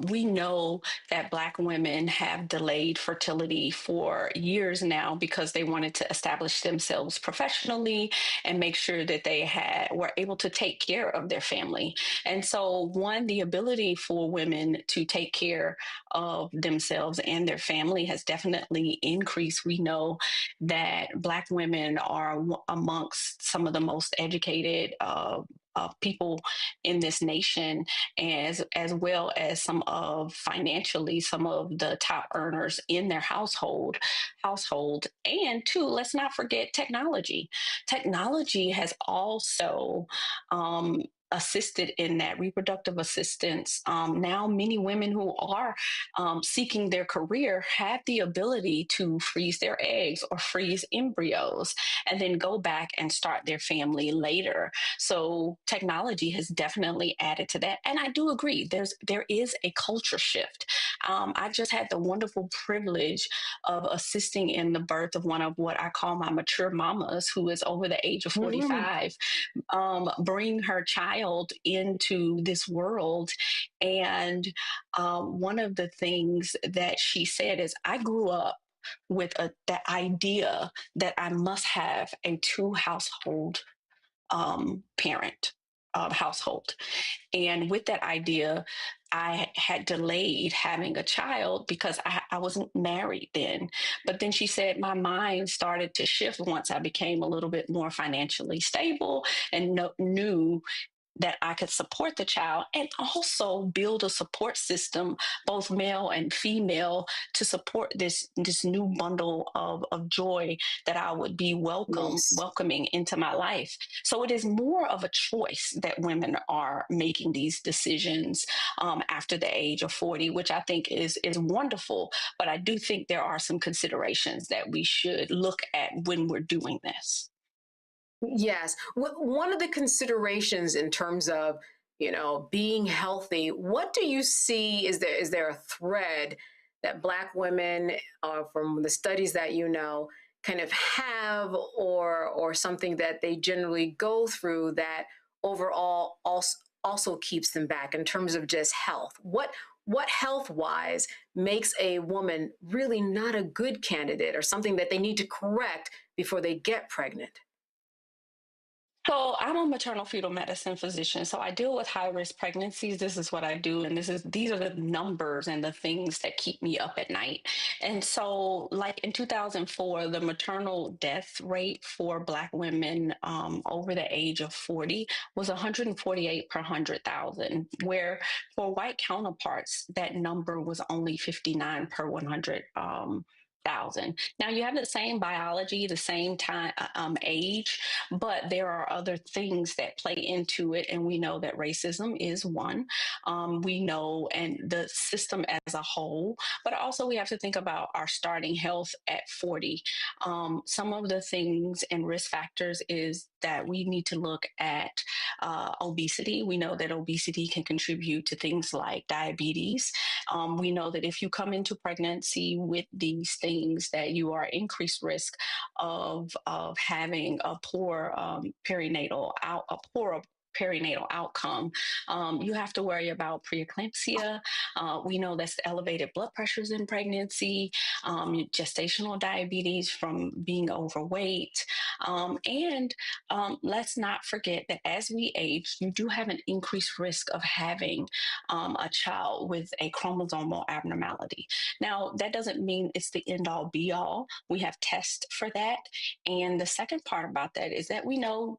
we know that Black women have delayed fertility for years now because they wanted to establish themselves professionally and make sure that they were able to take care of their family. And so, one, the ability for women to take care of themselves and their family has definitely increased. We know that Black women are amongst some of the most educated people in this nation, as well as some of the top earners in their household. And two, let's not forget technology. Technology has also assisted in that reproductive assistance. Now, many women who are seeking their career have the ability to freeze their eggs or freeze embryos and then go back and start their family later. So technology has definitely added to that. And I do agree, there is a culture shift. I just had the wonderful privilege of assisting in the birth of one of what I call my mature mamas, who is over the age of 45, bring her child into this world. And one of the things that she said is, I grew up with the idea that I must have a two household parent household. And with that idea, I had delayed having a child because I wasn't married then. But then she said my mind started to shift once I became a little bit more financially stable and knew that I could support the child and also build a support system, both male and female, to support this new bundle of joy that I would be welcoming into my life. So it is more of a choice that women are making these decisions after the age of 40, which I think is wonderful. But I do think there are some considerations that we should look at when we're doing this. Yes. One of the considerations in terms of, being healthy, what do you see? Is there a thread that Black women, from the studies that kind of have, or something that they generally go through that overall also keeps them back in terms of just health? What health-wise makes a woman really not a good candidate, or something that they need to correct before they get pregnant? So I'm a maternal fetal medicine physician. So I deal with high-risk pregnancies. This is what I do. And these are the numbers and the things that keep me up at night. And so like in 2004, the maternal death rate for Black women over the age of 40 was 148 per 100,000, where for white counterparts, that number was only 59 per 100,000. Now you have the same biology, the same time, age, but there are other things that play into it. And we know that racism is one. We know, and the system as a whole, but also we have to think about our starting health at 40. Some of the things and risk factors is that we need to look at obesity. We know that obesity can contribute to things like diabetes. We know that if you come into pregnancy with these things, that you are increased risk of having a poor perinatal outcome. You have to worry about preeclampsia. We know that's elevated blood pressures in pregnancy, gestational diabetes from being overweight. And let's not forget that as we age, you do have an increased risk of having a child with a chromosomal abnormality. Now, that doesn't mean it's the end all be all. We have tests for that. And the second part about that is that we know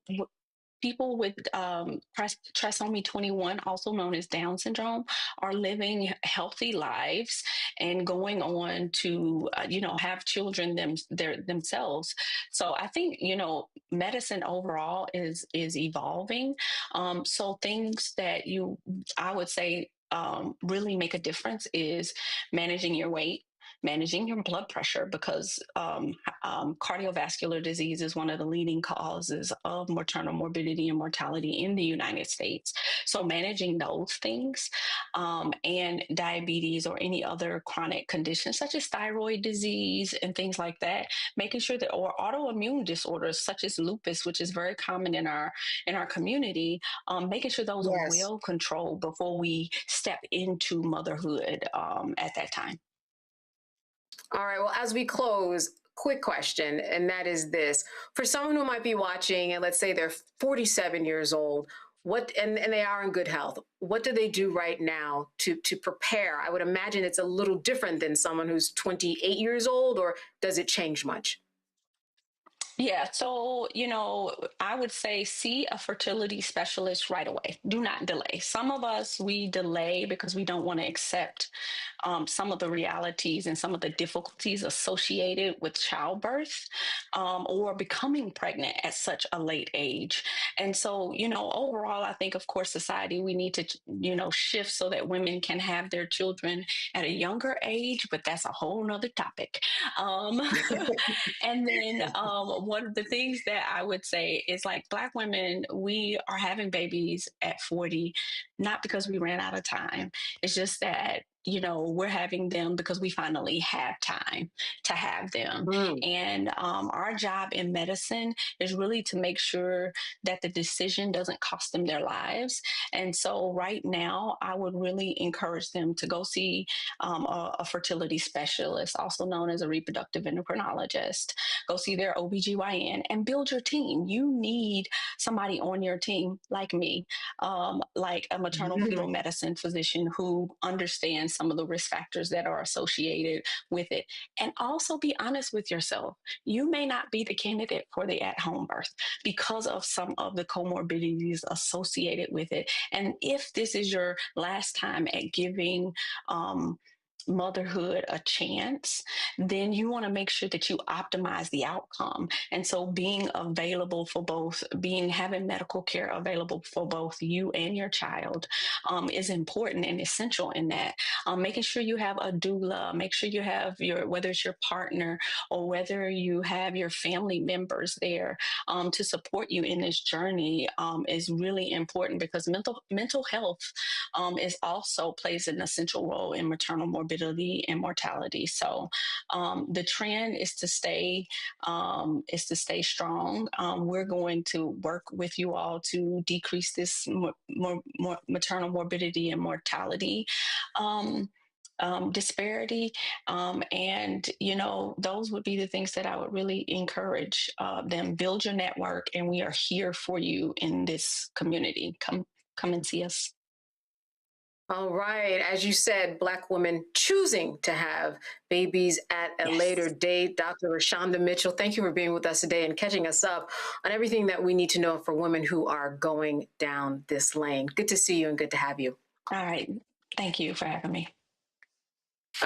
people with trisomy 21, also known as Down syndrome, are living healthy lives and going on to, have children themselves. So I think, medicine overall is evolving. So things that I would say really make a difference is managing your weight, managing your blood pressure, because cardiovascular disease is one of the leading causes of maternal morbidity and mortality in the United States. So managing those things, and diabetes or any other chronic conditions such as thyroid disease and things like that, making sure that, or autoimmune disorders such as lupus, which is very common in our community, making sure those are well controlled before we step into motherhood at that time. All right. Well, as we close, quick question, and that is this. For someone who might be watching, and let's say they're 47 years old, and they are in good health, what do they do right now to prepare? I would imagine it's a little different than someone who's 28 years old, or does it change much? Yeah, so, I would say see a fertility specialist right away. Do not delay. Some of us, we delay because we don't want to accept some of the realities and some of the difficulties associated with childbirth or becoming pregnant at such a late age. And so, overall, I think, of course, society, we need to, shift so that women can have their children at a younger age, but that's a whole nother topic. And then one of the things that I would say is like Black women, we are having babies at 40, not because we ran out of time. It's just that, we're having them because we finally have time to have them. And our job in medicine is really to make sure that the decision doesn't cost them their lives. And so right now, I would really encourage them to go see a fertility specialist, also known as a reproductive endocrinologist. Go see their OBGYN and build your team. You need somebody on your team like me, like a maternal fetal medicine physician who understands some of the risk factors that are associated with it. And also be honest with yourself. You may not be the candidate for the at-home birth because of some of the comorbidities associated with it. And if this is your last time at giving motherhood a chance, then you want to make sure that you optimize the outcome. And so being available for both, having medical care available for both you and your child is important and essential in that. Making sure you have a doula, make sure you have whether it's your partner or whether you have your family members there to support you in this journey is really important, because mental health is also plays an essential role in maternal morbidity and mortality. So the trend is to stay strong. We're going to work with you all to decrease this maternal morbidity and mortality disparity. And, those would be the things that I would really encourage them. Build your network, and we are here for you in this community. Come and see us. All right. As you said, Black women choosing to have babies at a later date. Dr. Rashonda Mitchell, thank you for being with us today and catching us up on everything that we need to know for women who are going down this lane. Good to see you and good to have you. All right. Thank you for having me.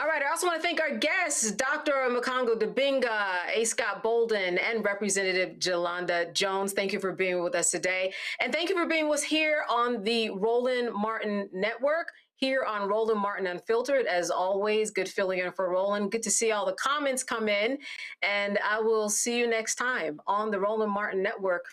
All right. I also want to thank our guests, Dr. Makongo Dibinga, A. Scott Bolden, and Representative Jolanda Jones. Thank you for being with us today. And thank you for being with us here on the Roland Martin Network, here on Roland Martin Unfiltered. As always, good filling in for Roland. Good to see all the comments come in. And I will see you next time on the Roland Martin Network.